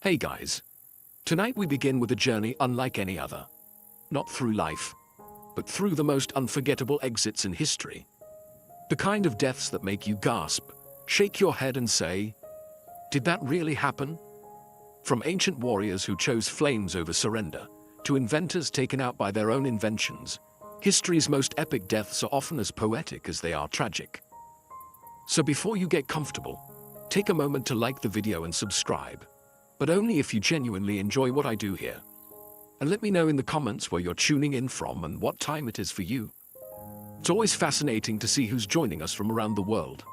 Hey guys, tonight we begin with a journey unlike any other. Not through life, but through the most unforgettable exits in history. The kind of deaths that make you gasp, shake your head and say, did that really happen? From ancient warriors who chose flames over surrender, to inventors taken out by their own inventions, history's most epic deaths are often as poetic as they are tragic. So before you get comfortable, take a moment to like the video and subscribe. But only if you genuinely enjoy what I do here. And let me know in the comments where you're tuning in from and what time it is for you. It's always fascinating to see who's joining us from around the world.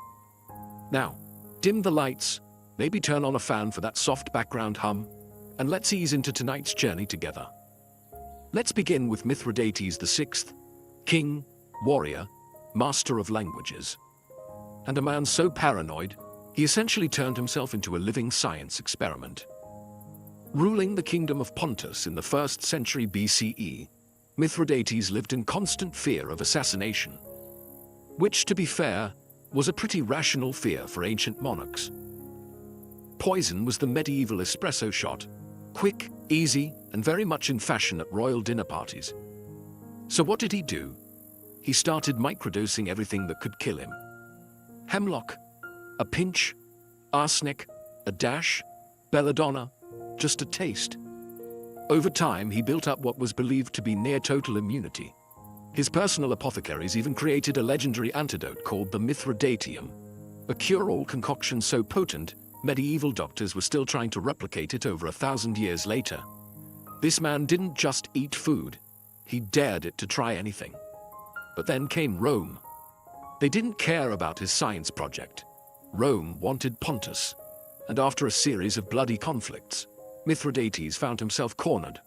Now, dim the lights, maybe turn on a fan for that soft background hum, and let's ease into tonight's journey together. Let's begin with Mithridates VI, king, warrior, master of languages. And a man so paranoid, he essentially turned himself into a living science experiment. Ruling the kingdom of Pontus in the 1st century BCE, Mithridates lived in constant fear of assassination. Which, to be fair, was a pretty rational fear for ancient monarchs. Poison was the medieval espresso shot, quick, easy, and very much in fashion at royal dinner parties. So what did he do? He started microdosing everything that could kill him. Hemlock, a pinch, arsenic, a dash, belladonna, just a taste. Over time, he built up what was believed to be near-total immunity. His personal apothecaries even created a legendary antidote called the Mithridatium, a cure-all concoction so potent, medieval doctors were still trying to replicate it over 1,000 years later. This man didn't just eat food, he dared it to try anything. But then came Rome. They didn't care about his science project. Rome wanted Pontus, and after a series of bloody conflicts, Mithridates found himself cornered,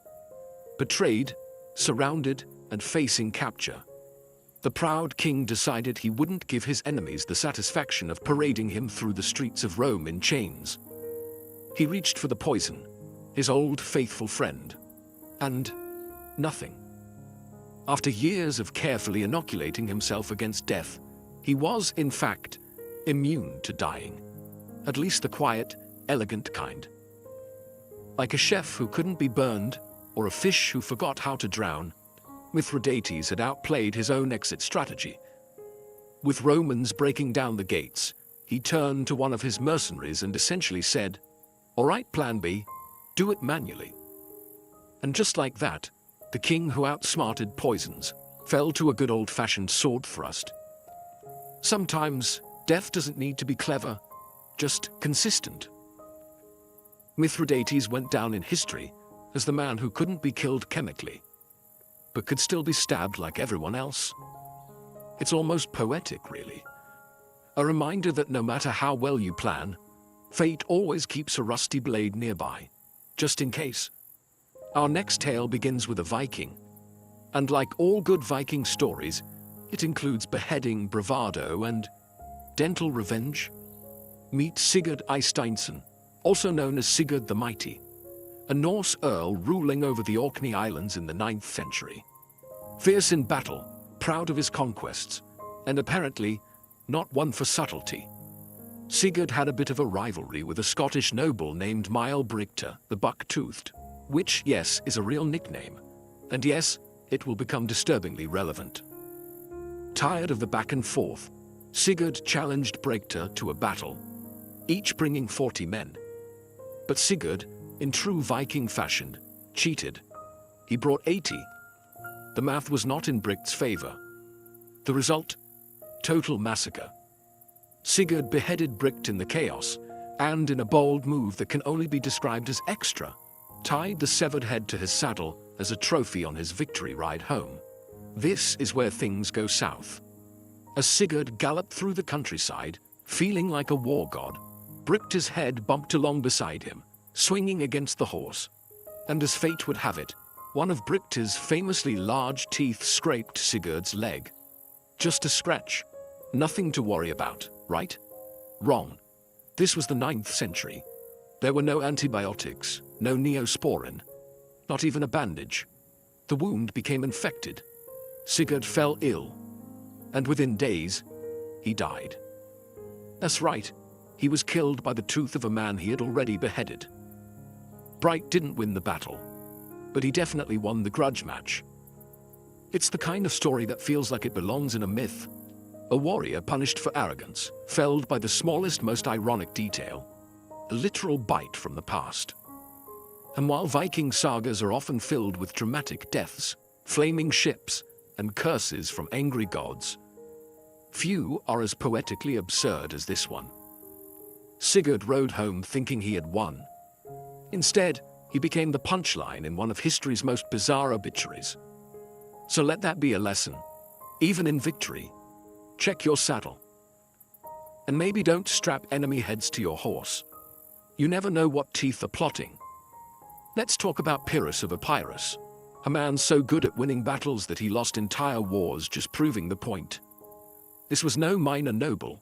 betrayed, surrounded, and facing capture. The proud king decided he wouldn't give his enemies the satisfaction of parading him through the streets of Rome in chains. He reached for the poison, his old faithful friend, and nothing. After years of carefully inoculating himself against death, he was, in fact, immune to dying. At least the quiet, elegant kind. Like a chef who couldn't be burned, or a fish who forgot how to drown, Mithridates had outplayed his own exit strategy. With Romans breaking down the gates, he turned to one of his mercenaries and essentially said, "All right, plan B, do it manually." And just like that, the king who outsmarted poisons fell to a good old-fashioned sword thrust. Sometimes, death doesn't need to be clever, just consistent. Mithridates went down in history as the man who couldn't be killed chemically, but could still be stabbed like everyone else. It's almost poetic, really. A reminder that no matter how well you plan, fate always keeps a rusty blade nearby, just in case. Our next tale begins with a Viking, and like all good Viking stories, it includes beheading, bravado, and dental revenge. Meet Sigurd Eysteinsson, also known as Sigurd the Mighty, a Norse earl ruling over the Orkney Islands in the 9th century. Fierce in battle, proud of his conquests, and apparently not one for subtlety. Sigurd had a bit of a rivalry with a Scottish noble named Maelbrigte the Buck-Toothed, which, yes, is a real nickname, and yes, it will become disturbingly relevant. Tired of the back and forth, Sigurd challenged Brigte to a battle, each bringing 40 men. But Sigurd, in true Viking fashion, cheated. He brought 80. The math was not in Brigte's favor. The result? Total massacre. Sigurd beheaded Brigte in the chaos, and in a bold move that can only be described as extra, tied the severed head to his saddle as a trophy on his victory ride home. This is where things go south. As Sigurd galloped through the countryside, feeling like a war god, Brigte's head bumped along beside him, swinging against the horse. And as fate would have it, one of Brigte's famously large teeth scraped Sigurd's leg. Just a scratch. Nothing to worry about, right? Wrong. This was the 9th century. There were no antibiotics, no neosporin, not even a bandage. The wound became infected. Sigurd fell ill, and within days, he died. That's right, he was killed by the tooth of a man he had already beheaded. Bright didn't win the battle, but he definitely won the grudge match. It's the kind of story that feels like it belongs in a myth. A warrior punished for arrogance, felled by the smallest, most ironic detail. A literal bite from the past. And while Viking sagas are often filled with dramatic deaths, flaming ships, and curses from angry gods, few are as poetically absurd as this one. Sigurd rode home thinking he had won. Instead, he became the punchline in one of history's most bizarre obituaries. So let that be a lesson. Even in victory, check your saddle. And maybe don't strap enemy heads to your horse. You never know what teeth are plotting. Let's talk about Pyrrhus of Epirus, a man so good at winning battles that he lost entire wars just proving the point. This was no minor noble.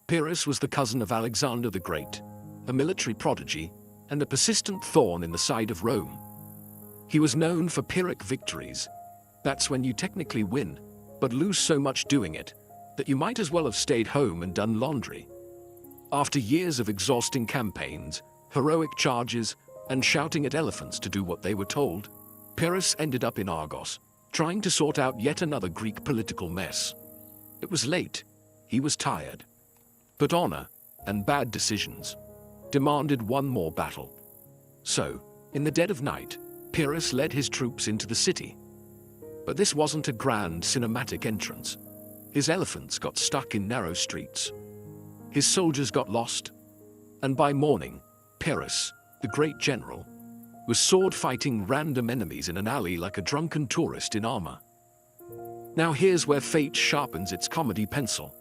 Pyrrhus was the cousin of Alexander the Great, a military prodigy and a persistent thorn in the side of Rome. He was known for Pyrrhic victories. That's when you technically win, but lose so much doing it that you might as well have stayed home and done laundry. After years of exhausting campaigns, heroic charges, and shouting at elephants to do what they were told, Pyrrhus ended up in Argos, trying to sort out yet another Greek political mess. It was late, he was tired. But honor, and bad decisions, demanded one more battle. So, in the dead of night, Pyrrhus led his troops into the city. But this wasn't a grand cinematic entrance. His elephants got stuck in narrow streets. His soldiers got lost. And by morning, Pyrrhus, the great general, was sword-fighting random enemies in an alley like a drunken tourist in armor. Now here's where fate sharpens its comedy pencil.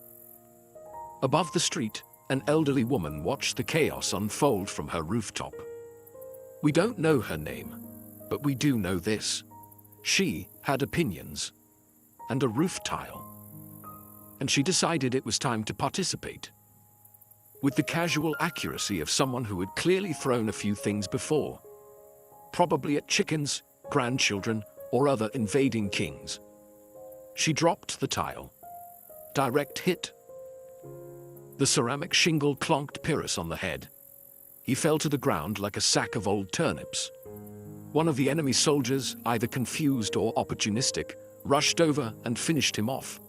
Above the street, an elderly woman watched the chaos unfold from her rooftop. We don't know her name, but we do know this. She had opinions and a roof tile. And she decided it was time to participate. With the casual accuracy of someone who had clearly thrown a few things before. Probably at chickens, grandchildren, or other invading kings. She dropped the tile. Direct hit. The ceramic shingle clonked Pyrrhus on the head. He fell to the ground like a sack of old turnips. One of the enemy soldiers, either confused or opportunistic, rushed over and finished him off.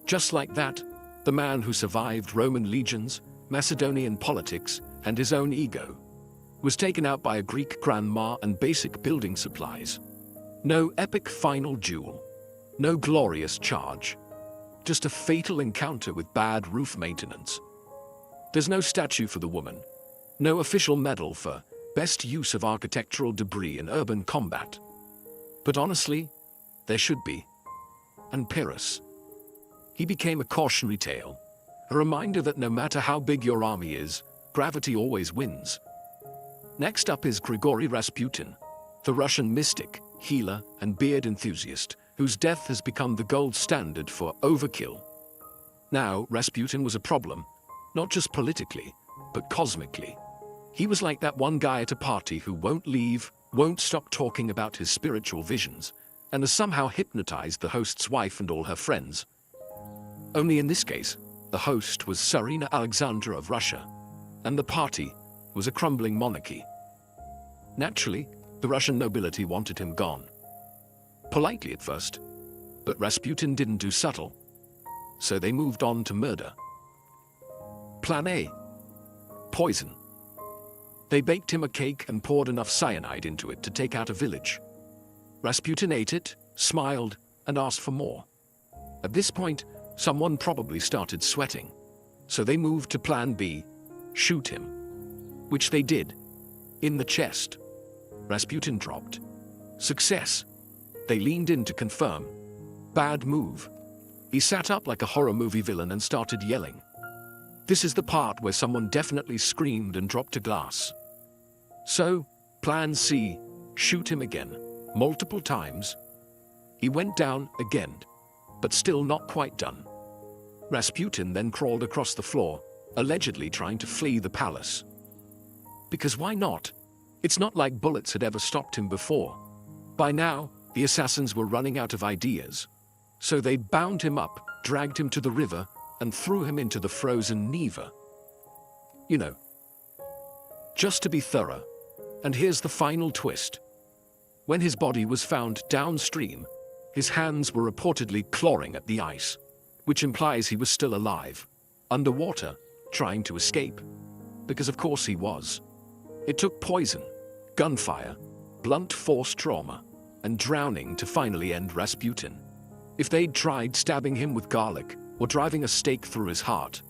Just like that, the man who survived Roman legions, Macedonian politics, and his own ego, was taken out by a Greek grandma and basic building supplies. No epic final duel. No glorious charge. Just a fatal encounter with bad roof maintenance. There's no statue for the woman. No official medal for best use of architectural debris in urban combat. But honestly, there should be. And Pyrrhus. He became a cautionary tale. A reminder that no matter how big your army is, gravity always wins. Next up is Grigory Rasputin, the Russian mystic, healer, and beard enthusiast, whose death has become the gold standard for overkill. Now, Rasputin was a problem, not just politically, but cosmically. He was like that one guy at a party who won't leave, won't stop talking about his spiritual visions, and has somehow hypnotized the host's wife and all her friends. Only in this case, the host was Tsarina Alexandra of Russia, and the party was a crumbling monarchy. Naturally, the Russian nobility wanted him gone. Politely at first, but Rasputin didn't do subtle, so they moved on to murder. Plan A. Poison. They baked him a cake and poured enough cyanide into it to take out a village. Rasputin ate it, smiled, and asked for more. At this point, someone probably started sweating, so they moved to Plan B, shoot him. Which they did. In the chest. Rasputin dropped. Success. They leaned in to confirm. Bad move. He sat up like a horror movie villain and started yelling. This is the part where someone definitely screamed and dropped a glass. So, Plan C, shoot him again, multiple times. He went down again, but still not quite done. Rasputin then crawled across the floor, allegedly trying to flee the palace. Because why not? It's not like bullets had ever stopped him before. By now, the assassins were running out of ideas. So they bound him up, dragged him to the river, and threw him into the frozen Neva. You know, just to be thorough. And here's the final twist. When his body was found downstream, his hands were reportedly clawing at the ice, which implies he was still alive, underwater, trying to escape. Because of course he was. It took poison, gunfire, blunt force trauma, and drowning to finally end Rasputin. If they'd tried stabbing him with garlic or driving a stake through his heart,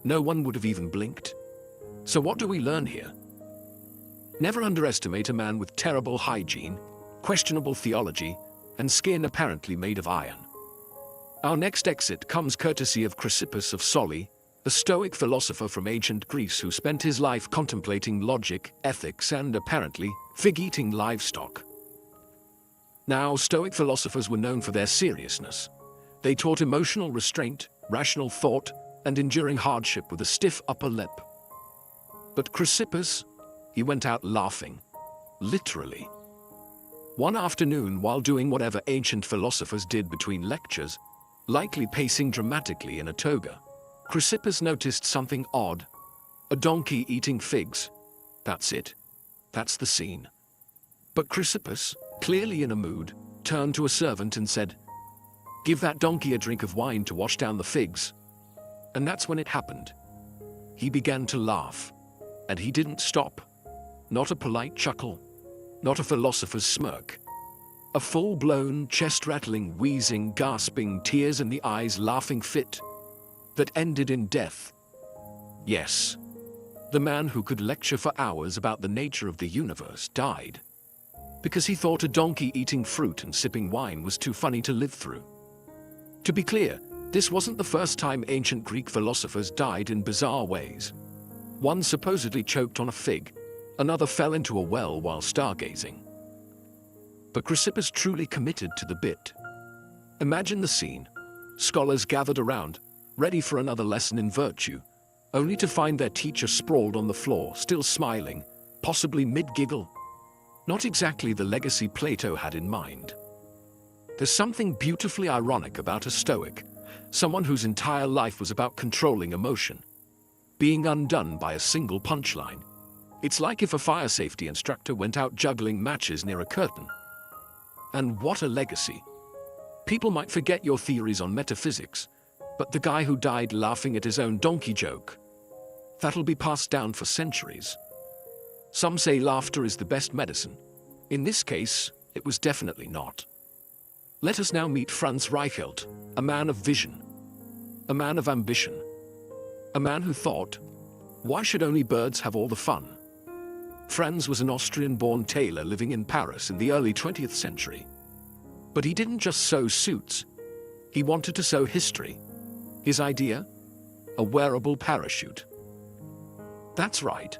no one would have even blinked. So what do we learn here? Never underestimate a man with terrible hygiene, questionable theology, and skin apparently made of iron. Our next exit comes courtesy of Chrysippus of Soli, a Stoic philosopher from ancient Greece who spent his life contemplating logic, ethics, and apparently fig-eating livestock. Now, Stoic philosophers were known for their seriousness. They taught emotional restraint, rational thought, and enduring hardship with a stiff upper lip. But Chrysippus, he went out laughing, literally. One afternoon, while doing whatever ancient philosophers did between lectures, likely pacing dramatically in a toga, Chrysippus noticed something odd. A donkey eating figs. That's it. That's the scene. But Chrysippus, clearly in a mood, turned to a servant and said, "Give that donkey a drink of wine to wash down the figs." And that's when it happened. He began to laugh. And he didn't stop. Not a polite chuckle. Not a philosopher's smirk. A full-blown, chest-rattling, wheezing, gasping, tears in the eyes laughing fit that ended in death. Yes, the man who could lecture for hours about the nature of the universe died because he thought a donkey eating fruit and sipping wine was too funny to live through. To be clear, this wasn't the first time ancient Greek philosophers died in bizarre ways. One supposedly choked on a fig, another fell into a well while stargazing. But Chrysippus truly committed to the bit. Imagine the scene. Scholars gathered around, ready for another lesson in virtue, only to find their teacher sprawled on the floor, still smiling, possibly mid-giggle. Not exactly the legacy Plato had in mind. There's something beautifully ironic about a Stoic, someone whose entire life was about controlling emotion, being undone by a single punchline. It's like if a fire safety instructor went out juggling matches near a curtain. And what a legacy. People might forget your theories on metaphysics, but the guy who died laughing at his own donkey joke, that'll be passed down for centuries. Some say laughter is the best medicine. In this case, it was definitely not. Let us now meet Franz Reichelt, a man of vision, a man of ambition, a man who thought, why should only birds have all the fun? Franz was an Austrian-born tailor living in Paris in the early 20th century. But he didn't just sew suits. He wanted to sew history. His idea? A wearable parachute. That's right.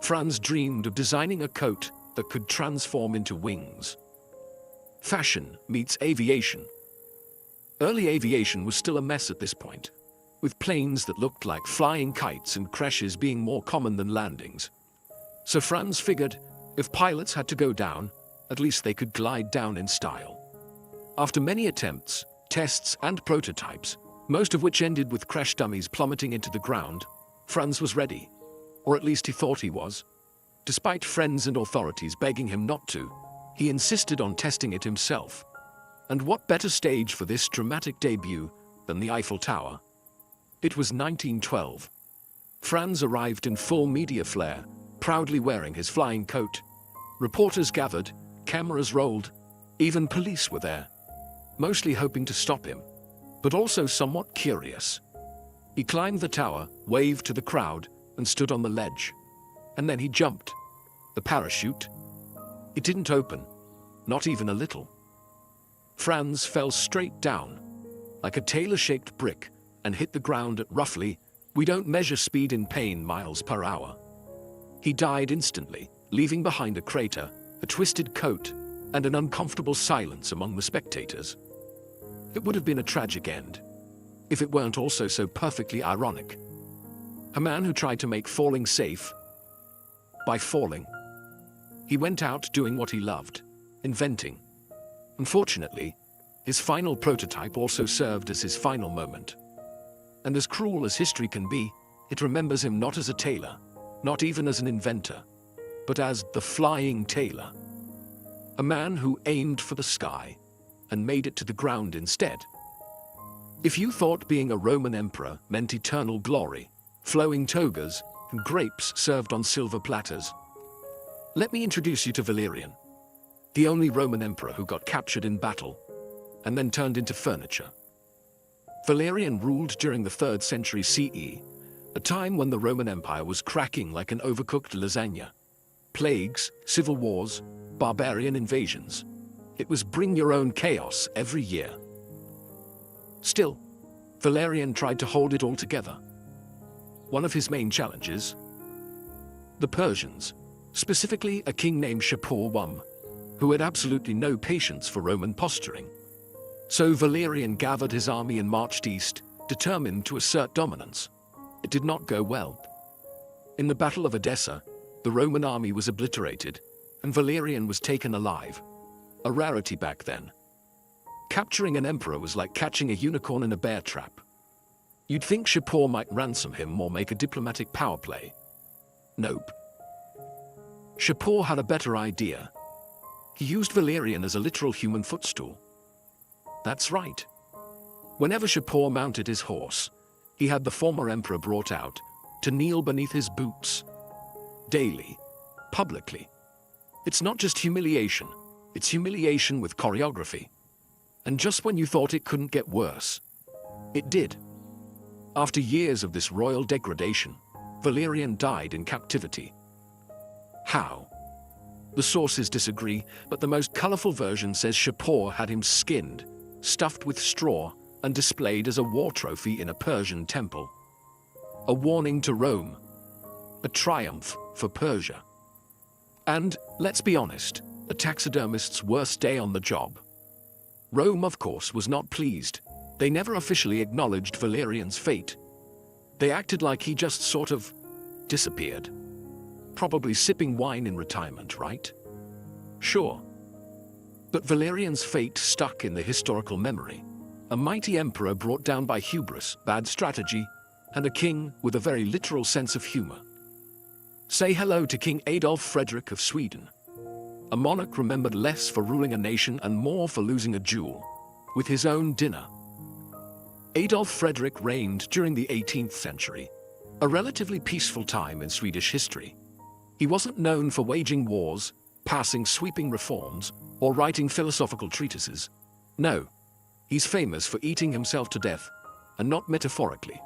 Franz dreamed of designing a coat that could transform into wings. Fashion meets aviation. Early aviation was still a mess at this point, with planes that looked like flying kites and crashes being more common than landings. So Franz figured, if pilots had to go down, at least they could glide down in style. After many attempts, tests, and prototypes, most of which ended with crash dummies plummeting into the ground, Franz was ready. Or at least he thought he was. Despite friends and authorities begging him not to, he insisted on testing it himself. And what better stage for this dramatic debut than the Eiffel Tower? It was 1912. Franz arrived in full media flair, proudly wearing his flying coat. Reporters gathered, cameras rolled, even police were there, mostly hoping to stop him, but also somewhat curious. He climbed the tower, waved to the crowd, and stood on the ledge. And then he jumped. The parachute. It didn't open, not even a little. Franz fell straight down, like a tailor-shaped brick, and hit the ground at roughly, we don't measure speed in pain, miles per hour. He died instantly, leaving behind a crater, a twisted coat, and an uncomfortable silence among the spectators. It would have been a tragic end, if it weren't also so perfectly ironic. A man who tried to make falling safe by falling. He went out doing what he loved, inventing. Unfortunately, his final prototype also served as his final moment. And as cruel as history can be, it remembers him not as a tailor, not even as an inventor, but as the Flying Tailor. A man who aimed for the sky and made it to the ground instead. If you thought being a Roman emperor meant eternal glory, flowing togas, and grapes served on silver platters, let me introduce you to Valerian, the only Roman emperor who got captured in battle and then turned into furniture. Valerian ruled during the 3rd century CE, a time when the Roman Empire was cracking like an overcooked lasagna. Plagues, civil wars, barbarian invasions. It was bring your own chaos every year. Still, Valerian tried to hold it all together. One of his main challenges? The Persians, specifically a king named Shapur I, who had absolutely no patience for Roman posturing. So Valerian gathered his army and marched east, determined to assert dominance. It did not go well. In the Battle of Edessa, the Roman army was obliterated, and Valerian was taken alive. A rarity back then. Capturing an emperor was like catching a unicorn in a bear trap. You'd think Shapur might ransom him or make a diplomatic power play. Nope. Shapur had a better idea. He used Valerian as a literal human footstool. That's right. Whenever Shapur mounted his horse, he had the former emperor brought out to kneel beneath his boots. Daily. Publicly. It's not just humiliation, it's humiliation with choreography. And just when you thought it couldn't get worse, it did. After years of this royal degradation, Valerian died in captivity. How? The sources disagree, but the most colorful version says Shapur had him skinned, stuffed with straw, and displayed as a war trophy in a Persian temple. A warning to Rome. A triumph for Persia. And, let's be honest, a taxidermist's worst day on the job. Rome, of course, was not pleased. They never officially acknowledged Valerian's fate. They acted like he just sort of disappeared. Probably sipping wine in retirement, right? Sure. But Valerian's fate stuck in the historical memory. A mighty emperor brought down by hubris, bad strategy, and a king with a very literal sense of humor. Say hello to King Adolf Frederick of Sweden. A monarch remembered less for ruling a nation and more for losing a duel with his own dinner. Adolf Frederick reigned during the 18th century, a relatively peaceful time in Swedish history. He wasn't known for waging wars, passing sweeping reforms, or writing philosophical treatises. No, he's famous for eating himself to death, and not metaphorically.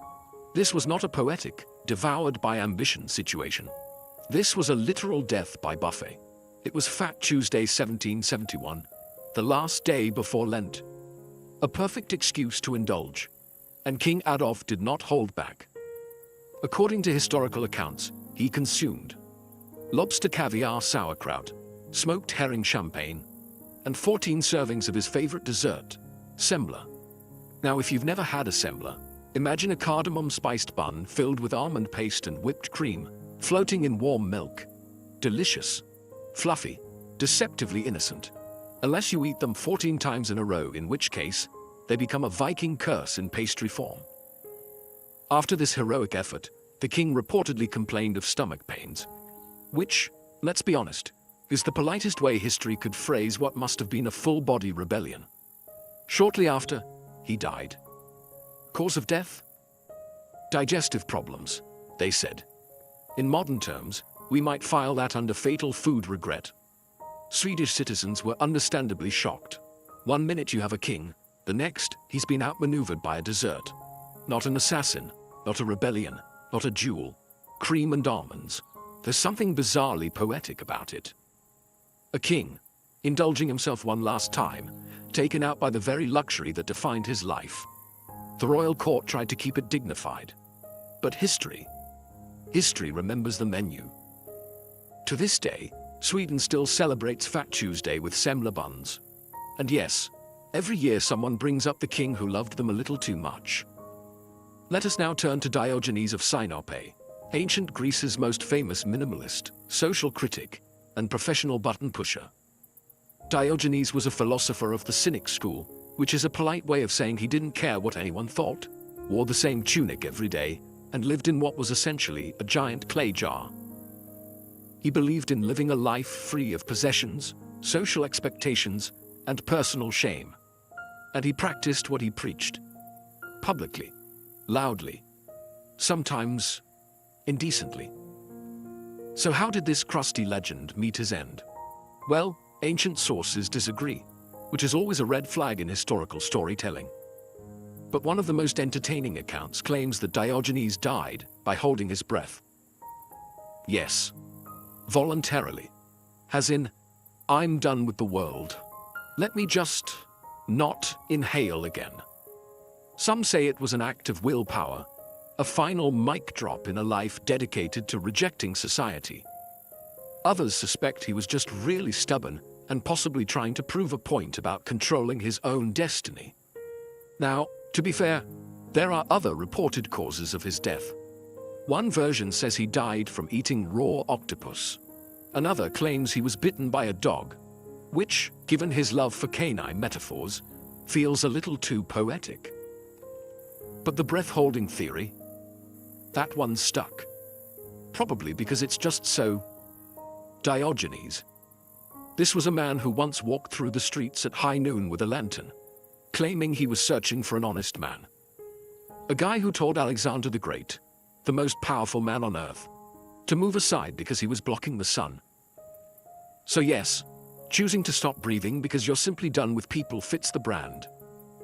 This was not a poetic, devoured by ambition situation. This was a literal death by buffet. It was Fat Tuesday 1771, the last day before Lent. A perfect excuse to indulge. And King Adolf did not hold back. According to historical accounts, he consumed lobster caviar sauerkraut, smoked herring champagne, and 14 servings of his favorite dessert, Semler. Now, if you've never had a Semler, imagine a cardamom-spiced bun filled with almond paste and whipped cream, floating in warm milk. Delicious. Fluffy. Deceptively innocent. Unless you eat them 14 times in a row, in which case, they become a Viking curse in pastry form. After this heroic effort, the king reportedly complained of stomach pains, which, let's be honest, is the politest way history could phrase what must have been a full-body rebellion. Shortly after, he died. Cause of death? Digestive problems, they said. In modern terms, we might file that under fatal food regret. Swedish citizens were understandably shocked. One minute you have a king, the next, he's been outmaneuvered by a dessert. Not an assassin, not a rebellion, not a duel. Cream and almonds. There's something bizarrely poetic about it. A king, indulging himself one last time, taken out by the very luxury that defined his life. The royal court tried to keep it dignified. But history remembers the menu. To this day, Sweden still celebrates Fat Tuesday with Semler buns. And yes, every year someone brings up the king who loved them a little too much. Let us now turn to Diogenes of Sinope, ancient Greece's most famous minimalist, social critic, and professional button pusher. Diogenes was a philosopher of the Cynic school, which is a polite way of saying he didn't care what anyone thought, wore the same tunic every day, and lived in what was essentially a giant clay jar. He believed in living a life free of possessions, social expectations, and personal shame. And he practiced what he preached. Publicly, loudly, sometimes indecently. So how did this crusty legend meet his end? Well, ancient sources disagree, which is always a red flag in historical storytelling. But one of the most entertaining accounts claims that Diogenes died by holding his breath. Yes, voluntarily. As in, I'm done with the world. Let me just not inhale again. Some say it was an act of willpower, a final mic drop in a life dedicated to rejecting society. Others suspect he was just really stubborn and possibly trying to prove a point about controlling his own destiny. Now, to be fair, there are other reported causes of his death. One version says he died from eating raw octopus. Another claims he was bitten by a dog, which, given his love for canine metaphors, feels a little too poetic. But the breath-holding theory? That one stuck. Probably because it's just so Diogenes. This was a man who once walked through the streets at high noon with a lantern, claiming he was searching for an honest man. A guy who told Alexander the Great, the most powerful man on earth, to move aside because he was blocking the sun. So yes, choosing to stop breathing because you're simply done with people fits the brand.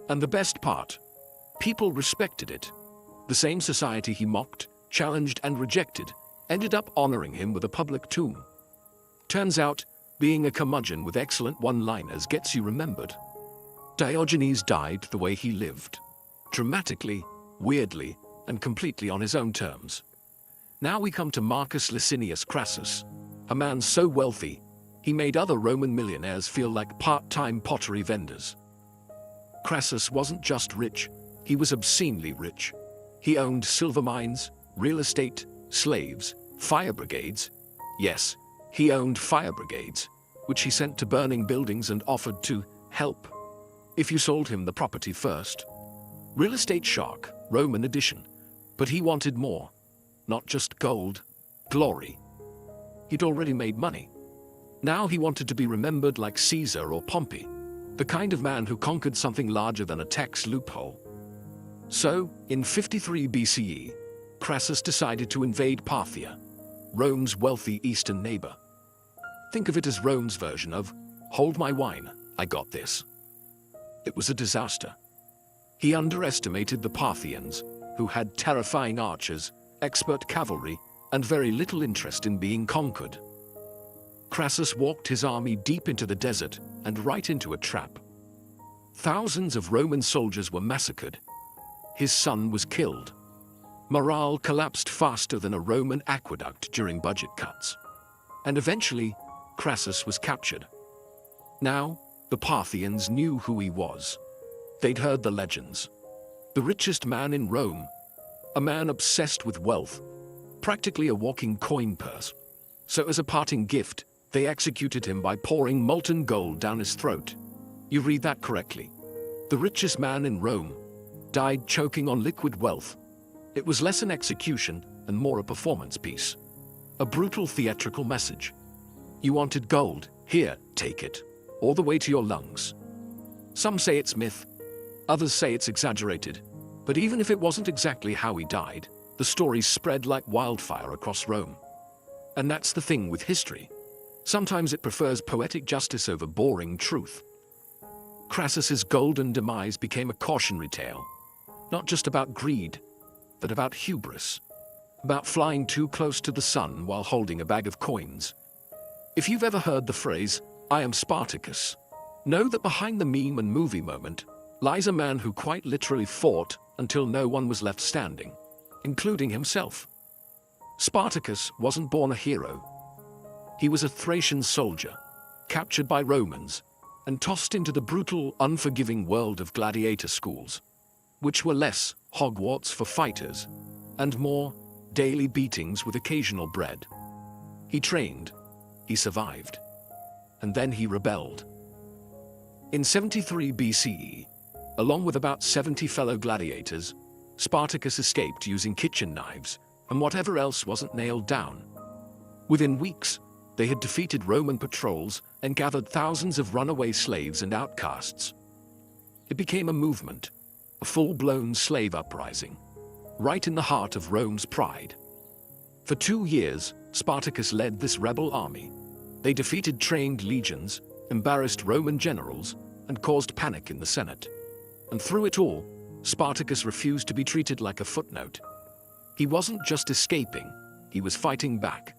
And the best part, people respected it. The same society he mocked, challenged, and rejected ended up honoring him with a public tomb. Turns out, being a curmudgeon with excellent one-liners gets you remembered. Diogenes died the way he lived. Dramatically, weirdly, and completely on his own terms. Now we come to Marcus Licinius Crassus, a man so wealthy, he made other Roman millionaires feel like part-time pottery vendors. Crassus wasn't just rich, he was obscenely rich. He owned silver mines, real estate, slaves, fire brigades. Yes, he owned fire brigades, which he sent to burning buildings and offered to help if you sold him the property first. Real estate shark, Roman edition. But he wanted more. Not just gold, glory. He'd already made money. Now he wanted to be remembered like Caesar or Pompey, the kind of man who conquered something larger than a tax loophole. So, in 53 BCE, Crassus decided to invade Parthia, Rome's wealthy eastern neighbor. Think of it as Rome's version of, "Hold my wine, I got this." It was a disaster. He underestimated the Parthians, who had terrifying archers, expert cavalry, and very little interest in being conquered. Crassus walked his army deep into the desert and right into a trap. Thousands of Roman soldiers were massacred. His son was killed. Morale collapsed faster than a Roman aqueduct during budget cuts. And eventually, Crassus was captured. Now, the Parthians knew who he was. They'd heard the legends. The richest man in Rome, a man obsessed with wealth, practically a walking coin purse. So as a parting gift, they executed him by pouring molten gold down his throat. You read that correctly. The richest man in Rome died choking on liquid wealth. It was less an execution and more a performance piece. A brutal theatrical message. You wanted gold? Here, take it. All the way to your lungs. Some say it's myth. Others say it's exaggerated. But even if it wasn't exactly how he died, the stories spread like wildfire across Rome. And that's the thing with history. Sometimes it prefers poetic justice over boring truth. Crassus's golden demise became a cautionary tale. Not just about greed, but about hubris. About flying too close to the sun while holding a bag of coins. If you've ever heard the phrase, "I am Spartacus," know that behind the meme and movie moment lies a man who quite literally fought until no one was left standing, including himself. Spartacus wasn't born a hero. He was a Thracian soldier, captured by Romans, and tossed into the brutal, unforgiving world of gladiator schools, which were less Hogwarts for fighters, and more daily beatings with occasional bread. He trained, he survived, and then he rebelled. In 73 BCE, along with about 70 fellow gladiators, Spartacus escaped using kitchen knives and whatever else wasn't nailed down. Within weeks, They had defeated Roman patrols and gathered thousands of runaway slaves and outcasts. It became a movement, a full-blown slave uprising, right in the heart of Rome's pride. For 2 years, Spartacus led this rebel army. They defeated trained legions, embarrassed Roman generals, and caused panic in the Senate. And through it all, Spartacus refused to be treated like a footnote. He wasn't just escaping, he was fighting back.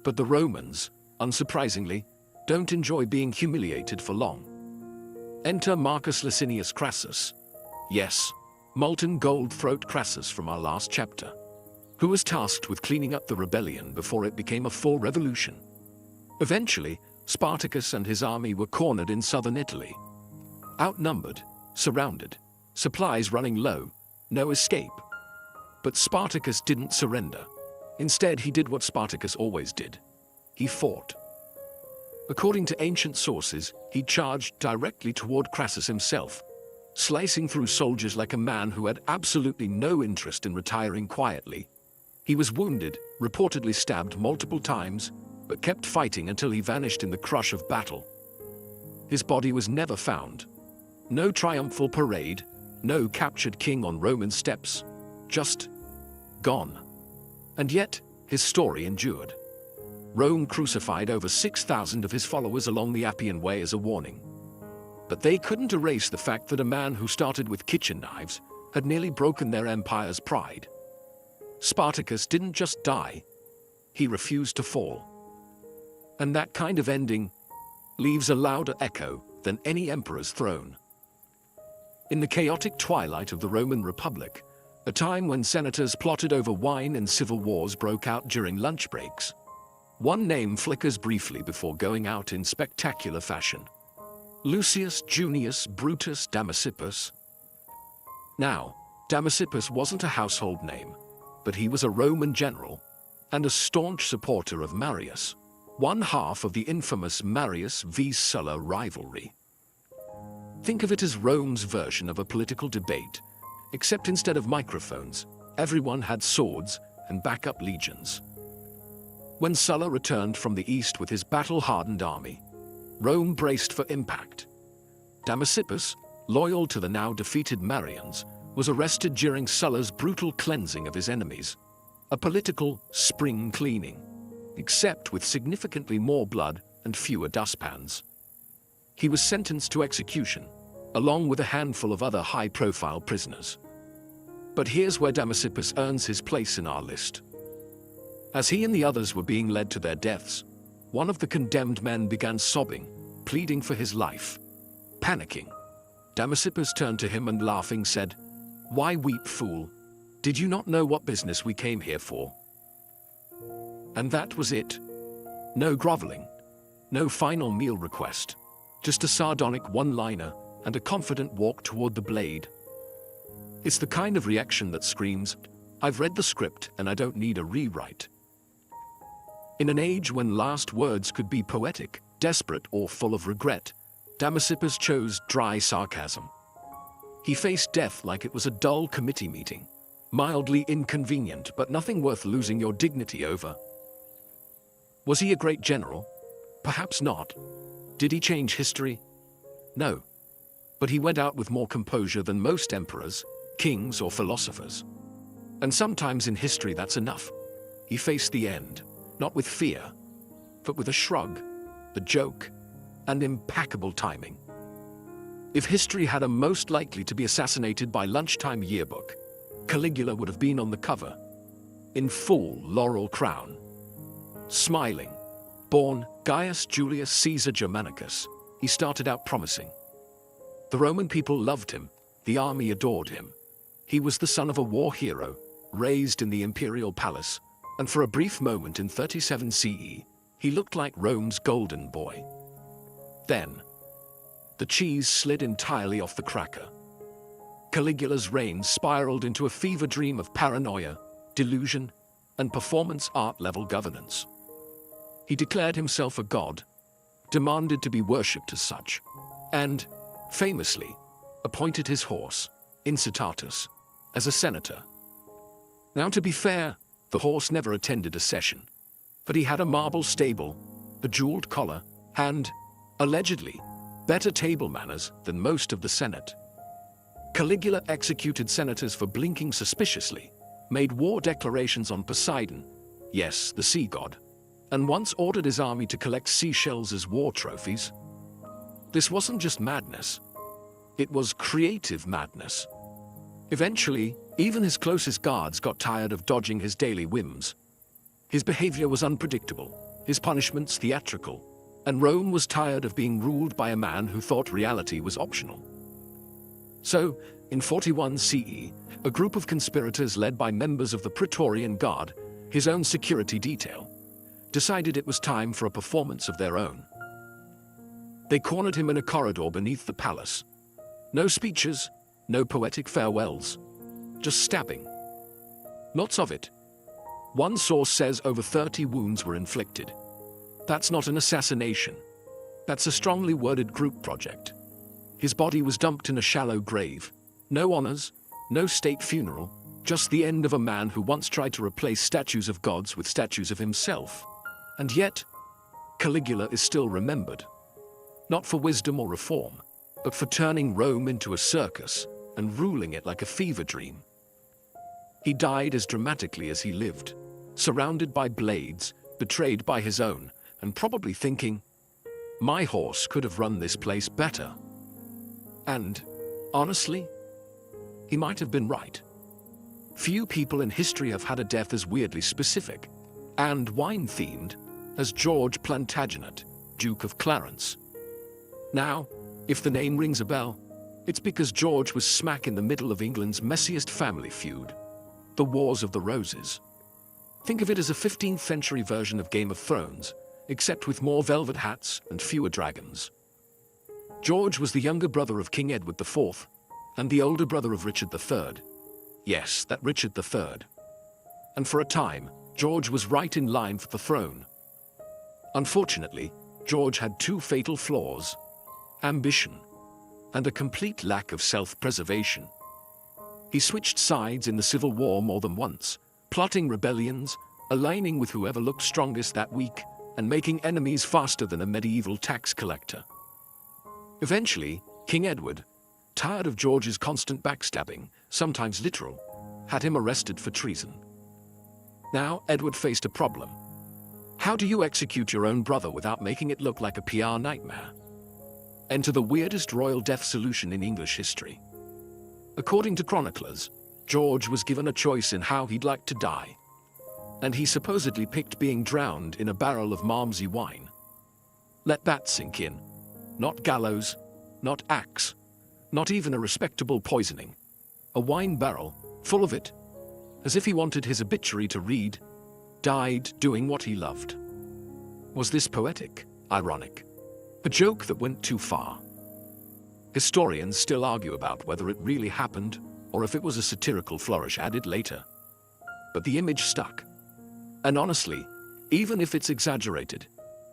But the Romans, unsurprisingly, don't enjoy being humiliated for long. Enter Marcus Licinius Crassus. Yes, molten gold throat Crassus from our last chapter, who was tasked with cleaning up the rebellion before it became a full revolution. Eventually, Spartacus and his army were cornered in southern Italy. Outnumbered, surrounded, supplies running low, no escape. But Spartacus didn't surrender. Instead, he did what Spartacus always did. He fought. According to ancient sources, he charged directly toward Crassus himself, slicing through soldiers like a man who had absolutely no interest in retiring quietly. He was wounded, reportedly stabbed multiple times, but kept fighting until he vanished in the crush of battle. His body was never found. No triumphal parade, no captured king on Roman steps, just gone. And yet, his story endured. Rome crucified over 6,000 of his followers along the Appian Way as a warning. But they couldn't erase the fact that a man who started with kitchen knives had nearly broken their empire's pride. Spartacus didn't just die, he refused to fall. And that kind of ending leaves a louder echo than any emperor's throne. In the chaotic twilight of the Roman Republic, a time when senators plotted over wine and civil wars broke out during lunch breaks, one name flickers briefly before going out in spectacular fashion: Lucius Junius Brutus Damasippus. Now, Damasippus wasn't a household name, but he was a Roman general and a staunch supporter of Marius, one half of the infamous Marius v. Sulla rivalry. Think of it as Rome's version of a political debate, except instead of microphones, everyone had swords and backup legions. When Sulla returned from the east with his battle-hardened army, Rome braced for impact. Damasippus, loyal to the now-defeated Marians, was arrested during Sulla's brutal cleansing of his enemies, a political spring cleaning, except with significantly more blood and fewer dustpans. He was sentenced to execution, along with a handful of other high-profile prisoners. But here's where Damasippus earns his place in our list. As he and the others were being led to their deaths, one of the condemned men began sobbing, pleading for his life. Panicking, Damasippus turned to him and laughing said, "Why weep, fool? Did you not know what business we came here for?" And that was it. No groveling, no final meal request, just a sardonic one-liner and a confident walk toward the blade. It's the kind of reaction that screams, "I've read the script and I don't need a rewrite." In an age when last words could be poetic, desperate, or full of regret, Damasippus chose dry sarcasm. He faced death like it was a dull committee meeting, mildly inconvenient but nothing worth losing your dignity over. Was he a great general? Perhaps not. Did he change history? No. But he went out with more composure than most emperors, kings, or philosophers. And sometimes in history that's enough. He faced the end, not with fear, but with a shrug, a joke, and impeccable timing. If history had a most likely to be assassinated by lunchtime yearbook, Caligula would have been on the cover, in full laurel crown. Smiling, born Gaius Julius Caesar Germanicus, he started out promising. The Roman people loved him, the army adored him. He was the son of a war hero, raised in the imperial palace, and for a brief moment in 37 CE, he looked like Rome's golden boy. Then, the cheese slid entirely off the cracker. Caligula's reign spiraled into a fever dream of paranoia, delusion, and performance art-level governance. He declared himself a god, demanded to be worshipped as such, and, famously, appointed his horse, Incitatus, as a senator. Now, to be fair, the horse never attended a session, but he had a marble stable, a jeweled collar, and, allegedly, better table manners than most of the Senate. Caligula executed senators for blinking suspiciously, made war declarations on Poseidon, yes, the sea god, and once ordered his army to collect seashells as war trophies. This wasn't just madness. It was creative madness. Eventually, even his closest guards got tired of dodging his daily whims. His behavior was unpredictable, his punishments theatrical, and Rome was tired of being ruled by a man who thought reality was optional. So, in 41 CE, a group of conspirators led by members of the Praetorian Guard, his own security detail, decided it was time for a performance of their own. They cornered him in a corridor beneath the palace. No speeches, no poetic farewells, just stabbing. Lots of it. One source says over 30 wounds were inflicted. That's not an assassination. That's a strongly worded group project. His body was dumped in a shallow grave. No honors, no state funeral, just the end of a man who once tried to replace statues of gods with statues of himself. And yet, Caligula is still remembered. Not for wisdom or reform, but for turning Rome into a circus and ruling it like a fever dream. He died as dramatically as he lived, surrounded by blades, betrayed by his own, and probably thinking, my horse could have run this place better. And, honestly, he might have been right. Few people in history have had a death as weirdly specific and wine-themed as George Plantagenet, Duke of Clarence. Now, if the name rings a bell, it's because George was smack in the middle of England's messiest family feud, the Wars of the Roses. Think of it as a 15th century version of Game of Thrones, except with more velvet hats and fewer dragons. George was the younger brother of King Edward IV, and the older brother of Richard III. Yes, that Richard III. And for a time, George was right in line for the throne. Unfortunately, George had two fatal flaws: ambition and a complete lack of self-preservation. He switched sides in the Civil War more than once, plotting rebellions, aligning with whoever looked strongest that week, and making enemies faster than a medieval tax collector. Eventually, King Edward, tired of George's constant backstabbing, sometimes literal, had him arrested for treason. Now, Edward faced a problem. How do you execute your own brother without making it look like a PR nightmare? Enter the weirdest royal death solution in English history. According to chroniclers, George was given a choice in how he'd like to die, and he supposedly picked being drowned in a barrel of Malmsey wine. Let that sink in. Not gallows, not axe, not even a respectable poisoning. A wine barrel, full of it, as if he wanted his obituary to read, "Died doing what he loved." Was this poetic? Ironic? A joke that went too far? Historians still argue about whether it really happened or if it was a satirical flourish added later. But the image stuck. And honestly, even if it's exaggerated,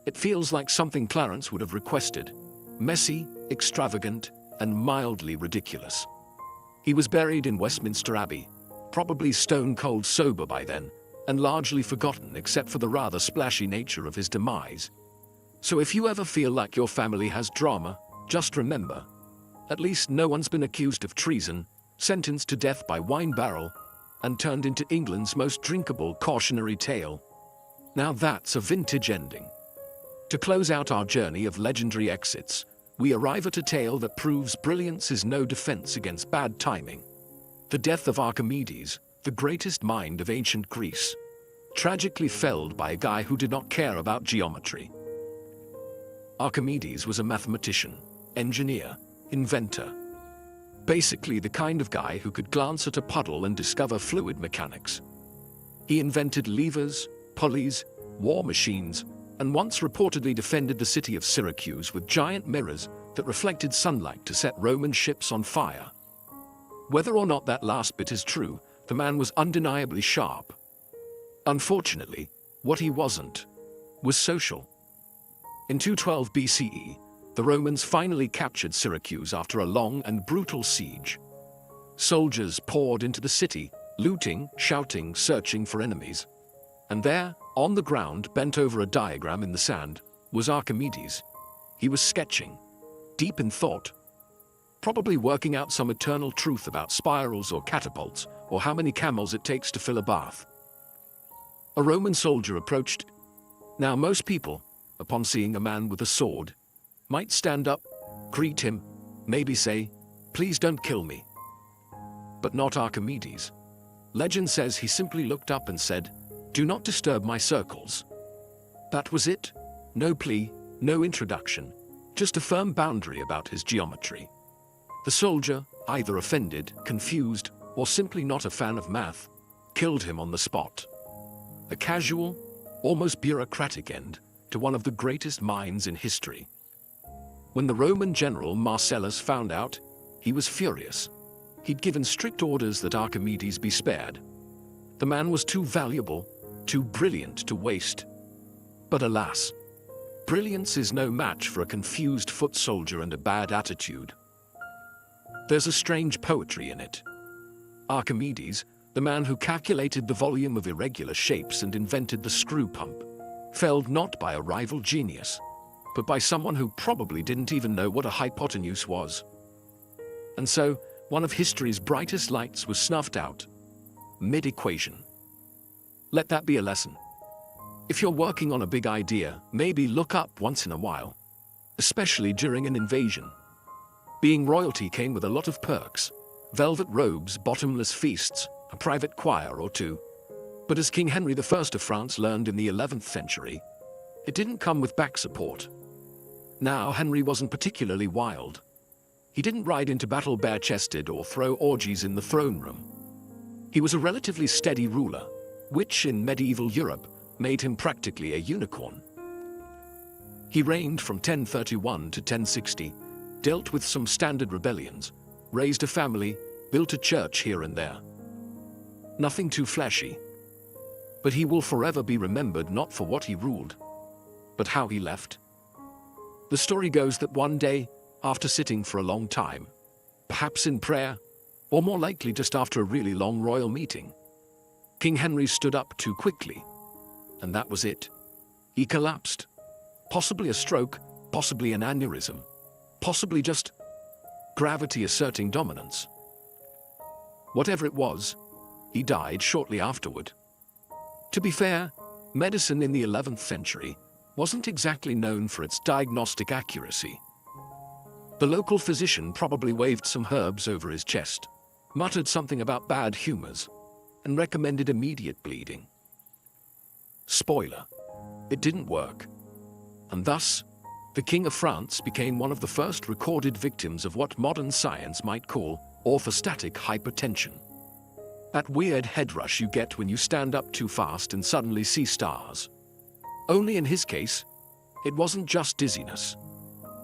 it feels like something Clarence would have requested: messy, extravagant, and mildly ridiculous. He was buried in Westminster Abbey, probably stone-cold sober by then, and largely forgotten except for the rather splashy nature of his demise. So if you ever feel like your family has drama, just remember, at least no one's been accused of treason, sentenced to death by wine barrel, and turned into England's most drinkable cautionary tale. Now that's a vintage ending. To close out our journey of legendary exits, we arrive at a tale that proves brilliance is no defense against bad timing. The death of Archimedes, the greatest mind of ancient Greece, tragically felled by a guy who did not care about geometry. Archimedes was a mathematician, engineer, inventor. Basically the kind of guy who could glance at a puddle and discover fluid mechanics. He invented levers, pulleys, war machines, and once reportedly defended the city of Syracuse with giant mirrors that reflected sunlight to set Roman ships on fire. Whether or not that last bit is true, the man was undeniably sharp. Unfortunately, what he wasn't was social. In 212 BCE, the Romans finally captured Syracuse after a long and brutal siege. Soldiers poured into the city, looting, shouting, searching for enemies. And there, on the ground, bent over a diagram in the sand, was Archimedes. He was sketching, deep in thought, probably working out some eternal truth about spirals or catapults, or how many camels it takes to fill a bath. A Roman soldier approached. Now most people, upon seeing a man with a sword, might stand up, greet him, maybe say, "Please don't kill me." But not Archimedes. Legend says he simply looked up and said, "Do not disturb my circles." That was it. No plea, no introduction, just a firm boundary about his geometry. The soldier, either offended, confused, or simply not a fan of math, killed him on the spot. A casual, almost bureaucratic end to one of the greatest minds in history. When the Roman general Marcellus found out, he was furious. He'd given strict orders that Archimedes be spared. The man was too valuable, too brilliant to waste. But alas, brilliance is no match for a confused foot soldier and a bad attitude. There's a strange poetry in it. Archimedes, the man who calculated the volume of irregular shapes and invented the screw pump, felled not by a rival genius, but by someone who probably didn't even know what a hypotenuse was. And so, one of history's brightest lights was snuffed out, mid-equation. Let that be a lesson. If you're working on a big idea, maybe look up once in a while, especially during an invasion. Being royalty came with a lot of perks: velvet robes, bottomless feasts, a private choir or two. But as King Henry I of France learned in the 11th century, it didn't come with back support. Now, Henry wasn't particularly wild. He didn't ride into battle bare-chested or throw orgies in the throne room. He was a relatively steady ruler, which in medieval Europe made him practically a unicorn. He reigned from 1031 to 1060, dealt with some standard rebellions, raised a family, built a church here and there. Nothing too flashy. But he will forever be remembered not for what he ruled, but how he left. The story goes that one day, after sitting for a long time, perhaps in prayer, or more likely just after a really long royal meeting, King Henry stood up too quickly, and that was it. He collapsed. Possibly a stroke, possibly an aneurysm, possibly just gravity asserting dominance. Whatever it was, he died shortly afterward. To be fair, medicine in the 11th century wasn't exactly known for its diagnostic accuracy. The local physician probably waved some herbs over his chest, muttered something about bad humors, and recommended immediate bleeding. Spoiler: it didn't work. And thus, the King of France became one of the first recorded victims of what modern science might call orthostatic hypertension. That weird head rush you get when you stand up too fast and suddenly see stars. Only in his case, it wasn't just dizziness.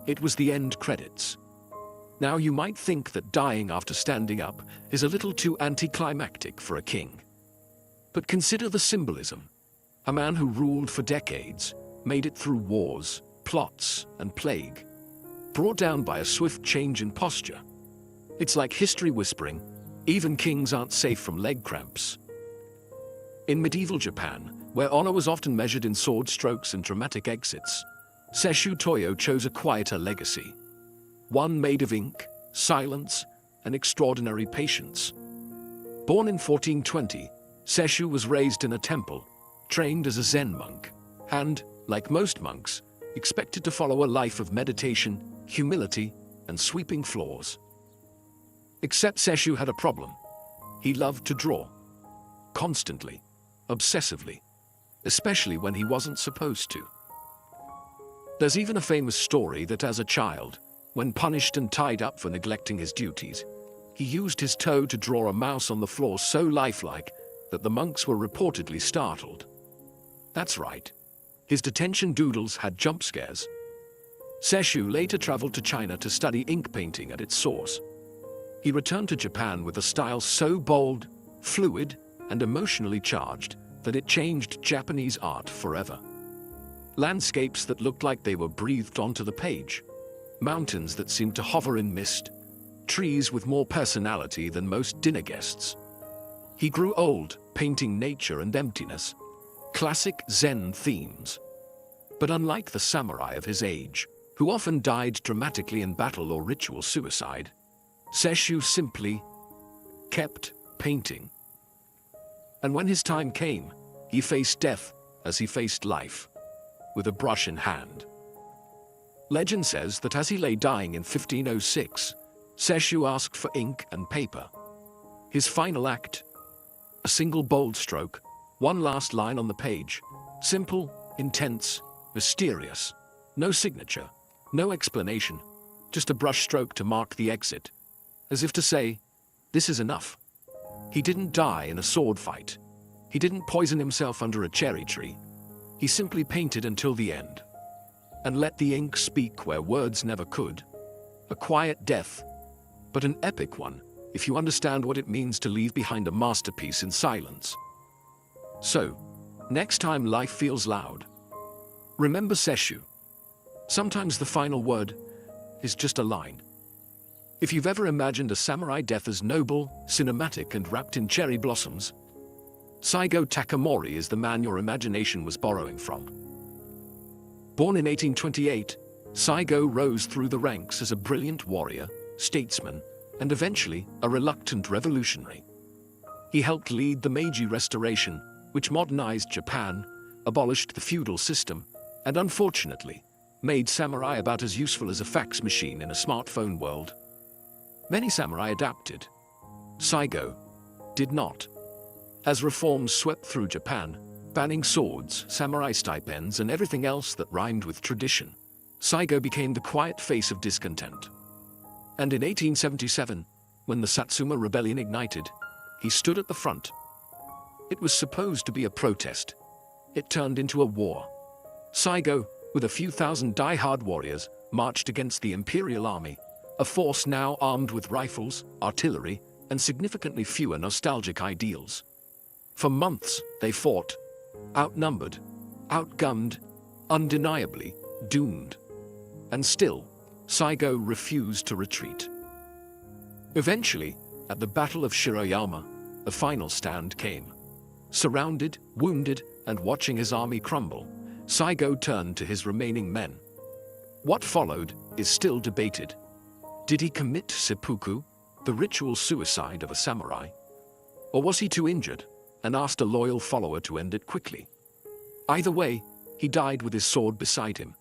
It was the end credits. Now you might think that dying after standing up is a little too anticlimactic for a king. But consider the symbolism. A man who ruled for decades, made it through wars, plots, and plague, brought down by a swift change in posture. It's like history whispering, even kings aren't safe from leg cramps. In medieval Japan, where honor was often measured in sword strokes and dramatic exits, Sesshu Toyo chose a quieter legacy. One made of ink, silence, and extraordinary patience. Born in 1420, Sesshu was raised in a temple, trained as a Zen monk, and, like most monks, expected to follow a life of meditation, humility, and sweeping floors. Except Sesshu had a problem. He loved to draw. Constantly. Obsessively. Especially when he wasn't supposed to. There's even a famous story that as a child, when punished and tied up for neglecting his duties, he used his toe to draw a mouse on the floor so lifelike that the monks were reportedly startled. That's right. His detention doodles had jump scares. Sesshu later traveled to China to study ink painting at its source. He returned to Japan with a style so bold, fluid, and emotionally charged that it changed Japanese art forever. Landscapes that looked like they were breathed onto the page. Mountains that seemed to hover in mist. Trees with more personality than most dinner guests. He grew old, painting nature and emptiness. Classic Zen themes. But unlike the samurai of his age, who often died dramatically in battle or ritual suicide, Sesshu simply kept painting. And when his time came, he faced death as he faced life, with a brush in hand. Legend says that as he lay dying in 1506, Sesshu asked for ink and paper. His final act, a single bold stroke, one last line on the page, simple, intense, mysterious, no signature, no explanation, just a brush stroke to mark the exit, as if to say, this is enough. He didn't die in a sword fight. He didn't poison himself under a cherry tree. He simply painted until the end, and let the ink speak where words never could. A quiet death, but an epic one, if you understand what it means to leave behind a masterpiece in silence. So, next time life feels loud, remember Sesshu. Sometimes the final word is just a line. If you've ever imagined a samurai death as noble, cinematic, and wrapped in cherry blossoms, Saigo Takamori is the man your imagination was borrowing from. Born in 1828, Saigo rose through the ranks as a brilliant warrior, statesman, and eventually a reluctant revolutionary. He helped lead the Meiji Restoration, which modernized Japan, abolished the feudal system, and unfortunately, made samurai about as useful as a fax machine in a smartphone world. Many samurai adapted. Saigo did not. As reforms swept through Japan, banning swords, samurai stipends, and everything else that rhymed with tradition, Saigo became the quiet face of discontent. And in 1877, when the Satsuma Rebellion ignited, he stood at the front. It was supposed to be a protest. It turned into a war. Saigo, with a few thousand die-hard warriors, marched against the Imperial Army, a force now armed with rifles, artillery, and significantly fewer nostalgic ideals. For months, they fought, outnumbered, outgunned, undeniably doomed. And still, Saigo refused to retreat. Eventually, at the Battle of Shiroyama, the final stand came. Surrounded, wounded, and watching his army crumble, Saigo turned to his remaining men. What followed is still debated. Did he commit seppuku, the ritual suicide of a samurai? Or was he too injured and asked a loyal follower to end it quickly? Either way, he died with his sword beside him,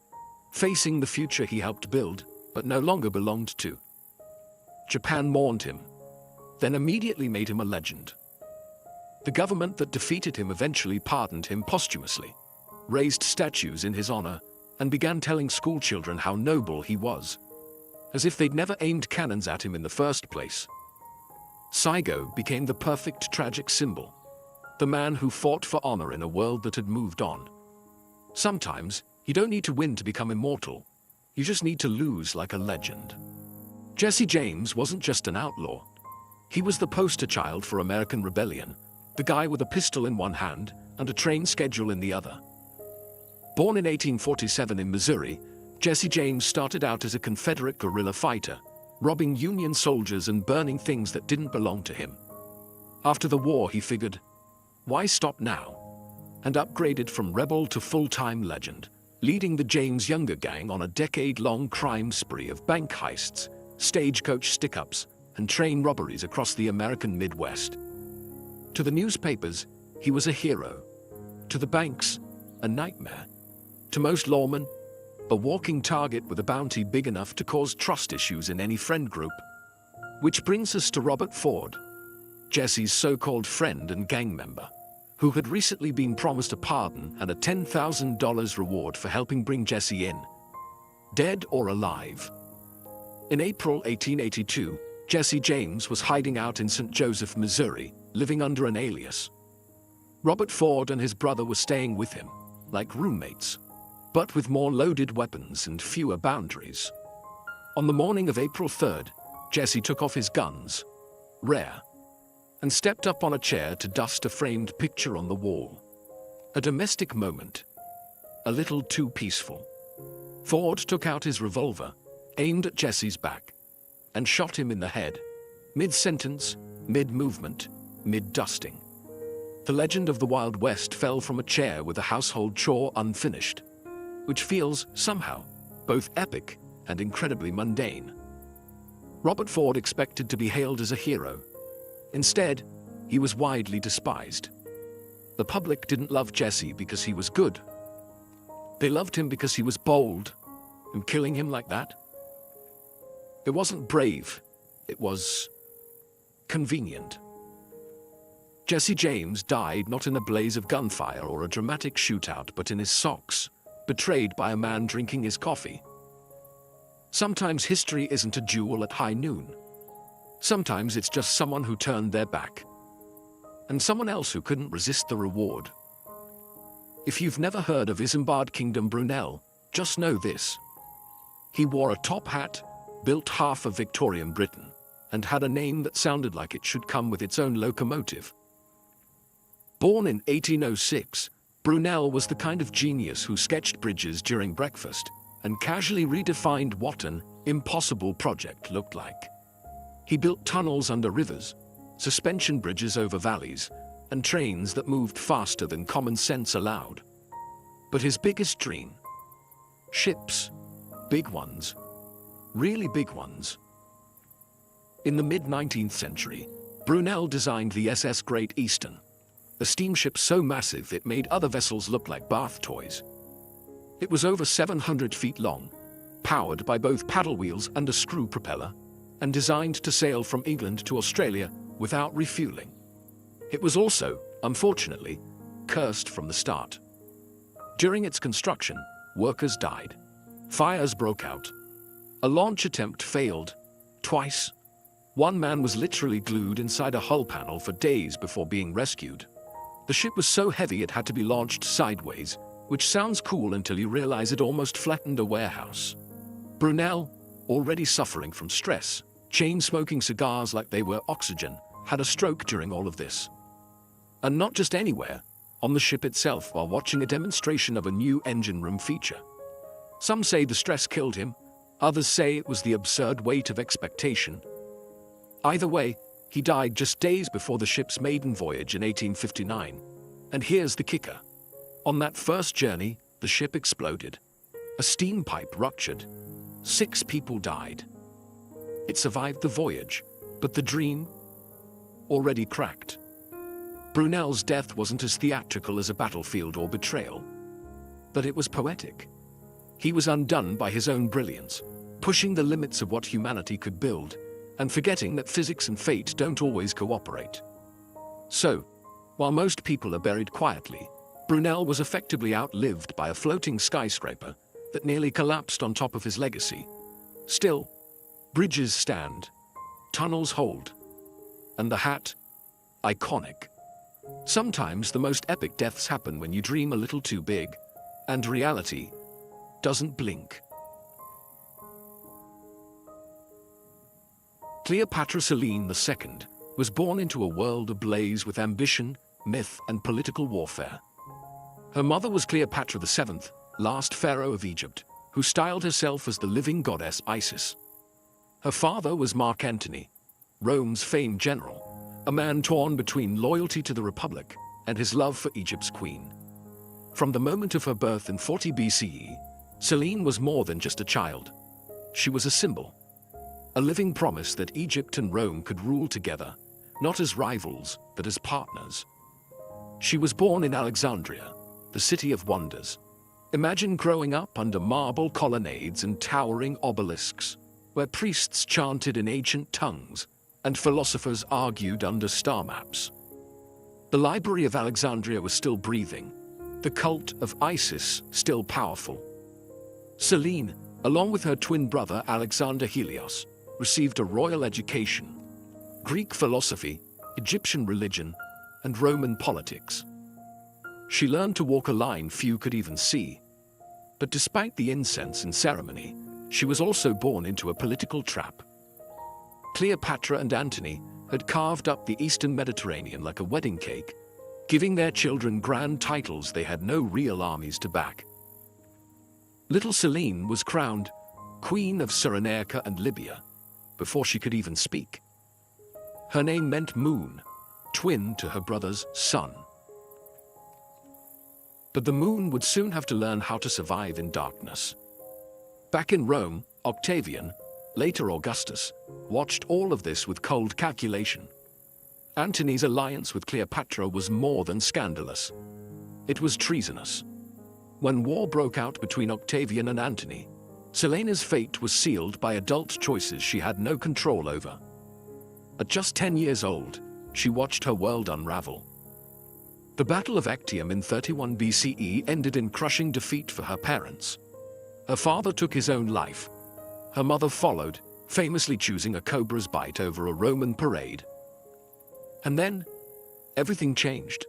facing the future he helped build, but no longer belonged to. Japan mourned him, then immediately made him a legend. The government that defeated him eventually pardoned him posthumously, raised statues in his honor, and began telling schoolchildren how noble he was, as if they'd never aimed cannons at him in the first place. Saigo became the perfect tragic symbol, the man who fought for honor in a world that had moved on. Sometimes, you don't need to win to become immortal. You just need to lose like a legend. Jesse James wasn't just an outlaw. He was the poster child for American rebellion, the guy with a pistol in one hand and a train schedule in the other. Born in 1847 in Missouri, Jesse James started out as a Confederate guerrilla fighter, robbing Union soldiers and burning things that didn't belong to him. After the war, he figured, why stop now? And upgraded from rebel to full-time legend, leading the James Younger Gang on a decade-long crime spree of bank heists, stagecoach stick-ups, and train robberies across the American Midwest. To the newspapers, he was a hero. To the banks, a nightmare. To most lawmen, a walking target with a bounty big enough to cause trust issues in any friend group. Which brings us to Robert Ford, Jesse's so-called friend and gang member, who had recently been promised a pardon and a $10,000 reward for helping bring Jesse in, dead or alive. In April 1882, Jesse James was hiding out in St. Joseph, Missouri, living under an alias. Robert Ford and his brother were staying with him, like roommates, but with more loaded weapons and fewer boundaries. On the morning of April 3rd, Jesse took off his guns, rare, and stepped up on a chair to dust a framed picture on the wall. A domestic moment, a little too peaceful. Ford took out his revolver, aimed at Jesse's back, and shot him in the head, mid-sentence, mid-movement, mid-dusting. The legend of the Wild West fell from a chair with a household chore unfinished. which feels, somehow, both epic and incredibly mundane. Robert Ford expected to be hailed as a hero. Instead, he was widely despised. The public didn't love Jesse because he was good. They loved him because he was bold, and killing him like that? It wasn't brave, it was convenient. Jesse James died not in a blaze of gunfire or a dramatic shootout, but in his socks, betrayed by a man drinking his coffee. Sometimes history isn't a duel at high noon. Sometimes it's just someone who turned their back, and someone else who couldn't resist the reward. If you've never heard of Isambard Kingdom Brunel, just know this. He wore a top hat, built half of Victorian Britain, and had a name that sounded like it should come with its own locomotive. Born in 1806, Brunel was the kind of genius who sketched bridges during breakfast and casually redefined what an impossible project looked like. He built tunnels under rivers, suspension bridges over valleys, and trains that moved faster than common sense allowed. But his biggest dream? Ships. Big ones. Really big ones. In the mid-19th century, Brunel designed the SS Great Eastern, a steamship so massive it made other vessels look like bath toys. It was over 700 feet long, powered by both paddle wheels and a screw propeller, and designed to sail from England to Australia without refueling. It was also, unfortunately, cursed from the start. During its construction, workers died. Fires broke out. A launch attempt failed twice. One man was literally glued inside a hull panel for days before being rescued. The ship was so heavy it had to be launched sideways, which sounds cool until you realize it almost flattened a warehouse. Brunel, already suffering from stress, chain-smoking cigars like they were oxygen, had a stroke during all of this. And not just anywhere, on the ship itself while watching a demonstration of a new engine room feature. Some say the stress killed him, others say it was the absurd weight of expectation. Either way, he died just days before the ship's maiden voyage in 1859. And here's the kicker. On that first journey, the ship exploded. A steam pipe ruptured. 6 people died. It survived the voyage, but the dream? Already cracked. Brunel's death wasn't as theatrical as a battlefield or betrayal, but it was poetic. He was undone by his own brilliance, pushing the limits of what humanity could build, and forgetting that physics and fate don't always cooperate. So, while most people are buried quietly, Brunel was effectively outlived by a floating skyscraper that nearly collapsed on top of his legacy. Still, bridges stand, tunnels hold, and the hat, iconic. Sometimes the most epic deaths happen when you dream a little too big, and reality doesn't blink. Cleopatra Selene II was born into a world ablaze with ambition, myth, and political warfare. Her mother was Cleopatra VII, last pharaoh of Egypt, who styled herself as the living goddess Isis. Her father was Mark Antony, Rome's famed general, a man torn between loyalty to the Republic and his love for Egypt's queen. From the moment of her birth in 40 BCE, Selene was more than just a child. She was a symbol, a living promise that Egypt and Rome could rule together, not as rivals, but as partners. She was born in Alexandria, the city of wonders. Imagine growing up under marble colonnades and towering obelisks, where priests chanted in ancient tongues and philosophers argued under star maps. The Library of Alexandria was still breathing, the cult of Isis still powerful. Selene, along with her twin brother Alexander Helios, received a royal education: Greek philosophy, Egyptian religion, and Roman politics. She learned to walk a line few could even see. But despite the incense and ceremony, she was also born into a political trap. Cleopatra and Antony had carved up the Eastern Mediterranean like a wedding cake, giving their children grand titles they had no real armies to back. Little Selene was crowned Queen of Cyrenaica and Libya before she could even speak. Her name meant moon, twin to her brother's sun. But the moon would soon have to learn how to survive in darkness. Back in Rome, Octavian, later Augustus, watched all of this with cold calculation. Antony's alliance with Cleopatra was more than scandalous. It was treasonous. When war broke out between Octavian and Antony, Silena's fate was sealed by adult choices she had no control over. At just 10 years old, she watched her world unravel. The Battle of Actium in 31 BCE ended in crushing defeat for her parents. Her father took his own life. Her mother followed, famously choosing a cobra's bite over a Roman parade. And then, everything changed.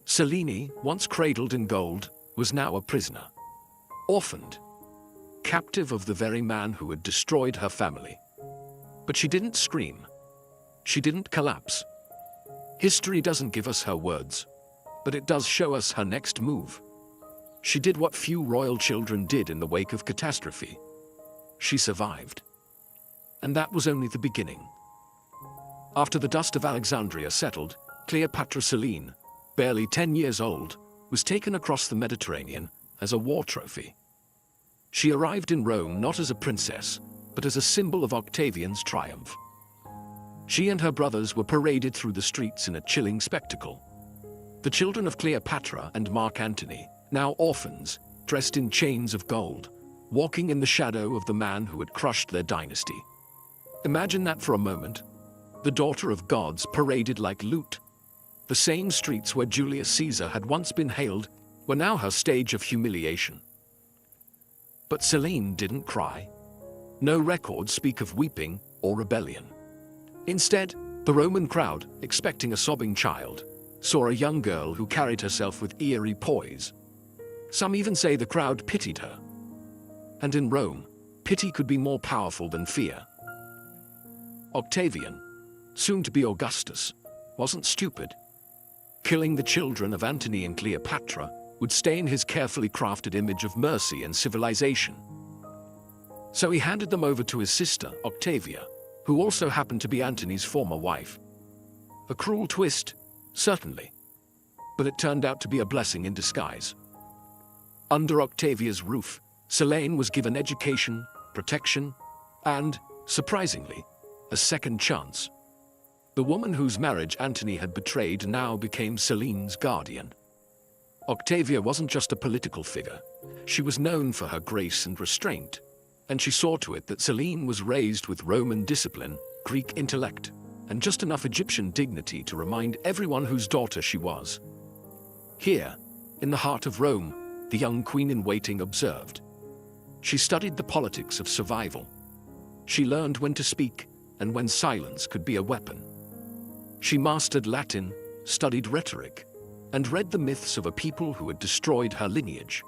Selene, once cradled in gold, was now a prisoner. Orphaned. Captive of the very man who had destroyed her family. But she didn't scream. She didn't collapse. History doesn't give us her words, but it does show us her next move. She did what few royal children did in the wake of catastrophe. She survived. And that was only the beginning. After the dust of Alexandria settled, Cleopatra Selene, barely 10 years old, was taken across the Mediterranean as a war trophy. She arrived in Rome not as a princess, but as a symbol of Octavian's triumph. She and her brothers were paraded through the streets in a chilling spectacle. The children of Cleopatra and Mark Antony, now orphans, dressed in chains of gold, walking in the shadow of the man who had crushed their dynasty. Imagine that for a moment. The daughter of gods paraded like loot. The same streets where Julius Caesar had once been hailed were now her stage of humiliation. But Selene didn't cry. No records speak of weeping or rebellion. Instead, the Roman crowd, expecting a sobbing child, saw a young girl who carried herself with eerie poise. Some even say the crowd pitied her. And in Rome, pity could be more powerful than fear. Octavian, soon to be Augustus, wasn't stupid. Killing the children of Antony and Cleopatra would stain his carefully crafted image of mercy and civilization. So he handed them over to his sister, Octavia, who also happened to be Antony's former wife. A cruel twist, certainly, but it turned out to be a blessing in disguise. Under Octavia's roof, Selene was given education, protection, and, surprisingly, a second chance. The woman whose marriage Antony had betrayed now became Selene's guardian. Octavia wasn't just a political figure. She was known for her grace and restraint, and she saw to it that Selene was raised with Roman discipline, Greek intellect, and just enough Egyptian dignity to remind everyone whose daughter she was. Here, in the heart of Rome, the young queen-in-waiting observed. She studied the politics of survival. She learned when to speak and when silence could be a weapon. She mastered Latin, studied rhetoric, and read the myths of a people who had destroyed her lineage.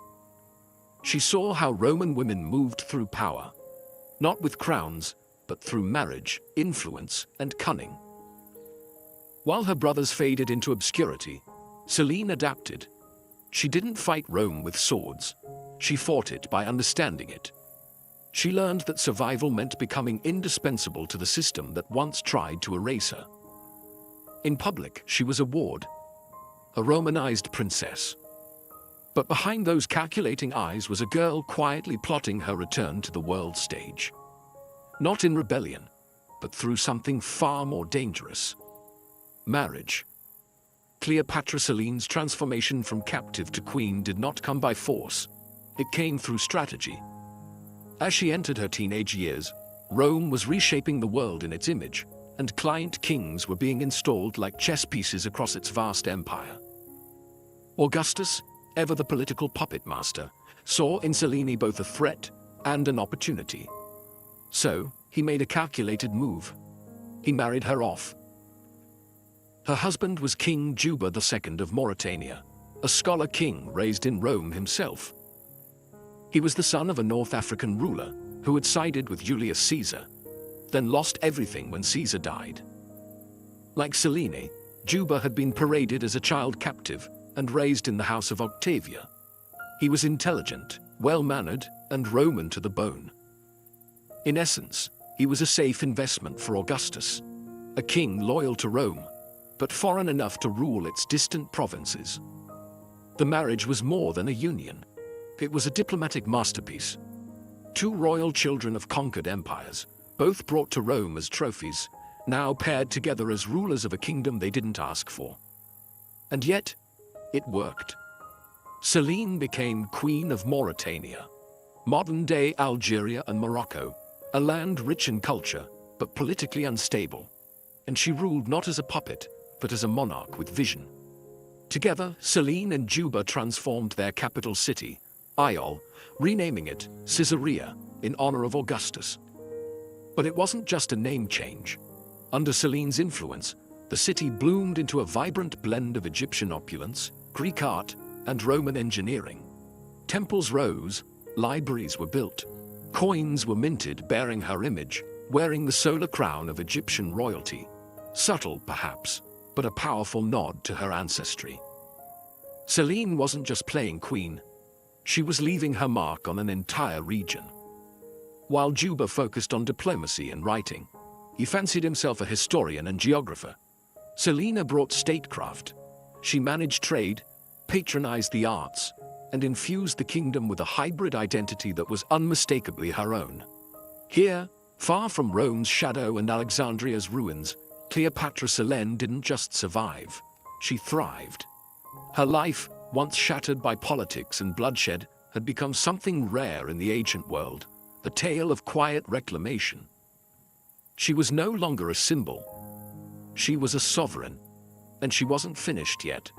She saw how Roman women moved through power, not with crowns, but through marriage, influence, and cunning. While her brothers faded into obscurity, Selene adapted. She didn't fight Rome with swords. She fought it by understanding it. She learned that survival meant becoming indispensable to the system that once tried to erase her. In public, she was a ward, a Romanized princess. But behind those calculating eyes was a girl quietly plotting her return to the world stage. Not in rebellion, but through something far more dangerous. Marriage. Cleopatra Selene's transformation from captive to queen did not come by force. It came through strategy. As she entered her teenage years, Rome was reshaping the world in its image, and client kings were being installed like chess pieces across its vast empire. Augustus, ever the political puppet master, saw in Selene both a threat and an opportunity. So, he made a calculated move. He married her off. Her husband was King Juba II of Mauritania, a scholar king raised in Rome himself. He was the son of a North African ruler who had sided with Julius Caesar, then lost everything when Caesar died. Like Selene, Juba had been paraded as a child captive and raised in the house of Octavia. He was intelligent, well-mannered, and Roman to the bone. In essence, he was a safe investment for Augustus, a king loyal to Rome, but foreign enough to rule its distant provinces. The marriage was more than a union. It was a diplomatic masterpiece. Two royal children of conquered empires, both brought to Rome as trophies, now paired together as rulers of a kingdom they didn't ask for. And yet, it worked. Selene became Queen of Mauritania, modern-day Algeria and Morocco, a land rich in culture, but politically unstable. And she ruled not as a puppet, but as a monarch with vision. Together, Selene and Juba transformed their capital city, Iole, renaming it Caesarea, in honor of Augustus. But it wasn't just a name change. Under Selene's influence, the city bloomed into a vibrant blend of Egyptian opulence, Greek art, and Roman engineering. Temples rose, libraries were built, coins were minted bearing her image, wearing the solar crown of Egyptian royalty. Subtle, perhaps, but a powerful nod to her ancestry. Selene wasn't just playing queen. She was leaving her mark on an entire region. While Juba focused on diplomacy and writing, he fancied himself a historian and geographer. Selene brought statecraft. She managed trade, patronized the arts, and infused the kingdom with a hybrid identity that was unmistakably her own. Here, far from Rome's shadow and Alexandria's ruins, Cleopatra Selene didn't just survive, she thrived. Her life, once shattered by politics and bloodshed, had become something rare in the ancient world, a tale of quiet reclamation. She was no longer a symbol. She was a sovereign, and she wasn't finished yet.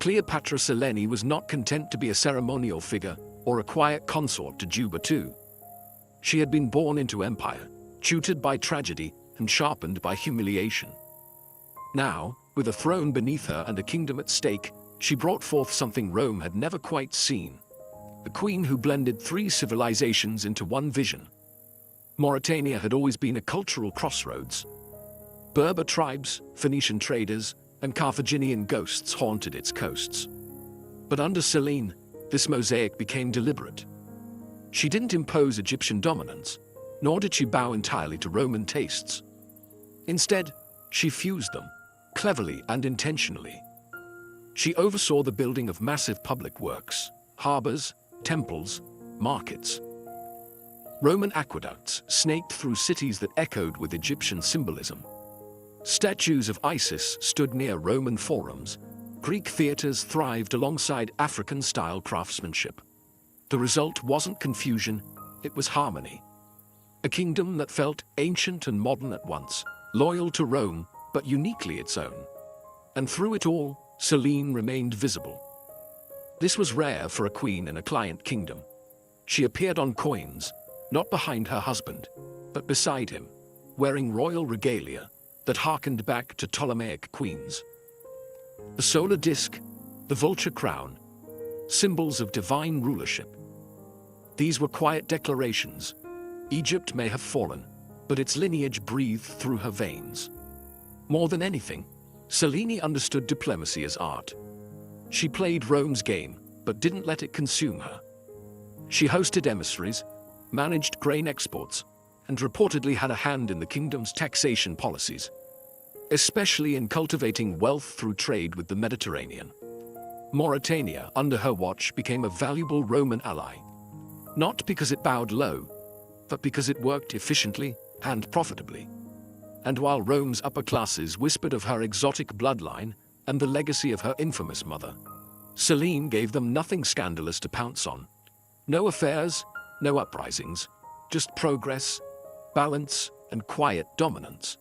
Cleopatra Selene was not content to be a ceremonial figure or a quiet consort to Juba II. She had been born into empire, tutored by tragedy and sharpened by humiliation. Now, with a throne beneath her and a kingdom at stake, she brought forth something Rome had never quite seen. The queen who blended three civilizations into one vision. Mauritania had always been a cultural crossroads. Berber tribes, Phoenician traders, and Carthaginian ghosts haunted its coasts. But under Selene, this mosaic became deliberate. She didn't impose Egyptian dominance, nor did she bow entirely to Roman tastes. Instead, she fused them, cleverly and intentionally. She oversaw the building of massive public works, harbors, temples, markets. Roman aqueducts snaked through cities that echoed with Egyptian symbolism. Statues of Isis stood near Roman forums. Greek theaters thrived alongside African-style craftsmanship. The result wasn't confusion, it was harmony. A kingdom that felt ancient and modern at once, loyal to Rome, but uniquely its own. And through it all, Selene remained visible. This was rare for a queen in a client kingdom. She appeared on coins, not behind her husband, but beside him, wearing royal regalia that harkened back to Ptolemaic queens. The solar disk, the vulture crown, symbols of divine rulership. These were quiet declarations. Egypt may have fallen, but its lineage breathed through her veins. More than anything, Selene understood diplomacy as art. She played Rome's game, but didn't let it consume her. She hosted emissaries, managed grain exports, and reportedly had a hand in the kingdom's taxation policies, especially in cultivating wealth through trade with the Mediterranean. Mauritania, under her watch, became a valuable Roman ally, not because it bowed low, but because it worked efficiently and profitably. And while Rome's upper classes whispered of her exotic bloodline and the legacy of her infamous mother, Selene gave them nothing scandalous to pounce on. No affairs, no uprisings, just progress, balance, and quiet dominance.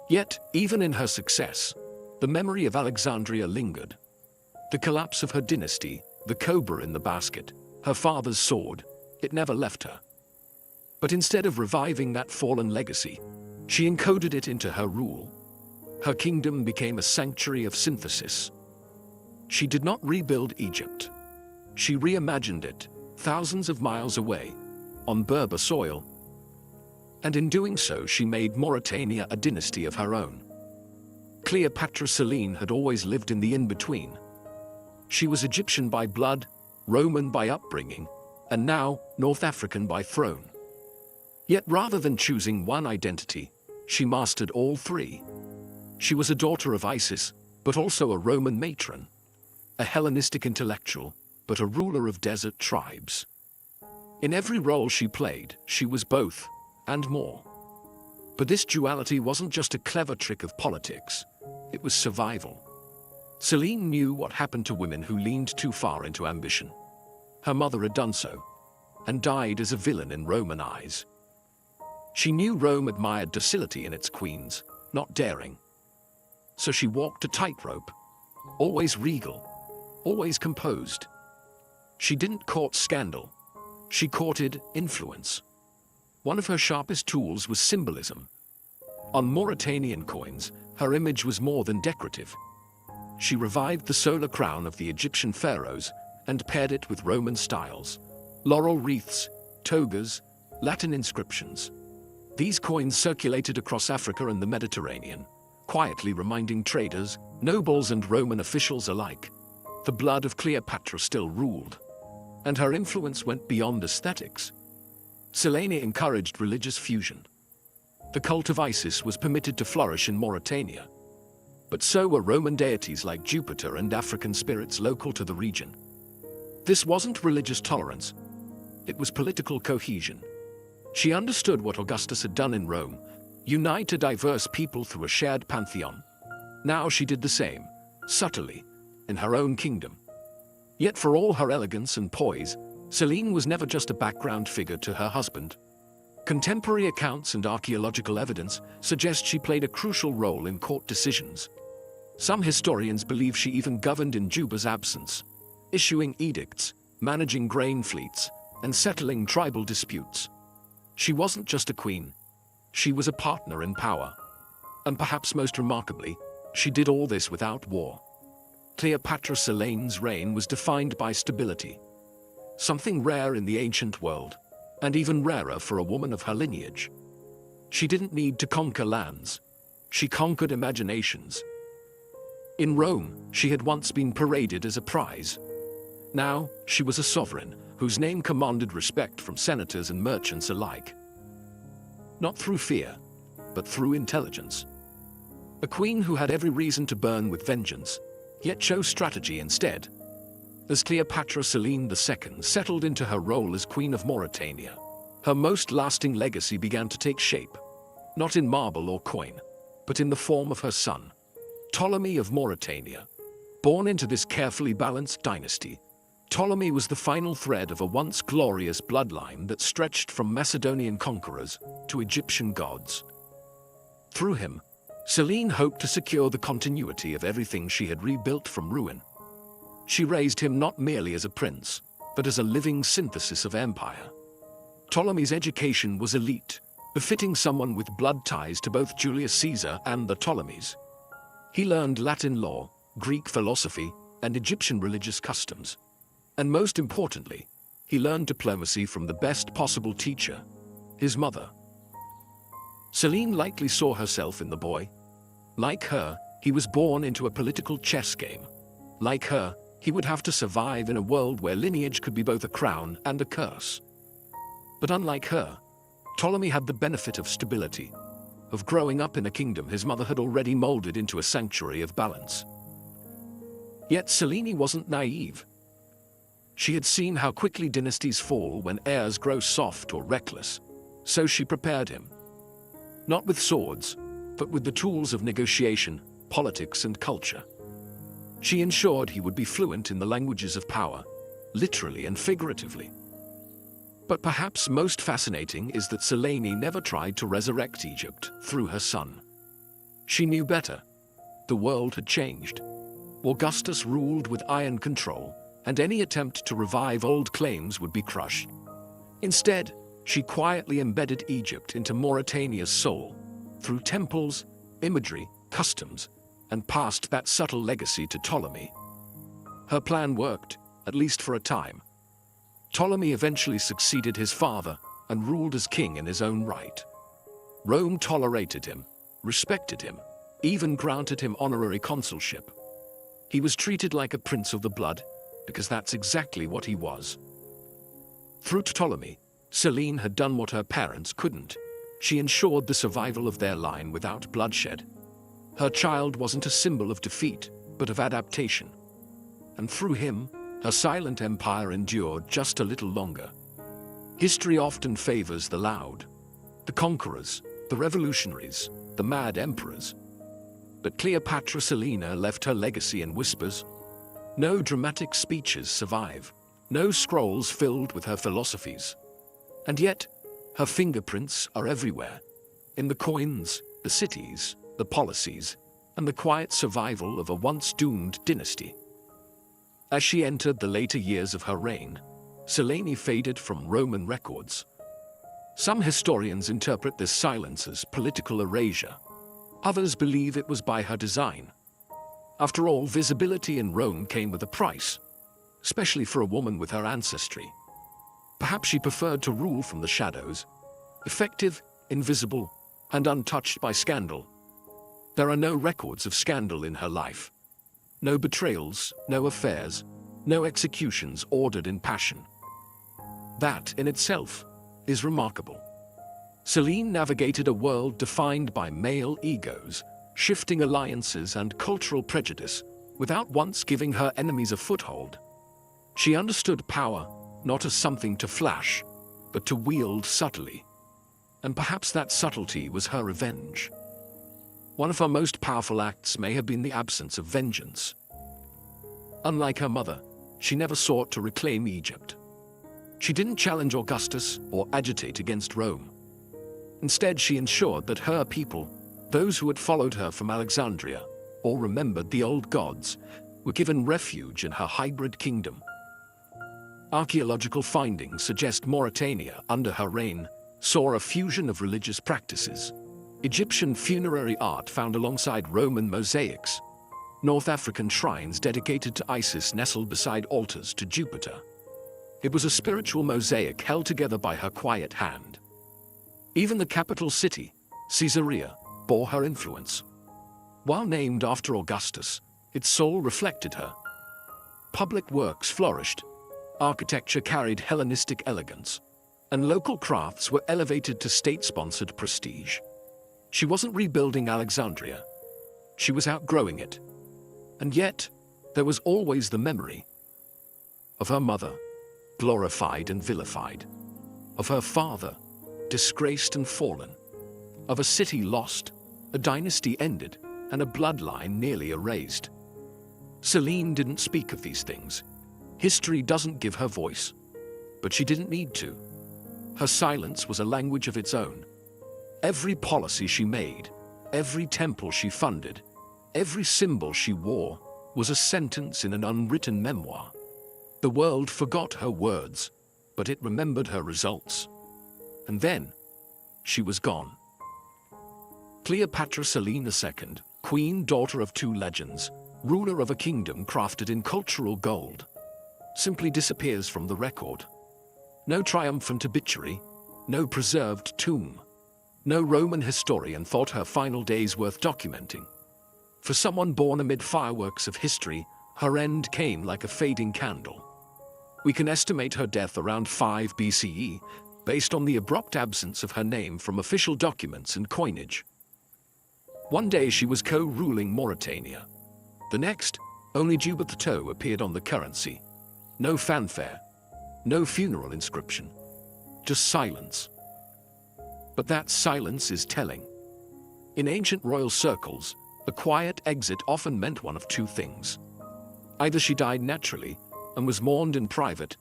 Yet, even in her success, the memory of Alexandria lingered. The collapse of her dynasty, the cobra in the basket, her father's sword, it never left her. But instead of reviving that fallen legacy, she encoded it into her rule. Her kingdom became a sanctuary of synthesis. She did not rebuild Egypt. She reimagined it, thousands of miles away, on Berber soil. And in doing so, she made Mauritania a dynasty of her own. Cleopatra Selene had always lived in the in-between. She was Egyptian by blood, Roman by upbringing, and now North African by throne. Yet rather than choosing one identity, she mastered all three. She was a daughter of Isis, but also a Roman matron. a Hellenistic intellectual, but a ruler of desert tribes. In every role she played, she was both, and more. But this duality wasn't just a clever trick of politics, it was survival. Selene knew what happened to women who leaned too far into ambition. Her mother had done so, and died as a villain in Roman eyes. She knew Rome admired docility in its queens, not daring. So she walked a tightrope, always regal, always composed. She didn't court scandal, she courted influence. One of her sharpest tools was symbolism. On Mauritanian coins, her image was more than decorative. She revived the solar crown of the Egyptian pharaohs and paired it with Roman styles. Laurel wreaths, togas, Latin inscriptions. These coins circulated across Africa and the Mediterranean, quietly reminding traders, nobles and Roman officials alike. The blood of Cleopatra still ruled, and her influence went beyond aesthetics. Selene encouraged religious fusion. The cult of Isis was permitted to flourish in Mauritania, but so were Roman deities like Jupiter and African spirits local to the region. This wasn't religious tolerance, it was political cohesion. She understood what Augustus had done in Rome, unite a diverse people through a shared pantheon. Now she did the same, subtly, in her own kingdom. Yet for all her elegance and poise, Selene was never just a background figure to her husband. Contemporary accounts and archaeological evidence suggest she played a crucial role in court decisions. Some historians believe she even governed in Juba's absence, issuing edicts, managing grain fleets, and settling tribal disputes. She wasn't just a queen, she was a partner in power. And perhaps most remarkably, she did all this without war. Cleopatra Selene's reign was defined by stability, something rare in the ancient world, and even rarer for a woman of her lineage. She didn't need to conquer lands, she conquered imaginations. In Rome, she had once been paraded as a prize. Now, she was a sovereign, whose name commanded respect from senators and merchants alike. Not through fear, but through intelligence. A queen who had every reason to burn with vengeance, yet chose strategy instead. As Cleopatra Selene II settled into her role as Queen of Mauritania, her most lasting legacy began to take shape, not in marble or coin, but in the form of her son, Ptolemy of Mauritania. Born into this carefully balanced dynasty, Ptolemy was the final thread of a once glorious bloodline that stretched from Macedonian conquerors to Egyptian gods. Through him, Selene hoped to secure the continuity of everything she had rebuilt from ruin. She raised him not merely as a prince, but as a living synthesis of empire. Ptolemy's education was elite, befitting someone with blood ties to both Julius Caesar and the Ptolemies. He learned Latin law, Greek philosophy, and Egyptian religious customs. And most importantly, he learned diplomacy from the best possible teacher, his mother. Selene likely saw herself in the boy. Like her, he was born into a political chess game. Like her, he would have to survive in a world where lineage could be both a crown and a curse. But unlike her, Ptolemy had the benefit of stability, of growing up in a kingdom his mother had already molded into a sanctuary of balance. Yet Selene wasn't naive. She had seen how quickly dynasties fall when heirs grow soft or reckless, so she prepared him. Not with swords, but with the tools of negotiation, politics, and culture. She ensured he would be fluent in the languages of power, literally and figuratively. But perhaps most fascinating is that Selene never tried to resurrect Egypt through her son. She knew better. The world had changed. Augustus ruled with iron control, and any attempt to revive old claims would be crushed. Instead, she quietly embedded Egypt into Mauritania's soul, through temples, imagery, customs, and passed that subtle legacy to Ptolemy. Her plan worked, at least for a time. Ptolemy eventually succeeded his father and ruled as king in his own right. Rome tolerated him, respected him, even granted him honorary consulship. He was treated like a prince of the blood, because that's exactly what he was. Through Ptolemy, Selene had done what her parents couldn't. She ensured the survival of their line without bloodshed. Her child wasn't a symbol of defeat, but of adaptation. and through him, her silent empire endured just a little longer. History often favors the loud, the conquerors, the revolutionaries, the mad emperors. But Cleopatra Selene left her legacy in whispers. No dramatic speeches survive, no scrolls filled with her philosophies. And yet, her fingerprints are everywhere, in the coins, the cities, the policies, and the quiet survival of a once doomed dynasty. As she entered the later years of her reign, Selene faded from Roman records. Some historians interpret this silence as political erasure. Others believe it was by her design. After all, visibility in Rome came with a price, especially for a woman with her ancestry. Perhaps she preferred to rule from the shadows, effective, invisible, and untouched by scandal. There are no records of scandal in her life. No betrayals, no affairs, no executions ordered in passion. That, in itself, is remarkable. Selene navigated a world defined by male egos, shifting alliances and cultural prejudice, without once giving her enemies a foothold. She understood power not as something to flash, but to wield subtly. And perhaps that subtlety was her revenge. One of her most powerful acts may have been the absence of vengeance. Unlike her mother, she never sought to reclaim Egypt. She didn't challenge Augustus or agitate against Rome. Instead, she ensured that her people, those who had followed her from Alexandria or remembered the old gods, were given refuge in her hybrid kingdom. Archaeological findings suggest Mauritania, under her reign, saw a fusion of religious practices. Egyptian funerary art found alongside Roman mosaics, North African shrines dedicated to Isis nestled beside altars to Jupiter. It was a spiritual mosaic held together by her quiet hand. Even the capital city, Caesarea, bore her influence. While named after Augustus, its soul reflected her. Public works flourished, architecture carried Hellenistic elegance, and local crafts were elevated to state-sponsored prestige. She wasn't rebuilding Alexandria. She was outgrowing it. And yet, there was always the memory of her mother, glorified and vilified, of her father, disgraced and fallen, of a city lost, a dynasty ended, and a bloodline nearly erased. Selene didn't speak of these things. History doesn't give her voice, but she didn't need to. Her silence was a language of its own. Every policy she made, every temple she funded, every symbol she wore was a sentence in an unwritten memoir. The world forgot her words, but it remembered her results. And then, she was gone. Cleopatra Selene II, queen, daughter of two legends, ruler of a kingdom crafted in cultural gold, simply disappears from the record. No triumphant obituary, no preserved tomb. No Roman historian thought her final days worth documenting. For someone born amid fireworks of history, her end came like a fading candle. We can estimate her death around 5 BCE, based on the abrupt absence of her name from official documents and coinage. One day she was co-ruling Mauritania. The next, only Juba the Toe appeared on the currency. No fanfare, no funeral inscription, just silence. But that silence is telling. In ancient royal circles, a quiet exit often meant one of two things. Either she died naturally and was mourned in private,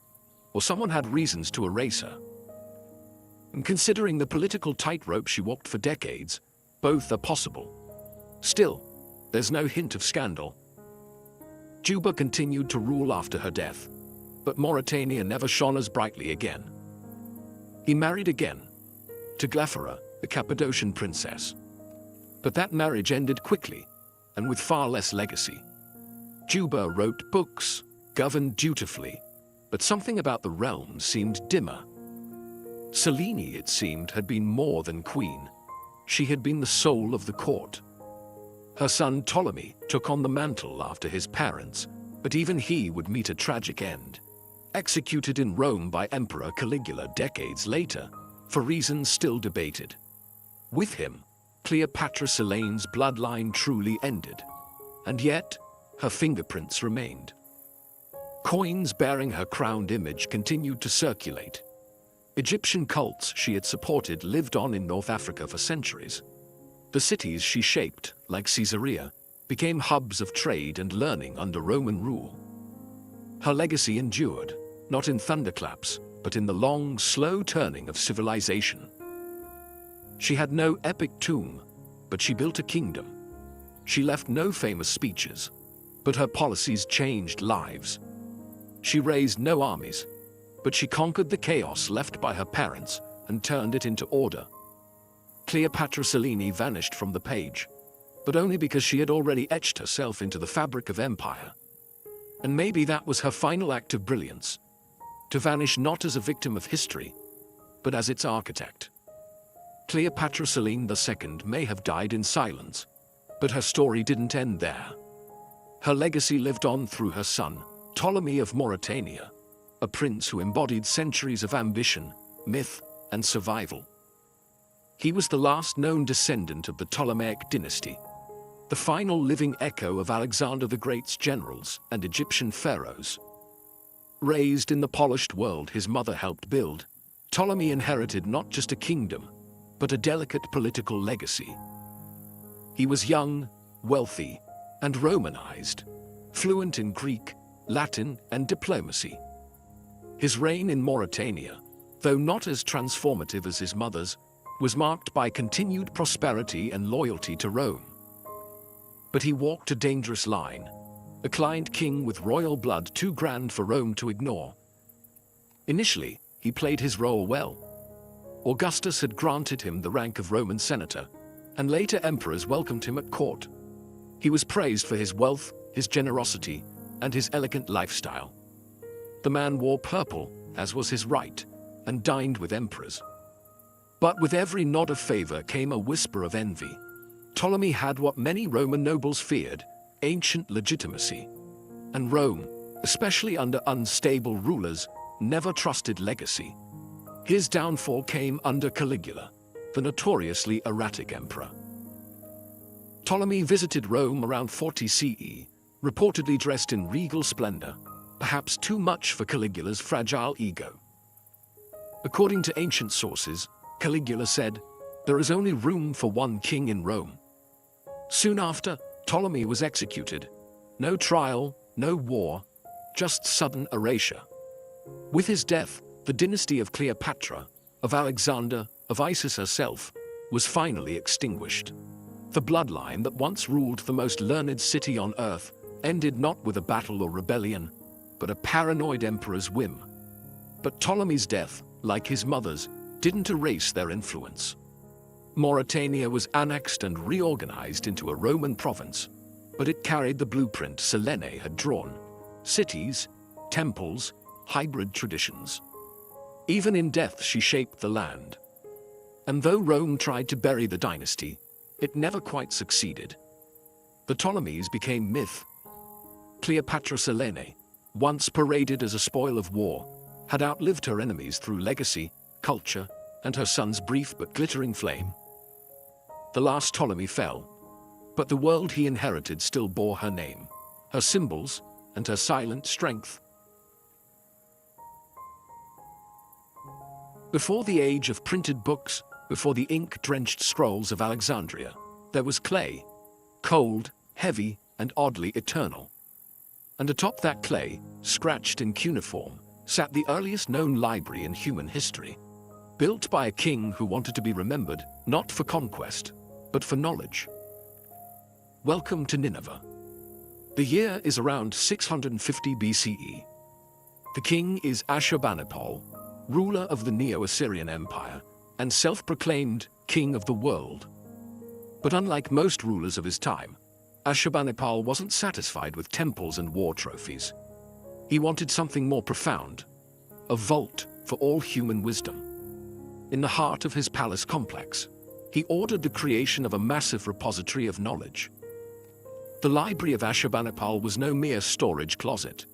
or someone had reasons to erase her. And considering the political tightrope she walked for decades, both are possible. Still, there's no hint of scandal. Juba continued to rule after her death, but Mauritania never shone as brightly again. He married again, to Glaphyra, the Cappadocian princess. But that marriage ended quickly, and with far less legacy. Juba wrote books, governed dutifully, but something about the realm seemed dimmer. Selene, it seemed, had been more than queen. She had been the soul of the court. Her son Ptolemy took on the mantle after his parents, but even he would meet a tragic end. Executed in Rome by Emperor Caligula decades later, for reasons still debated. With him, Cleopatra Selene's bloodline truly ended. And yet, her fingerprints remained. Coins bearing her crowned image continued to circulate. Egyptian cults she had supported lived on in North Africa for centuries. The cities she shaped, like Caesarea, became hubs of trade and learning under Roman rule. Her legacy endured, not in thunderclaps, but in the long, slow turning of civilization. She had no epic tomb, but she built a kingdom. She left no famous speeches, but her policies changed lives. She raised no armies, but she conquered the chaos left by her parents and turned it into order. Cleopatra Selene vanished from the page, but only because she had already etched herself into the fabric of empire. And maybe that was her final act of brilliance, to vanish not as a victim of history, but as its architect. Cleopatra Selene II may have died in silence, but her story didn't end there. Her legacy lived on through her son, Ptolemy of Mauritania, a prince who embodied centuries of ambition, myth, and survival. He was the last known descendant of the Ptolemaic dynasty, the final living echo of Alexander the Great's generals and Egyptian pharaohs. Raised in the polished world his mother helped build, Ptolemy inherited not just a kingdom, but a delicate political legacy. He was young, wealthy, and Romanized, fluent in Greek, Latin, and diplomacy. His reign in Mauritania, though not as transformative as his mother's, was marked by continued prosperity and loyalty to Rome. But he walked a dangerous line, a client king with royal blood too grand for Rome to ignore. Initially, he played his role well. Augustus had granted him the rank of Roman senator, and later emperors welcomed him at court. He was praised for his wealth, his generosity, and his elegant lifestyle. The man wore purple, as was his right, and dined with emperors. But with every nod of favor came a whisper of envy. Ptolemy had what many Roman nobles feared, ancient legitimacy. And Rome, especially under unstable rulers, never trusted legacy. His downfall came under Caligula, the notoriously erratic emperor. Ptolemy visited Rome around 40 CE, reportedly dressed in regal splendor, perhaps too much for Caligula's fragile ego. According to ancient sources, Caligula said, "There is only room for one king in Rome." Soon after, Ptolemy was executed. No trial, no war, just sudden erasure. With his death, the dynasty of Cleopatra, of Alexander, of Isis herself, was finally extinguished. The bloodline that once ruled the most learned city on earth ended not with a battle or rebellion, but a paranoid emperor's whim. But Ptolemy's death, like his mother's, didn't erase their influence. Mauritania was annexed and reorganized into a Roman province, but it carried the blueprint Selene had drawn: cities, temples, hybrid traditions. Even in death she shaped the land. And though Rome tried to bury the dynasty, it never quite succeeded. The Ptolemies became myth. Cleopatra Selene, once paraded as a spoil of war, had outlived her enemies through legacy, culture, and her son's brief but glittering flame. The last Ptolemy fell, but the world he inherited still bore her name, her symbols, and her silent strength. Before the age of printed books, before the ink-drenched scrolls of Alexandria, there was clay, cold, heavy, and oddly eternal. And atop that clay, scratched in cuneiform, sat the earliest known library in human history, built by a king who wanted to be remembered not for conquest, but for knowledge. Welcome to Nineveh. The year is around 650 BCE. The king is Ashurbanipal, ruler of the Neo-Assyrian Empire, and self-proclaimed king of the world. But unlike most rulers of his time, Ashurbanipal wasn't satisfied with temples and war trophies. He wanted something more profound, a vault for all human wisdom. In the heart of his palace complex, he ordered the creation of a massive repository of knowledge. The library of Ashurbanipal was no mere storage closet.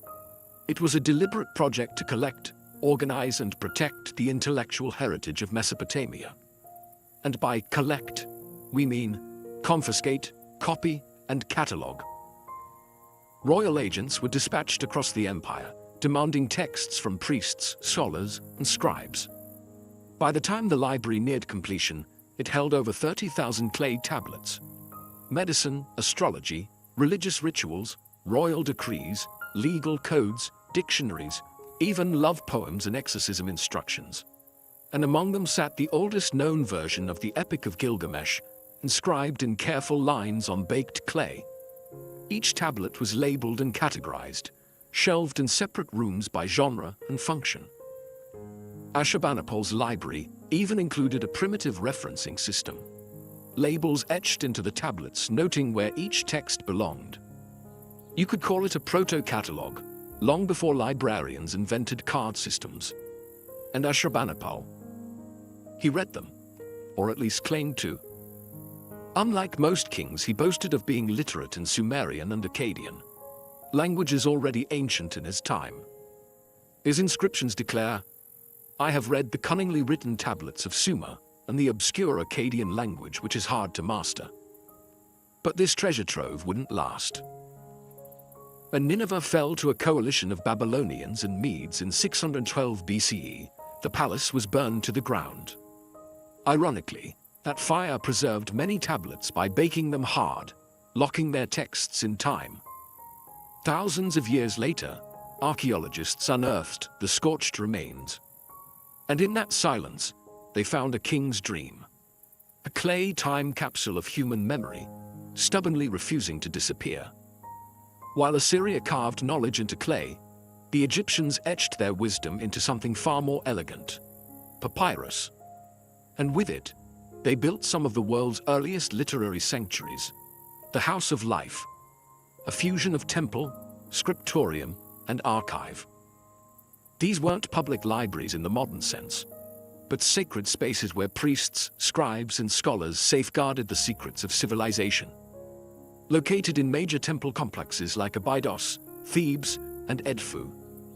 It was a deliberate project to collect, organize, and protect the intellectual heritage of Mesopotamia. And by collect, we mean confiscate, copy, and catalog. Royal agents were dispatched across the empire, demanding texts from priests, scholars, and scribes. By the time the library neared completion, it held over 30,000 clay tablets. Medicine, astrology, religious rituals, royal decrees, legal codes, dictionaries, even love poems and exorcism instructions. And among them sat the oldest known version of the Epic of Gilgamesh, inscribed in careful lines on baked clay. Each tablet was labeled and categorized, shelved in separate rooms by genre and function. Ashurbanipal's library even included a primitive referencing system. Labels etched into the tablets noting where each text belonged. You could call it a proto-catalog, long before librarians invented card systems. And Ashurbanipal, he read them, or at least claimed to. Unlike most kings, he boasted of being literate in Sumerian and Akkadian, languages already ancient in his time. His inscriptions declare, "I have read the cunningly written tablets of Sumer and the obscure Akkadian language which is hard to master." But this treasure trove wouldn't last. When Nineveh fell to a coalition of Babylonians and Medes in 612 BCE, the palace was burned to the ground. Ironically, that fire preserved many tablets by baking them hard, locking their texts in time. Thousands of years later, archaeologists unearthed the scorched remains. And in that silence, they found a king's dream. A clay time capsule of human memory, stubbornly refusing to disappear. While Assyria carved knowledge into clay, the Egyptians etched their wisdom into something far more elegant: papyrus. And with it, they built some of the world's earliest literary sanctuaries, the House of Life, a fusion of temple, scriptorium, and archive. These weren't public libraries in the modern sense, but sacred spaces where priests, scribes, and scholars safeguarded the secrets of civilization. Located in major temple complexes like Abydos, Thebes, and Edfu,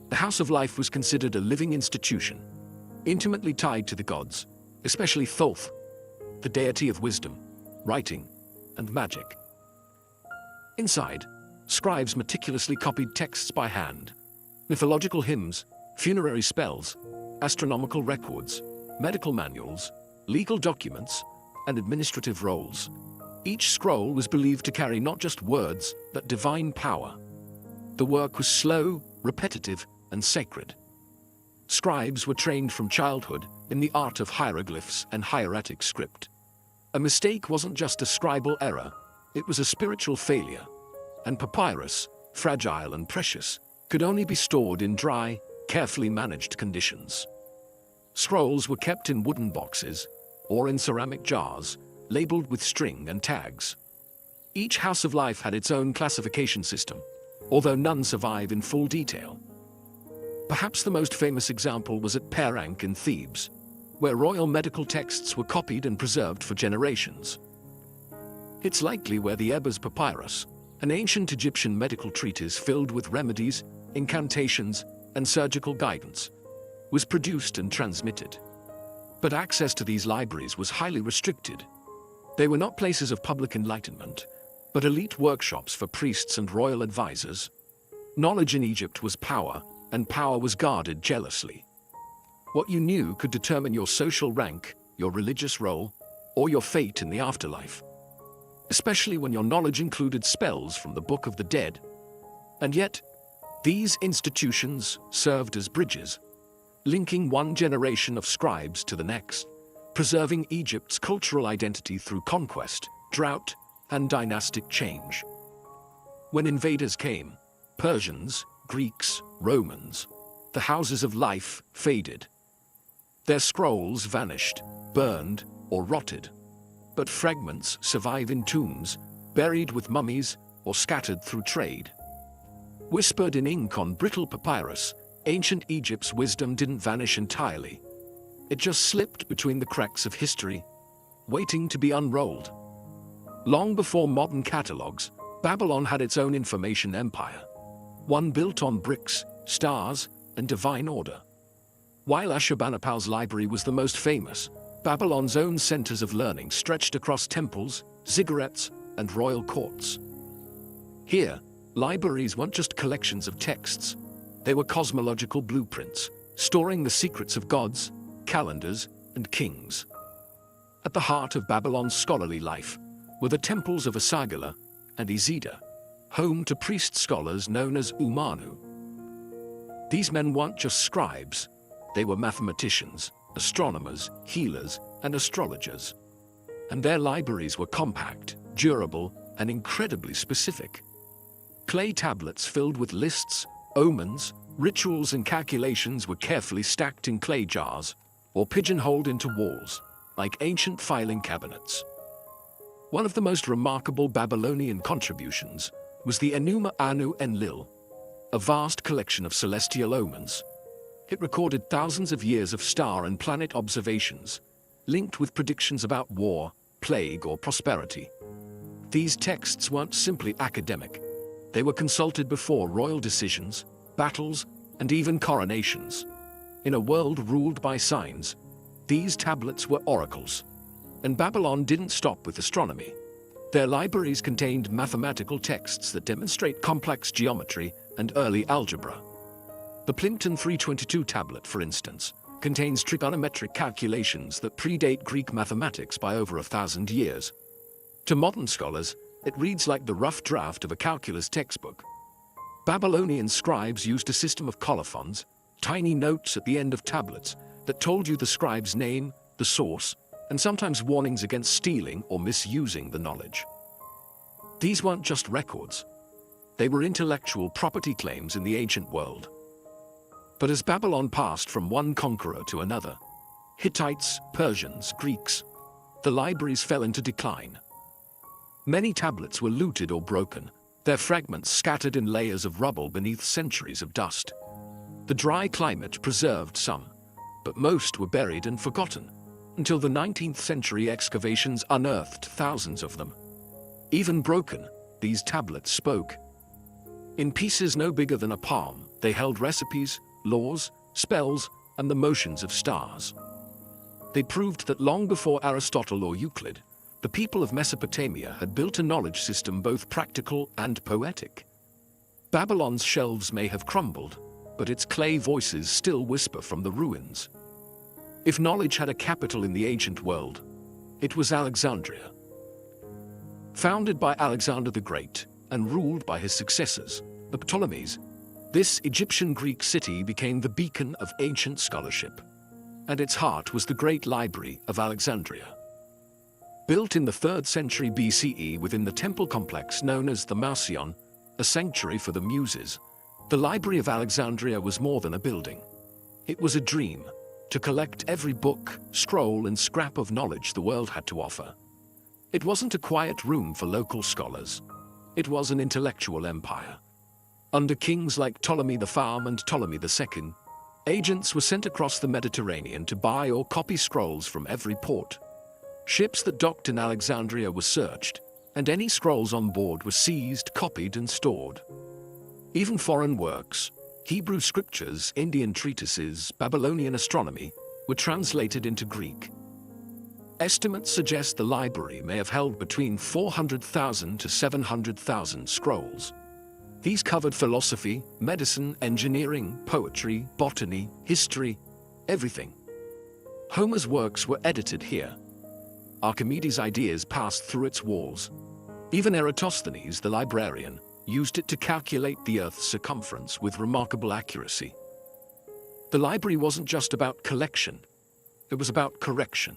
the House of Life was considered a living institution, intimately tied to the gods, especially Thoth, the deity of wisdom, writing, and magic. Inside, scribes meticulously copied texts by hand: mythological hymns, funerary spells, astronomical records, medical manuals, legal documents, and administrative rolls. Each scroll was believed to carry not just words, but divine power. The work was slow, repetitive, and sacred. Scribes were trained from childhood in the art of hieroglyphs and hieratic script. A mistake wasn't just a scribal error, it was a spiritual failure. And papyrus, fragile and precious, could only be stored in dry, carefully managed conditions. Scrolls were kept in wooden boxes or in ceramic jars, labeled with string and tags. Each House of Life had its own classification system, although none survive in full detail. Perhaps the most famous example was at Per-Ankh in Thebes, where royal medical texts were copied and preserved for generations. It's likely where the Ebers Papyrus, an ancient Egyptian medical treatise filled with remedies, incantations, and surgical guidance, was produced and transmitted. But access to these libraries was highly restricted. They were not places of public enlightenment, but elite workshops for priests and royal advisors. Knowledge in Egypt was power, and power was guarded jealously. What you knew could determine your social rank, your religious role, or your fate in the afterlife. Especially when your knowledge included spells from the Book of the Dead. And yet, these institutions served as bridges, linking one generation of scribes to the next, preserving Egypt's cultural identity through conquest, drought, and dynastic change. When invaders came, Persians, Greeks, Romans, the Houses of Life faded. Their scrolls vanished, burned, or rotted. But fragments survive in tombs, buried with mummies, or scattered through trade. Whispered in ink on brittle papyrus, ancient Egypt's wisdom didn't vanish entirely. It just slipped between the cracks of history, waiting to be unrolled. Long before modern catalogs, Babylon had its own information empire, one built on bricks, stars, and divine order. While Ashurbanipal's library was the most famous, Babylon's own centers of learning stretched across temples, ziggurats, and royal courts. Here, libraries weren't just collections of texts. They were cosmological blueprints, storing the secrets of gods, calendars, and kings. At the heart of Babylon's scholarly life were the temples of Esagila and Izida, home to priest-scholars known as Umanu. These men weren't just scribes, they were mathematicians, astronomers, healers, and astrologers. And their libraries were compact, durable, and incredibly specific. Clay tablets filled with lists, omens, rituals, and calculations were carefully stacked in clay jars or pigeonholed into walls, like ancient filing cabinets. One of the most remarkable Babylonian contributions was the Enuma Anu Enlil, a vast collection of celestial omens. It recorded thousands of years of star and planet observations, linked with predictions about war, plague, or prosperity. These texts weren't simply academic. They were consulted before royal decisions, battles, and even coronations. In a world ruled by signs, these tablets were oracles. And Babylon didn't stop with astronomy. Their libraries contained mathematical texts that demonstrate complex geometry and early algebra. The Plimpton 322 tablet, for instance, contains trigonometric calculations that predate Greek mathematics by over 1,000 years. To modern scholars, it reads like the rough draft of a calculus textbook. Babylonian scribes used a system of colophons, tiny notes at the end of tablets that told you the scribe's name, the source, and sometimes warnings against stealing or misusing the knowledge. These weren't just records. They were intellectual property claims in the ancient world. But as Babylon passed from one conqueror to another, Hittites, Persians, Greeks, the libraries fell into decline. Many tablets were looted or broken, their fragments scattered in layers of rubble beneath centuries of dust. The dry climate preserved some, but most were buried and forgotten, until the 19th century excavations unearthed thousands of them. Even broken, these tablets spoke. In pieces no bigger than a palm, they held recipes, laws, spells, and the motions of stars. They proved that long before Aristotle or Euclid, the people of Mesopotamia had built a knowledge system both practical and poetic. Babylon's shelves may have crumbled, but its clay voices still whisper from the ruins. If knowledge had a capital in the ancient world, it was Alexandria. Founded by Alexander the Great and ruled by his successors, the Ptolemies, this Egyptian-Greek city became the beacon of ancient scholarship. At its heart was the Great Library of Alexandria. Built in the 3rd century BCE within the temple complex known as the Mouseion, a sanctuary for the Muses, the Library of Alexandria was more than a building. It was a dream, to collect every book, scroll, and scrap of knowledge the world had to offer. It wasn't a quiet room for local scholars. It was an intellectual empire. Under kings like Ptolemy the First and Ptolemy II, agents were sent across the Mediterranean to buy or copy scrolls from every port. Ships that docked in Alexandria were searched, and any scrolls on board were seized, copied, and stored. Even foreign works, Hebrew scriptures, Indian treatises, Babylonian astronomy, were translated into Greek. Estimates suggest the library may have held between 400,000 to 700,000 scrolls. These covered philosophy, medicine, engineering, poetry, botany, history, everything. Homer's works were edited here. Archimedes' ideas passed through its walls. Even Eratosthenes, the librarian, used it to calculate the Earth's circumference with remarkable accuracy. The library wasn't just about collection, it was about correction.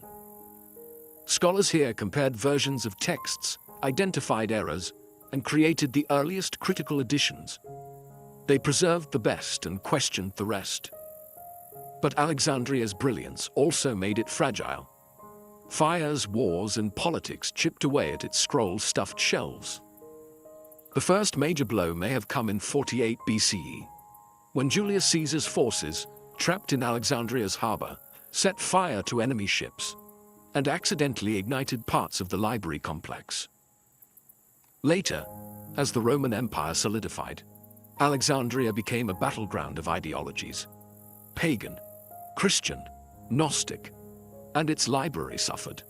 Scholars here compared versions of texts, identified errors, and created the earliest critical editions. They preserved the best and questioned the rest. But Alexandria's brilliance also made it fragile. Fires, wars, and politics chipped away at its scroll-stuffed shelves. The first major blow may have come in 48 BCE, when Julius Caesar's forces, trapped in Alexandria's harbor, set fire to enemy ships and accidentally ignited parts of the library complex. Later, as the Roman Empire solidified, Alexandria became a battleground of ideologies: pagan, Christian, Gnostic, and its library suffered.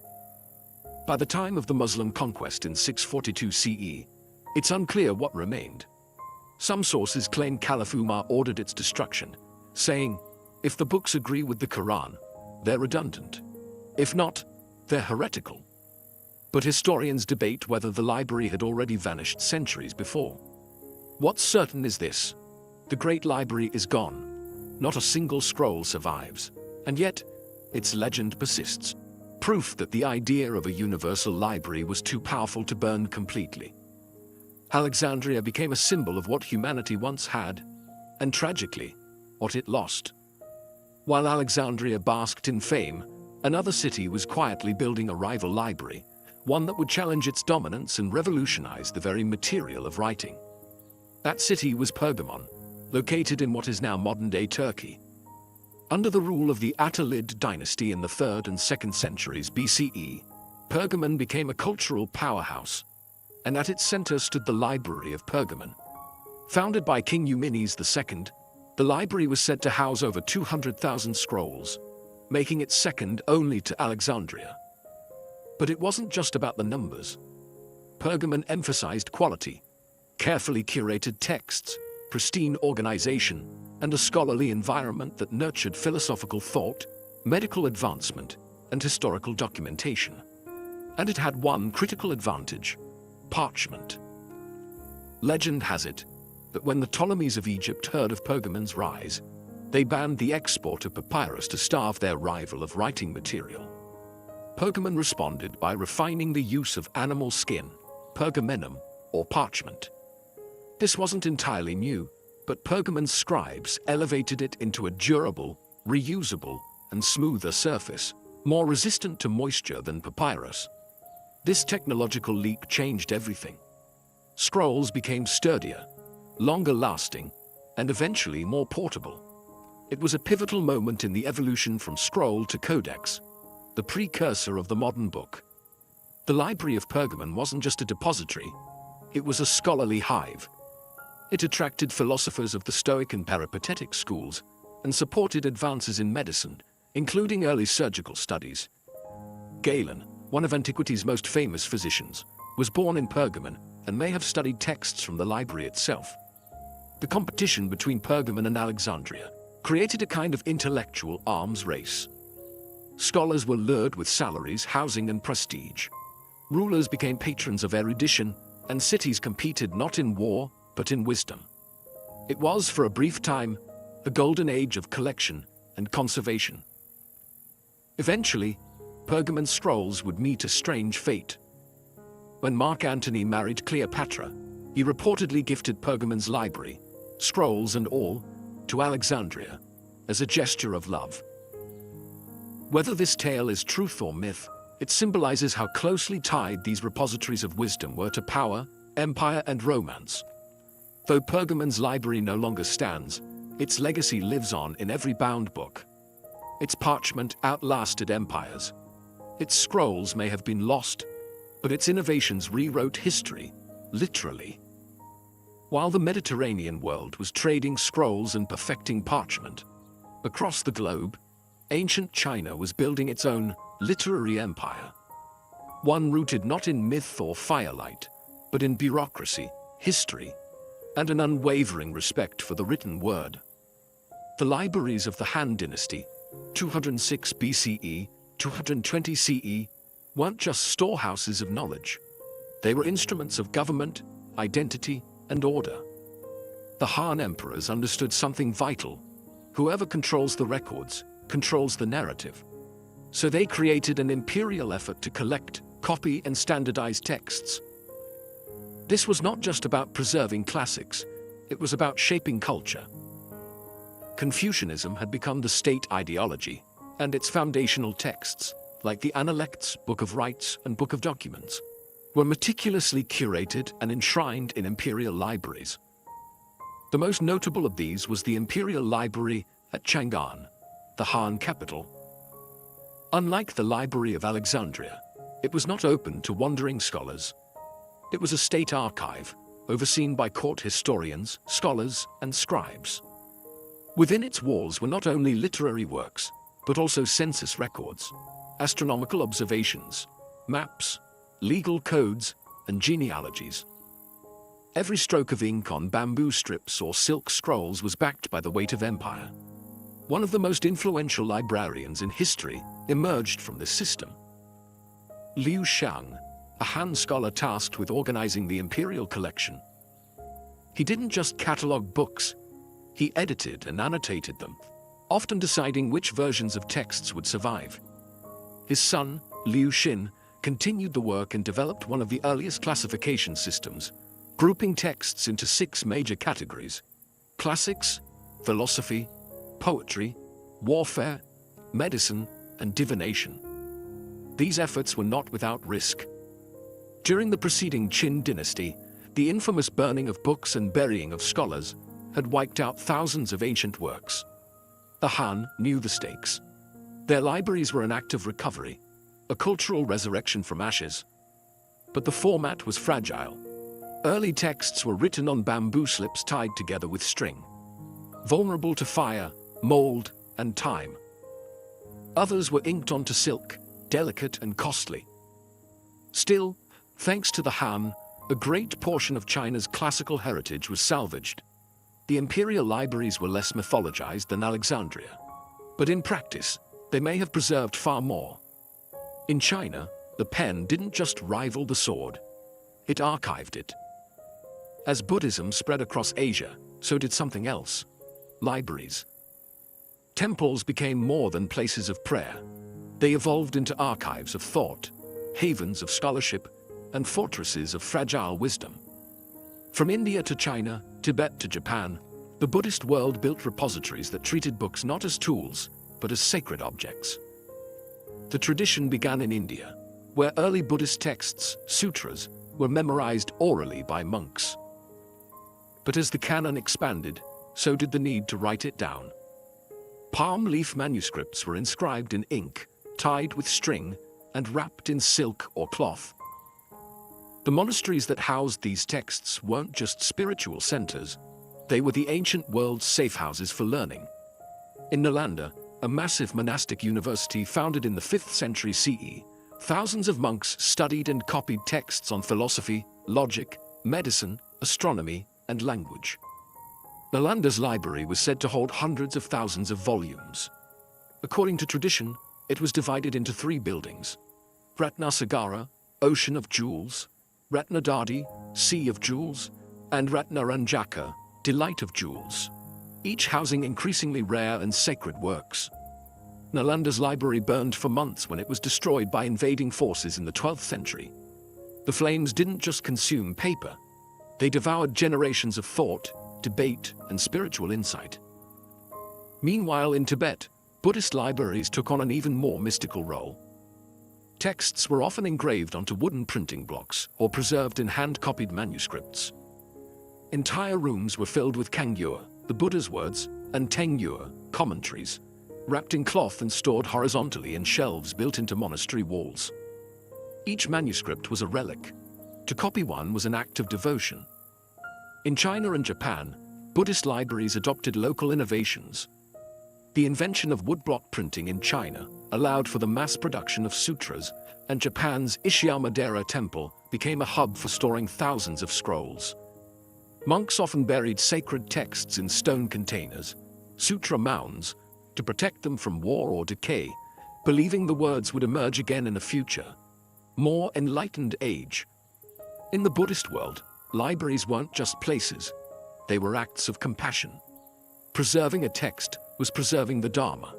By the time of the Muslim conquest in 642 CE, it's unclear what remained. Some sources claim Caliph Umar ordered its destruction, saying, if the books agree with the Quran, they're redundant. If not, they're heretical. But historians debate whether the library had already vanished centuries before. What's certain is this: the Great Library is gone. Not a single scroll survives, and yet its legend persists. Proof that the idea of a universal library was too powerful to burn completely. Alexandria became a symbol of what humanity once had, and tragically, what it lost. While Alexandria basked in fame, another city was quietly building a rival library, one that would challenge its dominance and revolutionize the very material of writing. That city was Pergamon, located in what is now modern-day Turkey. Under the rule of the Attalid dynasty in the 3rd and 2nd centuries BCE, Pergamon became a cultural powerhouse, and at its center stood the Library of Pergamon. Founded by King Eumenes II, the library was said to house over 200,000 scrolls, making it second only to Alexandria. But it wasn't just about the numbers. Pergamon emphasized quality, carefully curated texts, pristine organization, and a scholarly environment that nurtured philosophical thought, medical advancement, and historical documentation. And it had one critical advantage: parchment. Legend has it that when the Ptolemies of Egypt heard of Pergamon's rise, they banned the export of papyrus to starve their rival of writing material. Pergamon responded by refining the use of animal skin, pergamenum, or parchment. This wasn't entirely new, but Pergamon's scribes elevated it into a durable, reusable, and smoother surface, more resistant to moisture than papyrus. This technological leap changed everything. Scrolls became sturdier, longer lasting, and eventually more portable. It was a pivotal moment in the evolution from scroll to codex, the precursor of the modern book. The Library of Pergamon wasn't just a depository, it was a scholarly hive. It attracted philosophers of the Stoic and Peripatetic schools and supported advances in medicine, including early surgical studies. Galen, one of antiquity's most famous physicians, was born in Pergamon and may have studied texts from the library itself. The competition between Pergamon and Alexandria created a kind of intellectual arms race. Scholars were lured with salaries, housing, and prestige. Rulers became patrons of erudition, and cities competed not in war, but in wisdom. It was, for a brief time, a golden age of collection and conservation. Eventually, Pergamon's scrolls would meet a strange fate. When Mark Antony married Cleopatra, he reportedly gifted Pergamon's library, scrolls and all, to Alexandria, as a gesture of love. Whether this tale is truth or myth, it symbolizes how closely tied these repositories of wisdom were to power, empire, and romance. Though Pergamon's library no longer stands, its legacy lives on in every bound book. Its parchment outlasted empires. Its scrolls may have been lost, but its innovations rewrote history, literally. While the Mediterranean world was trading scrolls and perfecting parchment, across the globe, ancient China was building its own literary empire. One rooted not in myth or firelight, but in bureaucracy, history, and an unwavering respect for the written word. The libraries of the Han Dynasty, 206 BCE, 220 CE, weren't just storehouses of knowledge. They were instruments of government, identity, and order. The Han emperors understood something vital: whoever controls the records controls the narrative. So they created an imperial effort to collect, copy, and standardize texts. This was not just about preserving classics, it was about shaping culture. Confucianism had become the state ideology, and its foundational texts, like the Analects, Book of Rites, and Book of Documents, were meticulously curated and enshrined in imperial libraries. The most notable of these was the Imperial Library at Chang'an, the Han capital. Unlike the Library of Alexandria, it was not open to wandering scholars. It was a state archive, overseen by court historians, scholars, and scribes. Within its walls were not only literary works, but also census records, astronomical observations, maps, legal codes, and genealogies. Every stroke of ink on bamboo strips or silk scrolls was backed by the weight of empire. One of the most influential librarians in history emerged from this system. Liu Xiang, a Han scholar tasked with organizing the imperial collection. He didn't just catalog books, he edited and annotated them, often deciding which versions of texts would survive. His son, Liu Xin, continued the work and developed one of the earliest classification systems, grouping texts into 6 major categories: classics, philosophy, poetry, warfare, medicine, and divination. These efforts were not without risk. During the preceding Qin dynasty, the infamous burning of books and burying of scholars had wiped out thousands of ancient works. The Han knew the stakes. Their libraries were an act of recovery, a cultural resurrection from ashes. But the format was fragile. Early texts were written on bamboo slips tied together with string, vulnerable to fire, mold, and time. Others were inked onto silk, delicate and costly. Still, thanks to the Han, a great portion of China's classical heritage was salvaged. The imperial libraries were less mythologized than Alexandria, but in practice, they may have preserved far more. In China, the pen didn't just rival the sword, it archived it. As Buddhism spread across Asia, so did something else: libraries. Temples became more than places of prayer. They evolved into archives of thought, havens of scholarship, and fortresses of fragile wisdom. From India to China, Tibet to Japan, the Buddhist world built repositories that treated books not as tools, but as sacred objects. The tradition began in India, where early Buddhist texts, sutras, were memorized orally by monks. But as the canon expanded, so did the need to write it down. Palm leaf manuscripts were inscribed in ink, tied with string, and wrapped in silk or cloth. The monasteries that housed these texts weren't just spiritual centers, they were the ancient world's safe houses for learning. In Nalanda, a massive monastic university founded in the 5th century CE, thousands of monks studied and copied texts on philosophy, logic, medicine, astronomy, and language. Nalanda's library was said to hold hundreds of thousands of volumes. According to tradition, it was divided into 3 buildings: Ratnasagara, Ocean of Jewels; Ratnadadi, Sea of Jewels; and Ratnaranjaka, Delight of Jewels, each housing increasingly rare and sacred works. Nalanda's library burned for months when it was destroyed by invading forces in the 12th century. The flames didn't just consume paper, they devoured generations of thought, debate, and spiritual insight. Meanwhile, in Tibet, Buddhist libraries took on an even more mystical role. Texts were often engraved onto wooden printing blocks or preserved in hand-copied manuscripts. Entire rooms were filled with Kangyur, the Buddha's words, and Tengyur, commentaries, wrapped in cloth and stored horizontally in shelves built into monastery walls. Each manuscript was a relic. To copy one was an act of devotion. In China and Japan, Buddhist libraries adopted local innovations. The invention of woodblock printing in China allowed for the mass production of sutras, and Japan's Ishiyamadera Temple became a hub for storing thousands of scrolls. Monks often buried sacred texts in stone containers, sutra mounds, to protect them from war or decay, believing the words would emerge again in a future, more enlightened age. In the Buddhist world, libraries weren't just places, they were acts of compassion. Preserving a text was preserving the Dharma.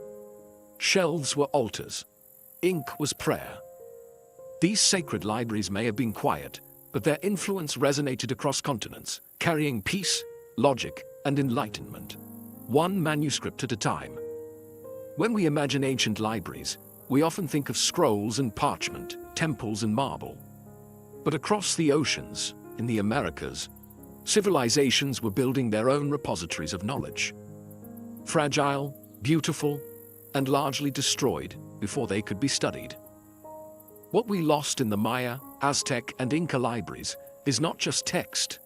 Shelves were altars. Ink was prayer. These sacred libraries may have been quiet, but their influence resonated across continents, carrying peace, logic, and enlightenment, one manuscript at a time. When we imagine ancient libraries, we often think of scrolls and parchment, temples and marble. But across the oceans, in the Americas, civilizations were building their own repositories of knowledge. Fragile, beautiful, and largely destroyed before they could be studied. What we lost in the Maya, Aztec, and Inca libraries is not just text,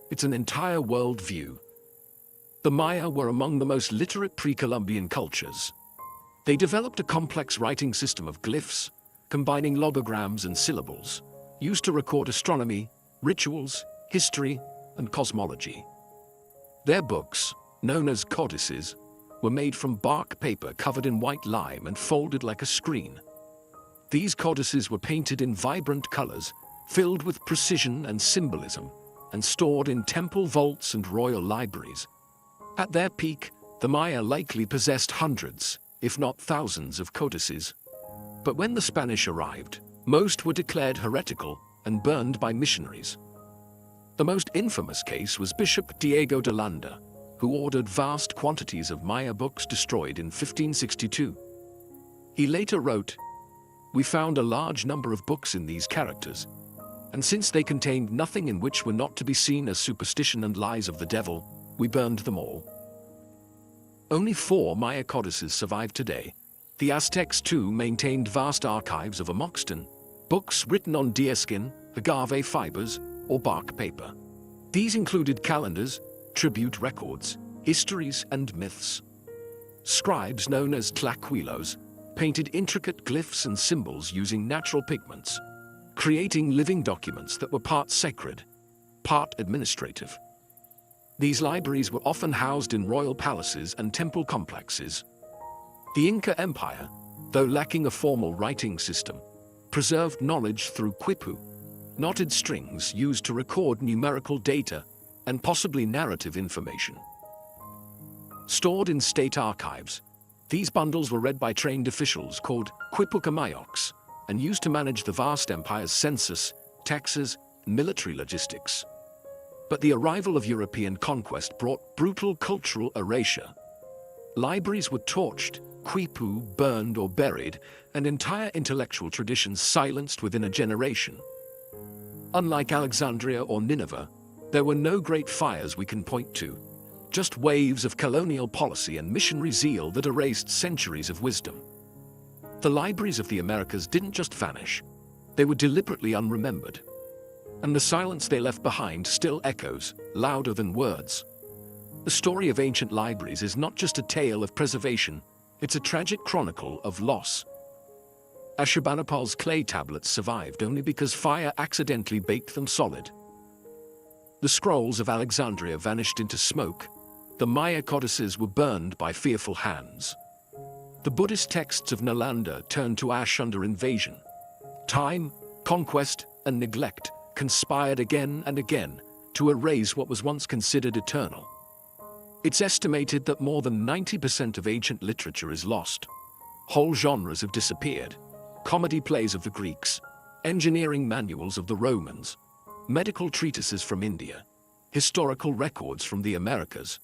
it's an entire worldview. The Maya were among the most literate pre-Columbian cultures. They developed a complex writing system of glyphs, combining logograms and syllables, used to record astronomy, rituals, history, and cosmology. Their books, known as codices, were made from bark paper covered in white lime and folded like a screen. These codices were painted in vibrant colors, filled with precision and symbolism, and stored in temple vaults and royal libraries. At their peak, the Maya likely possessed hundreds, if not thousands, of codices. But when the Spanish arrived, most were declared heretical and burned by missionaries. The most infamous case was Bishop Diego de Landa, who ordered vast quantities of Maya books destroyed in 1562. He later wrote, "We found a large number of books in these characters, and since they contained nothing in which were not to be seen as superstition and lies of the devil, we burned them all." Only 4 Maya codices survive today. The Aztecs too maintained vast archives of Amoxtin, books written on deerskin, agave fibers, or bark paper. These included calendars, tribute records, histories, and myths. Scribes known as tlacuilos painted intricate glyphs and symbols using natural pigments, creating living documents that were part sacred, part administrative. These libraries were often housed in royal palaces and temple complexes. The Inca Empire, though lacking a formal writing system, preserved knowledge through quipu, knotted strings used to record numerical data and possibly narrative information. Stored in state archives, these bundles were read by trained officials called quipucamayos and used to manage the vast empire's census, taxes, and military logistics. But the arrival of European conquest brought brutal cultural erasure. Libraries were torched, quipu burned or buried, and entire intellectual traditions silenced within a generation. Unlike Alexandria or Nineveh, there were no great fires we can point to, just waves of colonial policy and missionary zeal that erased centuries of wisdom. The libraries of the Americas didn't just vanish, they were deliberately unremembered. And the silence they left behind still echoes, louder than words. The story of ancient libraries is not just a tale of preservation, it's a tragic chronicle of loss. Ashurbanipal's clay tablets survived only because fire accidentally baked them solid. The scrolls of Alexandria vanished into smoke. The Maya codices were burned by fearful hands. The Buddhist texts of Nalanda turned to ash under invasion. Time, conquest, and neglect conspired again and again to erase what was once considered eternal. It's estimated that more than 90% of ancient literature is lost. Whole genres have disappeared. Comedy plays of the Greeks, engineering manuals of the Romans, medical treatises from India, historical records from the Americas.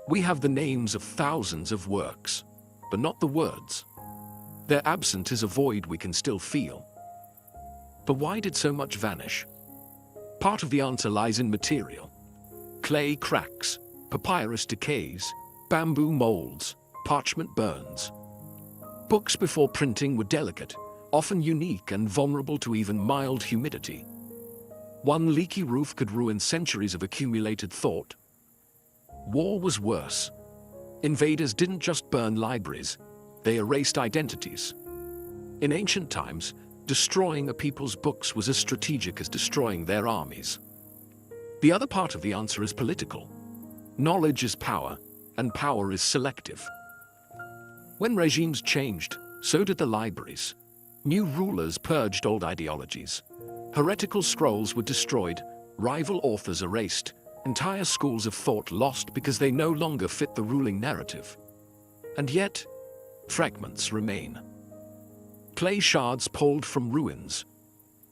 We have the names of thousands of works, but not the words. Their absence is a void we can still feel. But why did so much vanish? Part of the answer lies in material. Clay cracks, papyrus decays, bamboo molds, parchment burns. Books before printing were delicate, often unique and vulnerable to even mild humidity. One leaky roof could ruin centuries of accumulated thought. War was worse. Invaders didn't just burn libraries, they erased identities. In ancient times, destroying a people's books was as strategic as destroying their armies. The other part of the answer is political. Knowledge is power, and power is selective. When regimes changed, so did the libraries. New rulers purged old ideologies. Heretical scrolls were destroyed, rival authors erased, entire schools of thought lost because they no longer fit the ruling narrative. And yet, fragments remain. Clay shards pulled from ruins,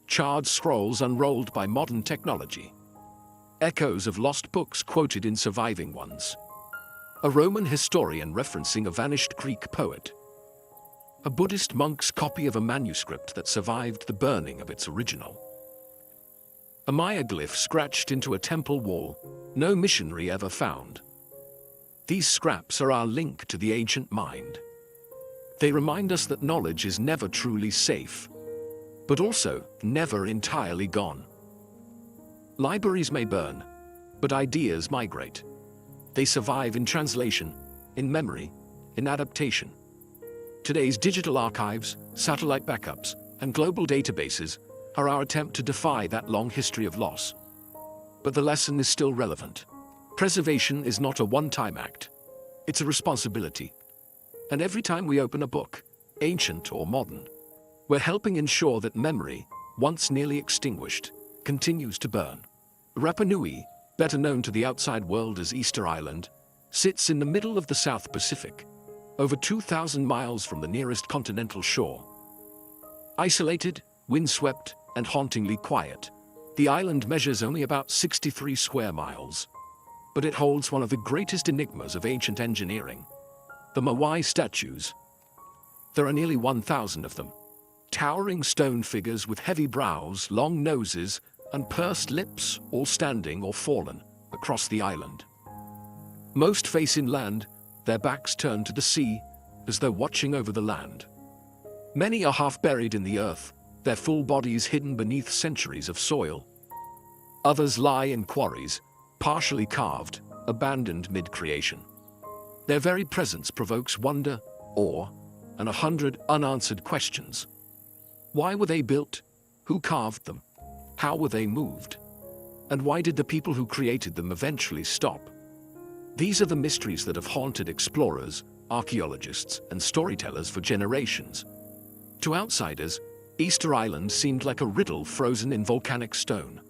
charred scrolls unrolled by modern technology, echoes of lost books quoted in surviving ones, a Roman historian referencing a vanished Greek poet, a Buddhist monk's copy of a manuscript that survived the burning of its original, a Maya glyph scratched into a temple wall no missionary ever found. These scraps are our link to the ancient mind. They remind us that knowledge is never truly safe, but also never entirely gone. Libraries may burn, but ideas migrate. They survive in translation, in memory, in adaptation. Today's digital archives, satellite backups, and global databases are our attempt to defy that long history of loss. but the lesson is still relevant. Preservation is not a one-time act. It's a responsibility. And every time we open a book, ancient or modern, we're helping ensure that memory, once nearly extinguished, continues to burn. Rapa Nui, better known to the outside world as Easter Island, sits in the middle of the South Pacific, over 2,000 miles from the nearest continental shore. Isolated, windswept, and hauntingly quiet, the island measures only about 63 square miles. But it holds one of the greatest enigmas of ancient engineering: the Moai statues. There are nearly 1,000 of them, towering stone figures with heavy brows, long noses, and pursed lips, all standing or fallen across the island. Most face inland, their backs turned to the sea, as though watching over the land. Many are half buried in the earth, their full bodies hidden beneath centuries of soil. Others lie in quarries, partially carved, abandoned mid-creation. Their very presence provokes wonder, awe, and 100 unanswered questions. Why were they built? Who carved them? How were they moved? And why did the people who created them eventually stop? These are the mysteries that have haunted explorers, archaeologists, and storytellers for generations. To outsiders, Easter Island seemed like a riddle frozen in volcanic stone.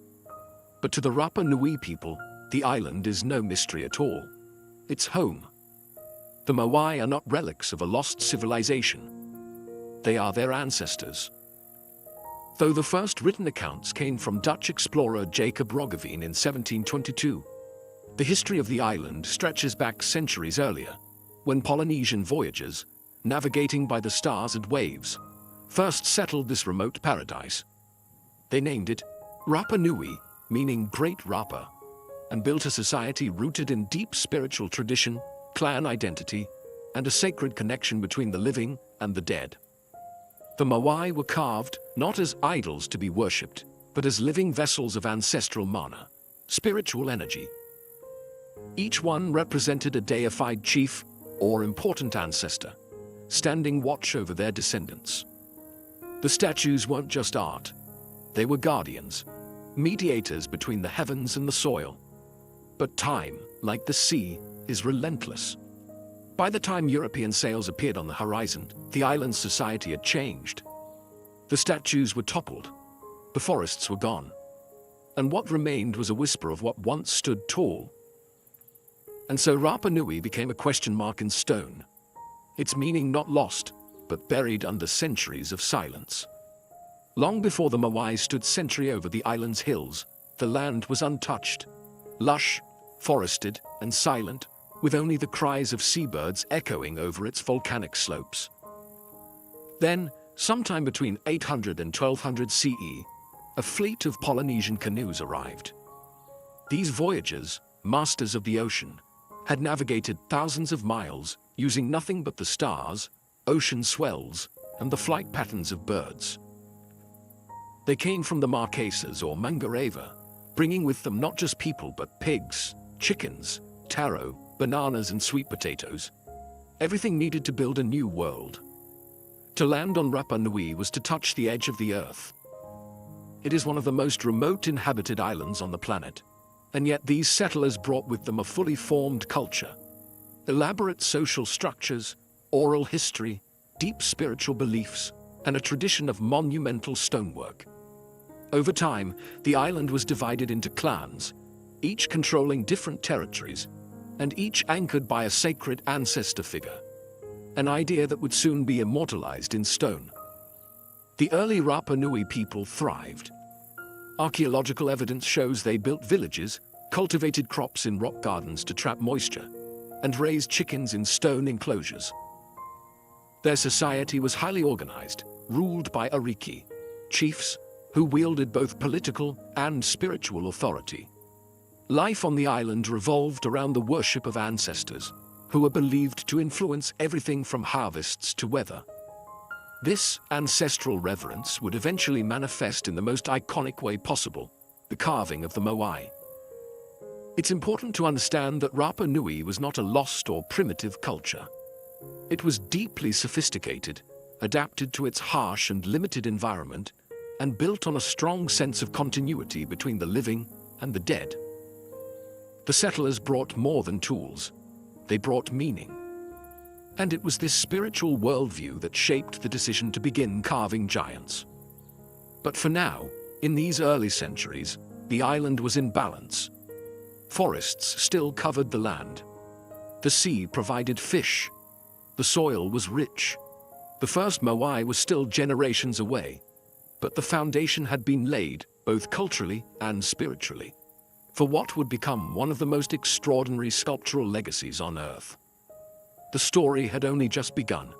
But to the Rapa Nui people, the island is no mystery at all. It's home. The Moai are not relics of a lost civilization. They are their ancestors. Though the first written accounts came from Dutch explorer Jacob Roggeveen in 1722, the history of the island stretches back centuries earlier, when Polynesian voyagers, navigating by the stars and waves, first settled this remote paradise. They named it Rapa Nui, meaning Great Rapa, and built a society rooted in deep spiritual tradition, clan identity, and a sacred connection between the living and the dead. The Moai were carved not as idols to be worshipped, but as living vessels of ancestral mana, spiritual energy. Each one represented a deified chief or important ancestor, standing watch over their descendants. The statues weren't just art. They were guardians, mediators between the heavens and the soil. But time, like the sea, is relentless. By the time European sails appeared on the horizon, the island's society had changed. The statues were toppled, the forests were gone, and what remained was a whisper of what once stood tall. And so Rapa Nui became a question mark in stone, its meaning not lost, but buried under centuries of silence. Long before the Moai stood sentry over the island's hills, the land was untouched, lush, forested, and silent, with only the cries of seabirds echoing over its volcanic slopes. Then, sometime between 800 and 1200 CE, a fleet of Polynesian canoes arrived. These voyagers, masters of the ocean, had navigated thousands of miles using nothing but the stars, ocean swells, and the flight patterns of birds. They came from the Marquesas or Mangareva, bringing with them not just people but pigs, chickens, taro, bananas, and sweet potatoes. Everything needed to build a new world. To land on Rapa Nui was to touch the edge of the earth. It is one of the most remote inhabited islands on the planet, and yet these settlers brought with them a fully formed culture, elaborate social structures, oral history, deep spiritual beliefs, and a tradition of monumental stonework. Over time, the island was divided into clans, each controlling different territories, and each anchored by a sacred ancestor figure, an idea that would soon be immortalized in stone. The early Rapa Nui people thrived. Archaeological evidence shows they built villages, cultivated crops in rock gardens to trap moisture, and raised chickens in stone enclosures. Their society was highly organized, ruled by ariki, chiefs who wielded both political and spiritual authority. Life on the island revolved around the worship of ancestors, who were believed to influence everything from harvests to weather. This ancestral reverence would eventually manifest in the most iconic way possible, the carving of the Moai. It's important to understand that Rapa Nui was not a lost or primitive culture. It was deeply sophisticated, adapted to its harsh and limited environment, and built on a strong sense of continuity between the living and the dead. The settlers brought more than tools. They brought meaning. And it was this spiritual worldview that shaped the decision to begin carving giants. But for now, in these early centuries, the island was in balance. Forests still covered the land. The sea provided fish. The soil was rich. The first Moai was still generations away, but the foundation had been laid, both culturally and spiritually, for what would become one of the most extraordinary sculptural legacies on Earth. The story had only just begun.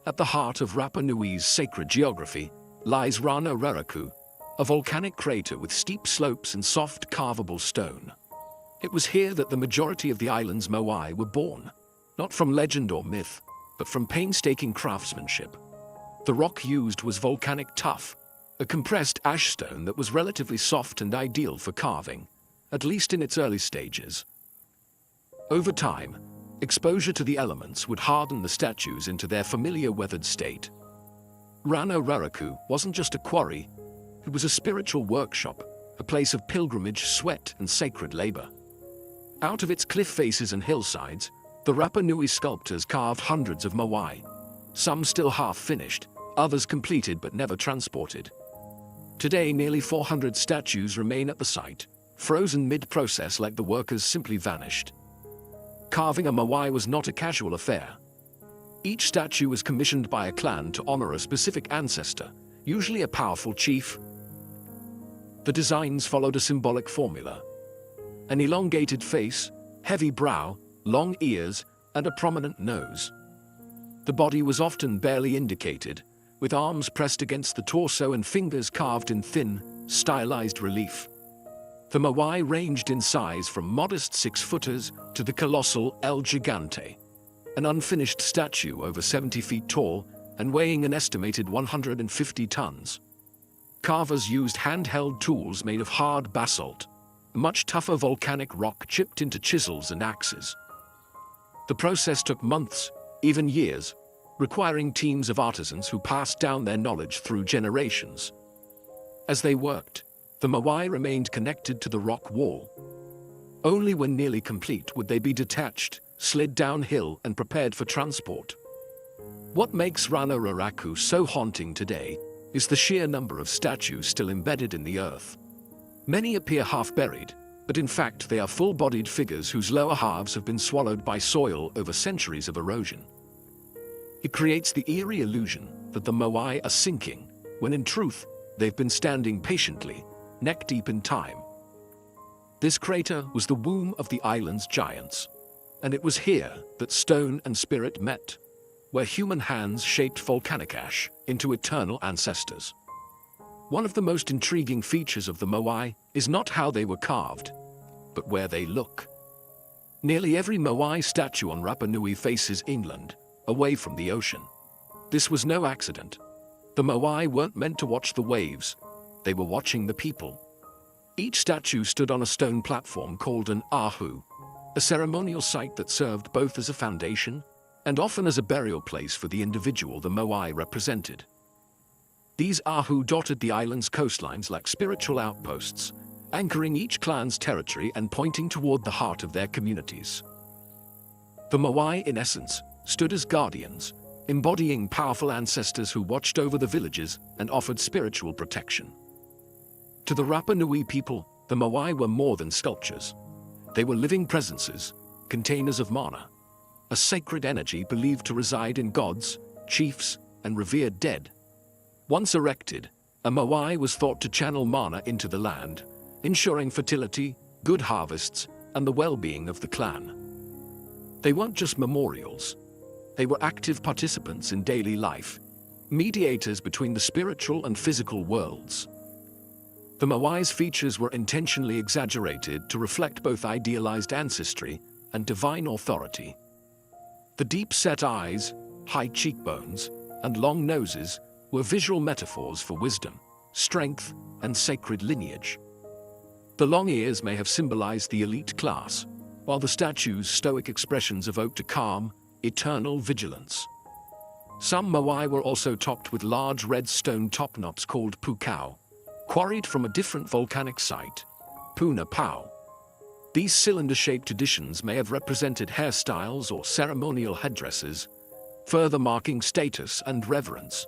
At the heart of Rapa Nui's sacred geography lies Rana Raraku, a volcanic crater with steep slopes and soft carvable stone. It was here that the majority of the island's Moai were born, not from legend or myth, but from painstaking craftsmanship. The rock used was volcanic tuff, a compressed ash stone that was relatively soft and ideal for carving, at least in its early stages. Over time, exposure to the elements would harden the statues into their familiar weathered state. Rana Raraku wasn't just a quarry, it was a spiritual workshop, a place of pilgrimage, sweat, and sacred labor. Out of its cliff faces and hillsides, the Rapa Nui sculptors carved hundreds of Moai, some still half-finished, others completed but never transported. Today, nearly 400 statues remain at the site, frozen mid-process like the workers simply vanished. Carving a Moai was not a casual affair. Each statue was commissioned by a clan to honor a specific ancestor, usually a powerful chief. The designs followed a symbolic formula: an elongated face, heavy brow, long ears, and a prominent nose. The body was often barely indicated, with arms pressed against the torso and fingers carved in thin, stylized relief. The Moai ranged in size from modest 6-footers to the colossal El Gigante, an unfinished statue over 70 feet tall and weighing an estimated 150 tons. Carvers used handheld tools made of hard basalt, much tougher volcanic rock chipped into chisels and axes. The process took months, even years, requiring teams of artisans who passed down their knowledge through generations. As they worked, the Moai remained connected to the rock wall. Only when nearly complete would they be detached, slid downhill, and prepared for transport. What makes Rana Raraku so haunting today is the sheer number of statues still embedded in the earth. Many appear half-buried, but in fact they are full-bodied figures whose lower halves have been swallowed by soil over centuries of erosion. It creates the eerie illusion that the Moai are sinking, when in truth, they've been standing patiently, neck-deep in time. This crater was the womb of the island's giants, and it was here that stone and spirit met, where human hands shaped volcanic ash into eternal ancestors. One of the most intriguing features of the Moai is not how they were carved, but where they look. Nearly every Moai statue on Rapa Nui faces inland, away from the ocean. This was no accident. The Moai weren't meant to watch the waves, they were watching the people. Each statue stood on a stone platform called an ahu, a ceremonial site that served both as a foundation and often as a burial place for the individual the Moai represented. These ahu dotted the island's coastlines like spiritual outposts, anchoring each clan's territory and pointing toward the heart of their communities. The Moai, in essence, stood as guardians, embodying powerful ancestors who watched over the villages and offered spiritual protection. To the Rapa Nui people, the Moai were more than sculptures. They were living presences, containers of mana, a sacred energy believed to reside in gods, chiefs, and revered dead. Once erected, a Moai was thought to channel mana into the land, ensuring fertility, good harvests, and the well-being of the clan. They weren't just memorials. They were active participants in daily life, mediators between the spiritual and physical worlds. The Moai's features were intentionally exaggerated to reflect both idealized ancestry and divine authority. The deep-set eyes, high cheekbones, and long noses were visual metaphors for wisdom, strength, and sacred lineage. The long ears may have symbolized the elite class, while the statue's stoic expressions evoked a calm, eternal vigilance. Some Moai were also topped with large red stone topknops called pukao, quarried from a different volcanic site, Puna Pau. These cylinder-shaped additions may have represented hairstyles or ceremonial headdresses, further marking status and reverence.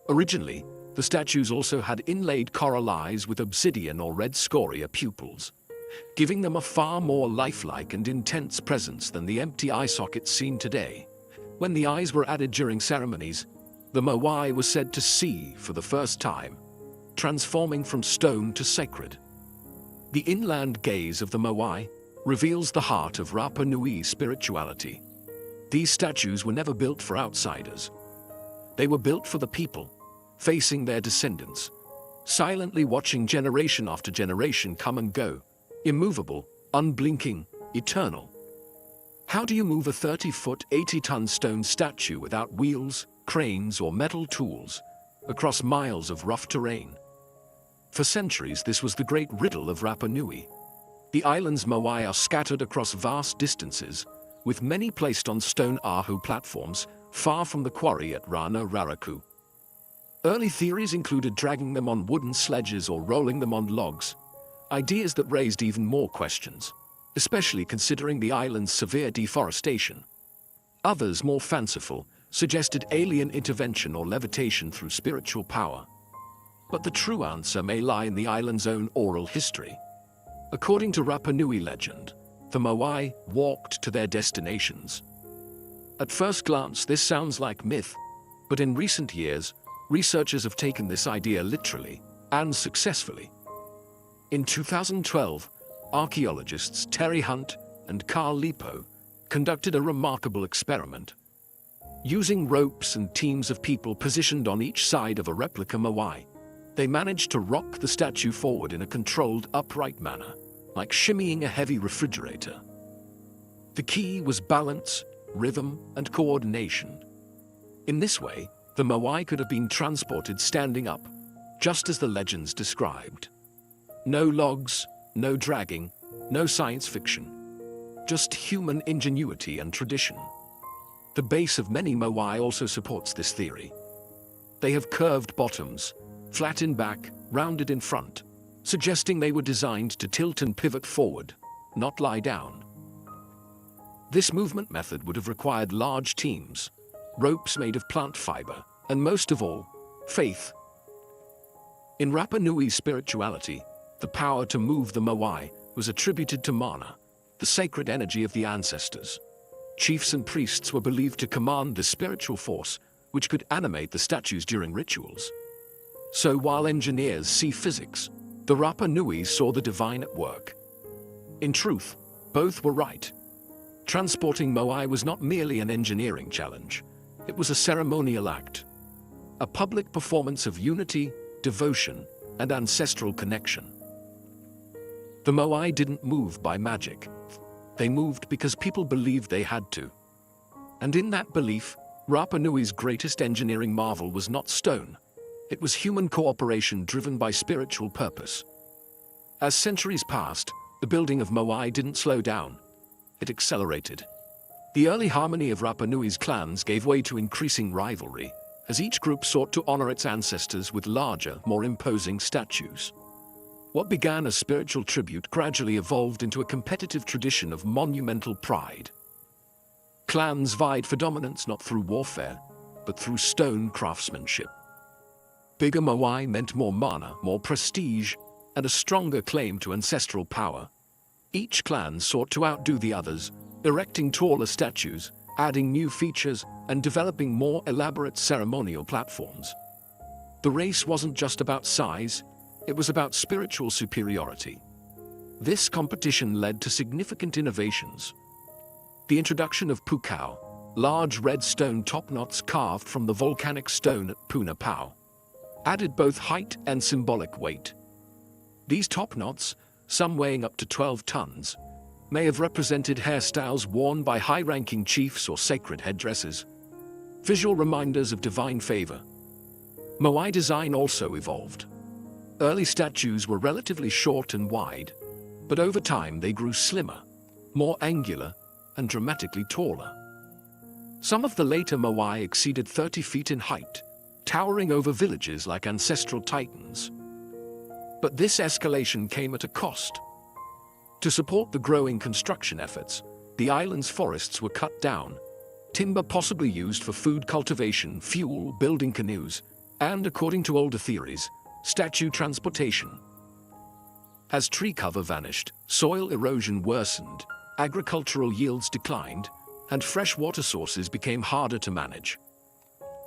Originally, the statues also had inlaid coral eyes with obsidian or red scoria pupils, giving them a far more lifelike and intense presence than the empty eye sockets seen today. When the eyes were added during ceremonies, the Moai was said to see for the first time, transforming from stone to sacred. The inland gaze of the Moai reveals the heart of Rapa Nui spirituality. These statues were never built for outsiders. They were built for the people, facing their descendants, silently watching generation after generation come and go, immovable, unblinking, eternal. How do you move a 30-foot, 80-ton stone statue without wheels, cranes, or metal tools, across miles of rough terrain? For centuries, this was the great riddle of Rapa Nui. The island's Moai are scattered across vast distances, with many placed on stone ahu platforms, far from the quarry at Rana Raraku. Early theories included dragging them on wooden sledges or rolling them on logs, ideas that raised even more questions, especially considering the island's severe deforestation. Others, more fanciful, suggested alien intervention or levitation through spiritual power. But the true answer may lie in the island's own oral history. According to Rapa Nui legend, the Moai walked to their destinations. At first glance, this sounds like myth, but in recent years, researchers have taken this idea literally and successfully. In 2012, archaeologists Terry Hunt and Carl Lipo conducted a remarkable experiment. Using ropes and teams of people positioned on each side of a replica Moai, they managed to rock the statue forward in a controlled, upright manner, like shimmying a heavy refrigerator. The key was balance, rhythm, and coordination. In this way, the Moai could have been transported standing up, just as the legends described. No logs, no dragging, no science fiction. Just human ingenuity and tradition. The base of many Moai also supports this theory. They have curved bottoms, flat in back, rounded in front, suggesting they were designed to tilt and pivot forward, not lie down. This movement method would have required large teams, ropes made of plant fiber, and most of all, faith. In Rapa Nui spirituality, the power to move the Moai was attributed to Mana, the sacred energy of the ancestors. Chiefs and priests were believed to command the spiritual force, which could animate the statues during rituals. So while engineers see physics, the Rapa Nui saw the divine at work. In truth, both were right. Transporting Moai was not merely an engineering challenge, it was a ceremonial act. A public performance of unity, devotion, and ancestral connection. The Moai didn't move by magic. They moved because people believed they had to. And in that belief, Rapa Nui's greatest engineering marvel was not stone. It was human cooperation driven by spiritual purpose. As centuries passed, the building of Moai didn't slow down. It accelerated. The early harmony of Rapa Nui's clans gave way to increasing rivalry, as each group sought to honor its ancestors with larger, more imposing statues. What began as spiritual tribute gradually evolved into a competitive tradition of monumental pride. Clans vied for dominance not through warfare, but through stone craftsmanship. Bigger Moai meant more mana, more prestige, and a stronger claim to ancestral power. Each clan sought to outdo the others, erecting taller statues, adding new features, and developing more elaborate ceremonial platforms. The race wasn't just about size, it was about spiritual superiority. This competition led to significant innovations. The introduction of pukao, large red stone top-knots carved from the volcanic stone at Puna Pau, added both height and symbolic weight. These top-knots, some weighing up to 12 tons, may have represented hairstyles worn by high-ranking chiefs or sacred headdresses, visual reminders of divine favor. Moai design also evolved. Early statues were relatively short and wide, but over time they grew slimmer, more angular, and dramatically taller. Some of the later Moai exceeded 30 feet in height, towering over villages like ancestral titans. But this escalation came at a cost. To support the growing construction efforts, the island's forests were cut down, timber possibly used for food cultivation, fuel, building canoes, and, according to older theories, statue transportation. As tree cover vanished, soil erosion worsened, agricultural yields declined, and fresh water sources became harder to manage.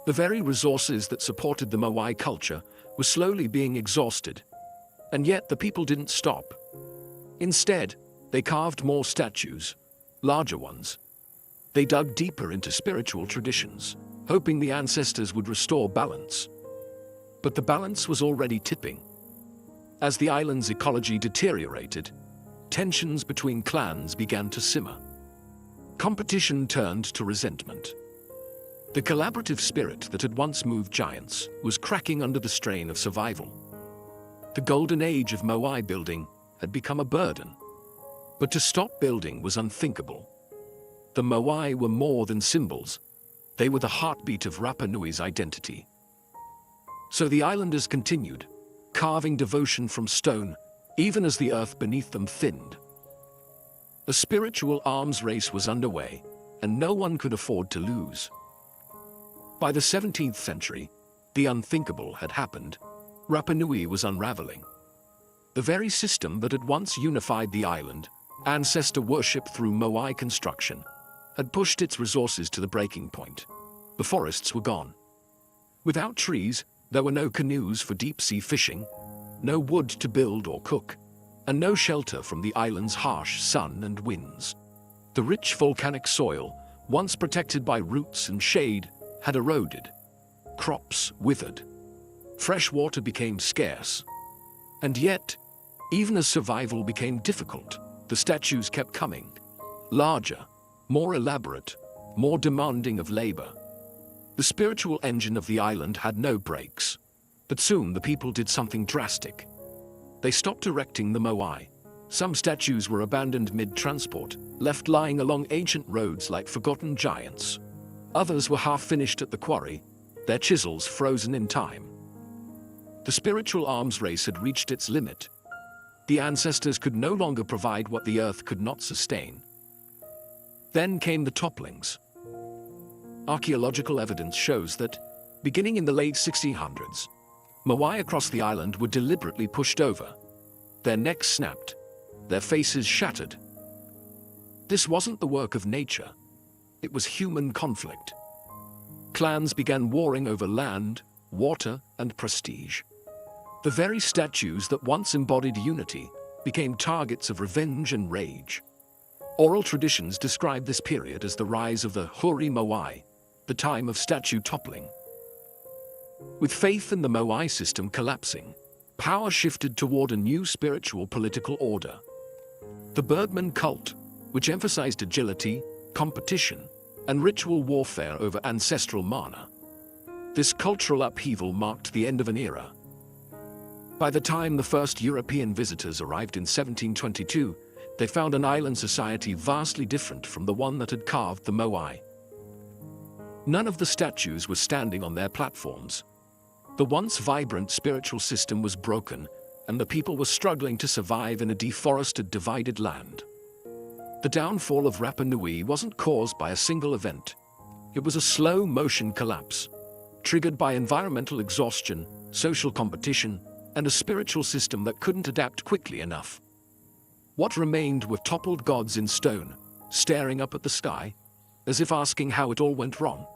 The very resources that supported the Moai culture were slowly being exhausted, and yet the people didn't stop. Instead, they carved more statues, larger ones. They dug deeper into spiritual traditions, hoping the ancestors would restore balance. But the balance was already tipping. As the island's ecology deteriorated, tensions between clans began to simmer. Competition turned to resentment. The collaborative spirit that had once moved giants was cracking under the strain of survival. The golden age of Moai building had become a burden. But to stop building was unthinkable. The Moai were more than symbols. They were the heartbeat of Rapa Nui's identity. So the islanders continued, carving devotion from stone, even as the earth beneath them thinned. A spiritual arms race was underway, and no one could afford to lose. By the 17th century, the unthinkable had happened. Rapa Nui was unraveling. The very system that had once unified the island, ancestor worship through Moai construction, had pushed its resources to the breaking point. The forests were gone. Without trees, there were no canoes for deep-sea fishing, no wood to build or cook, and no shelter from the island's harsh sun and winds. The rich volcanic soil, once protected by roots and shade, had eroded. Crops withered. Fresh water became scarce. And yet, even as survival became difficult, the statues kept coming. Larger, more elaborate, more demanding of labor. The spiritual engine of the island had no brakes. But soon the people did something drastic. They stopped erecting the Moai. Some statues were abandoned mid-transport, left lying along ancient roads like forgotten giants. Others were half-finished at the quarry, their chisels frozen in time. The spiritual arms race had reached its limit. The ancestors could no longer provide what the earth could not sustain. Then came the topplings. Archaeological evidence shows that, beginning in the late 1600s, Moai across the island were deliberately pushed over. Their necks snapped, their faces shattered. This wasn't the work of nature. It was human conflict. Clans began warring over land, water, and prestige. The very statues that once embodied unity became targets of revenge and rage. Oral traditions describe this period as the rise of the Huri Moai, the time of statue toppling. With faith in the Moai system collapsing, power shifted toward a new spiritual political order. The Birdman cult, which emphasized agility, competition, and ritual warfare over ancestral mana. This cultural upheaval marked the end of an era. By the time the first European visitors arrived in 1722, they found an island society vastly different from the one that had carved the Moai. None of the statues were standing on their platforms. The once vibrant spiritual system was broken, and the people were struggling to survive in a deforested, divided land. The downfall of Rapa Nui wasn't caused by a single event. It was a slow-motion collapse, triggered by environmental exhaustion, social competition, and a spiritual system that couldn't adapt quickly enough. What remained were toppled gods in stone, staring up at the sky, as if asking how it all went wrong.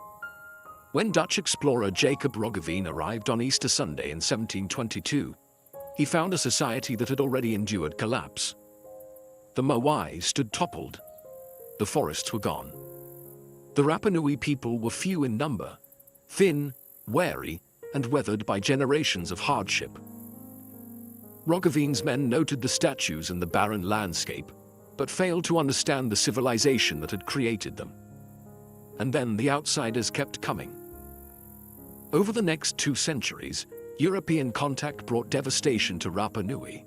When Dutch explorer Jacob Roggeveen arrived on Easter Sunday in 1722, he found a society that had already endured collapse. The Moai stood toppled. The forests were gone. The Rapa Nui people were few in number, thin, wary, and weathered by generations of hardship. Roggeveen's men noted the statues and the barren landscape, but failed to understand the civilization that had created them. And then the outsiders kept coming. Over the next 2 centuries, European contact brought devastation to Rapa Nui.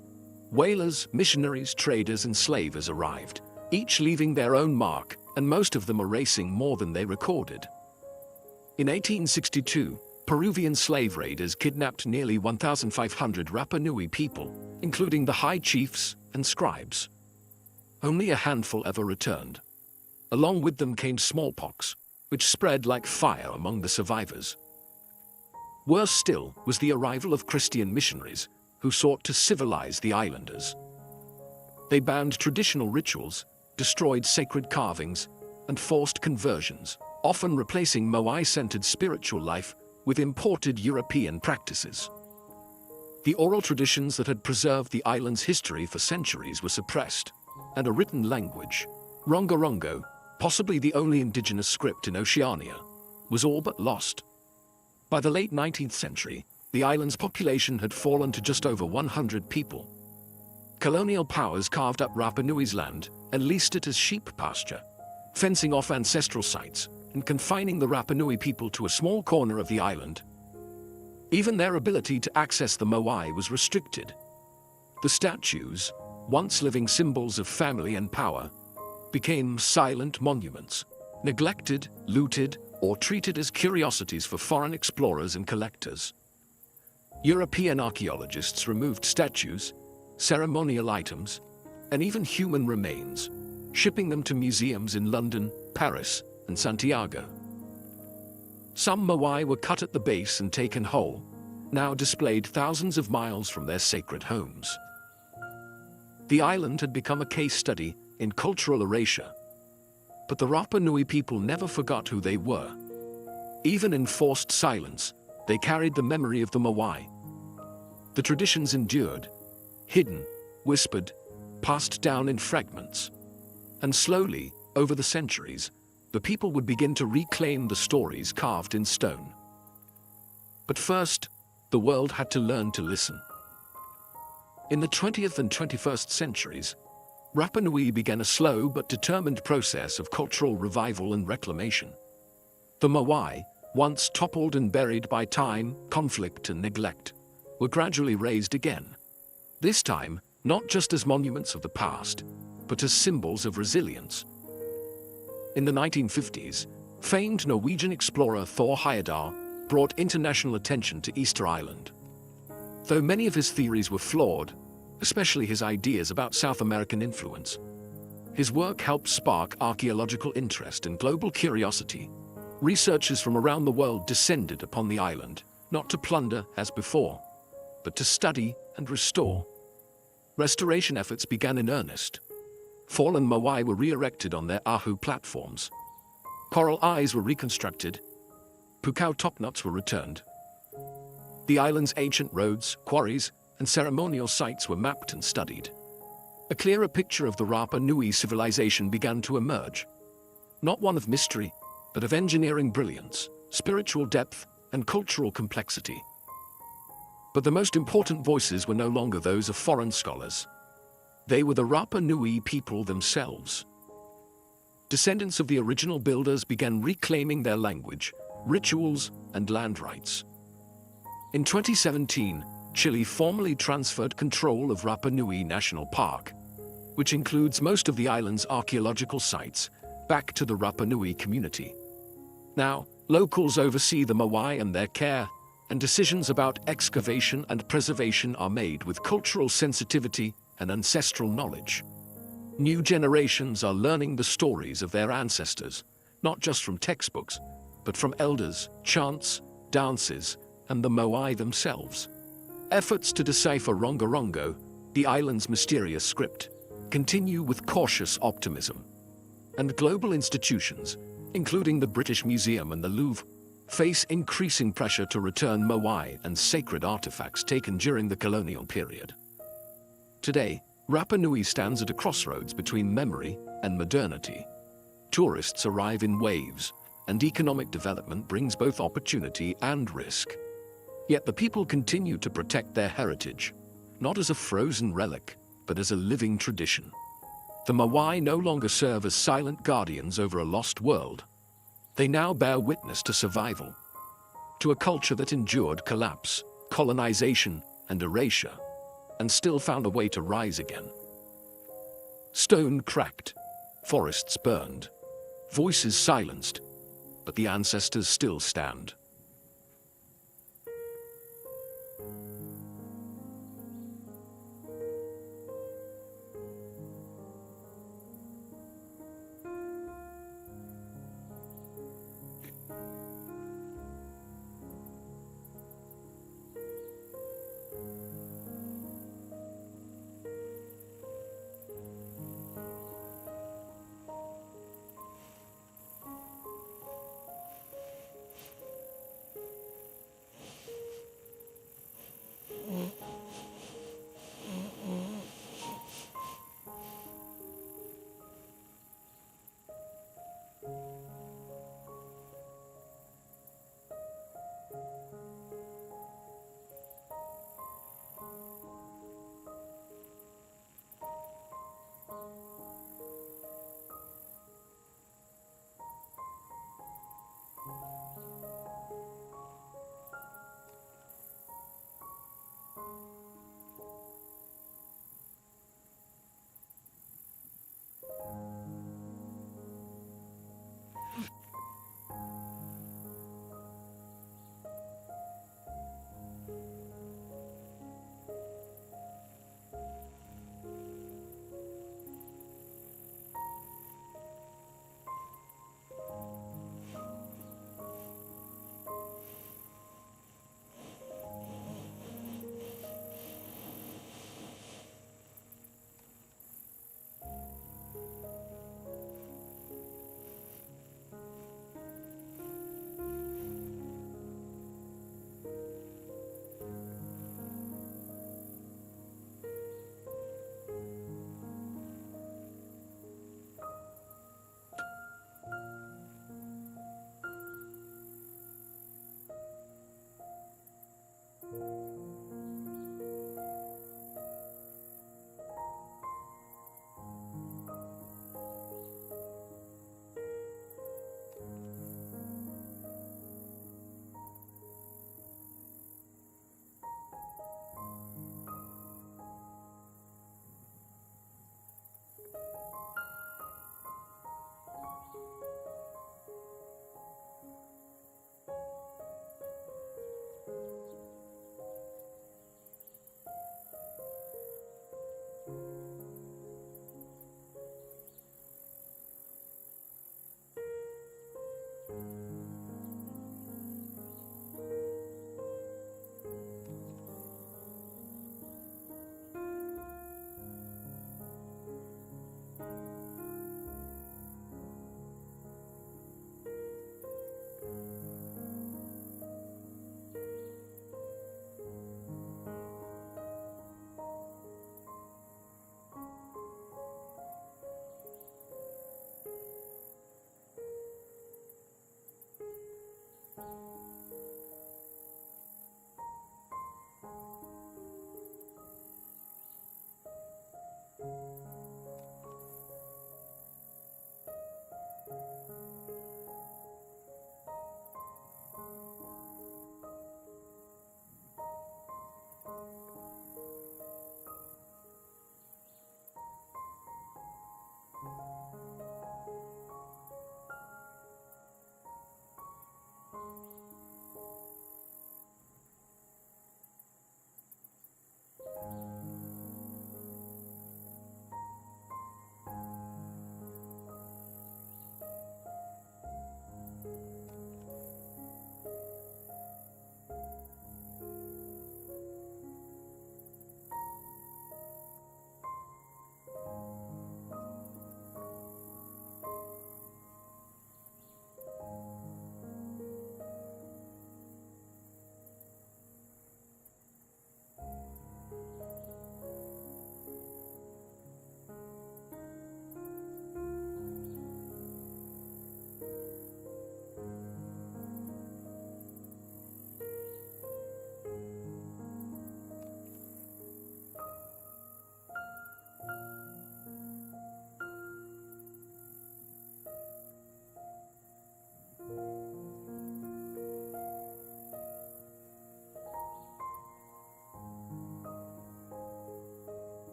Whalers, missionaries, traders, and slavers arrived, each leaving their own mark, and most of them erasing more than they recorded. In 1862, Peruvian slave raiders kidnapped nearly 1,500 Rapa Nui people, including the high chiefs and scribes. Only a handful ever returned. Along with them came smallpox, which spread like fire among the survivors. Worse still was the arrival of Christian missionaries who sought to civilize the islanders. They banned traditional rituals, destroyed sacred carvings, and forced conversions, often replacing Moai-centered spiritual life with imported European practices. The oral traditions that had preserved the island's history for centuries were suppressed, and a written language, Rongorongo, possibly the only indigenous script in Oceania, was all but lost. By the late 19th century, the island's population had fallen to just over 100 people. Colonial powers carved up Rapa Nui's land and leased it as sheep pasture, fencing off ancestral sites and confining the Rapa Nui people to a small corner of the island. Even their ability to access the Moai was restricted. The statues, once living symbols of family and power, became silent monuments, neglected, looted, or treated as curiosities for foreign explorers and collectors. European archaeologists removed statues, ceremonial items, and even human remains, shipping them to museums in London, Paris, and Santiago. Some Moai were cut at the base and taken whole, now displayed thousands of miles from their sacred homes. The island had become a case study in cultural erasure, but the Rapa Nui people never forgot who they were. Even in forced silence, they carried the memory of the Moai. The traditions endured, hidden, whispered, passed down in fragments. And slowly, over the centuries, the people would begin to reclaim the stories carved in stone. But first, the world had to learn to listen. In the 20th and 21st centuries, Rapa Nui began a slow but determined process of cultural revival and reclamation. The Moai, once toppled and buried by time, conflict, and neglect, were gradually raised again. This time, not just as monuments of the past, but as symbols of resilience. In the 1950s, famed Norwegian explorer Thor Heyerdahl brought international attention to Easter Island. Though many of his theories were flawed, especially his ideas about South American influence, his work helped spark archaeological interest and global curiosity. Researchers from around the world descended upon the island, not to plunder as before, but to study and restore. Restoration efforts began in earnest. Fallen Moai were re-erected on their Ahu platforms. Coral eyes were reconstructed. Pukao topknots were returned. The island's ancient roads, quarries, and ceremonial sites were mapped and studied. A clearer picture of the Rapa Nui civilization began to emerge. Not one of mystery, but of engineering brilliance, spiritual depth, and cultural complexity. But the most important voices were no longer those of foreign scholars. They were the Rapa Nui people themselves. Descendants of the original builders began reclaiming their language, rituals, and land rights. In 2017, Chile formally transferred control of Rapa Nui National Park, which includes most of the island's archaeological sites, back to the Rapa Nui community. Now, locals oversee the Moai and their care, and decisions about excavation and preservation are made with cultural sensitivity and ancestral knowledge. New generations are learning the stories of their ancestors, not just from textbooks, but from elders, chants, dances, and the Moai themselves. Efforts to decipher Rongorongo, the island's mysterious script, continue with cautious optimism. And global institutions, including the British Museum and the Louvre, face increasing pressure to return Moai and sacred artifacts taken during the colonial period. Today, Rapa Nui stands at a crossroads between memory and modernity. Tourists arrive in waves, and economic development brings both opportunity and risk. Yet the people continue to protect their heritage, not as a frozen relic, but as a living tradition. The Moai no longer serve as silent guardians over a lost world. They now bear witness to survival, to a culture that endured collapse, colonization, and erasure, and still found a way to rise again. Stone cracked, forests burned, voices silenced, but the ancestors still stand.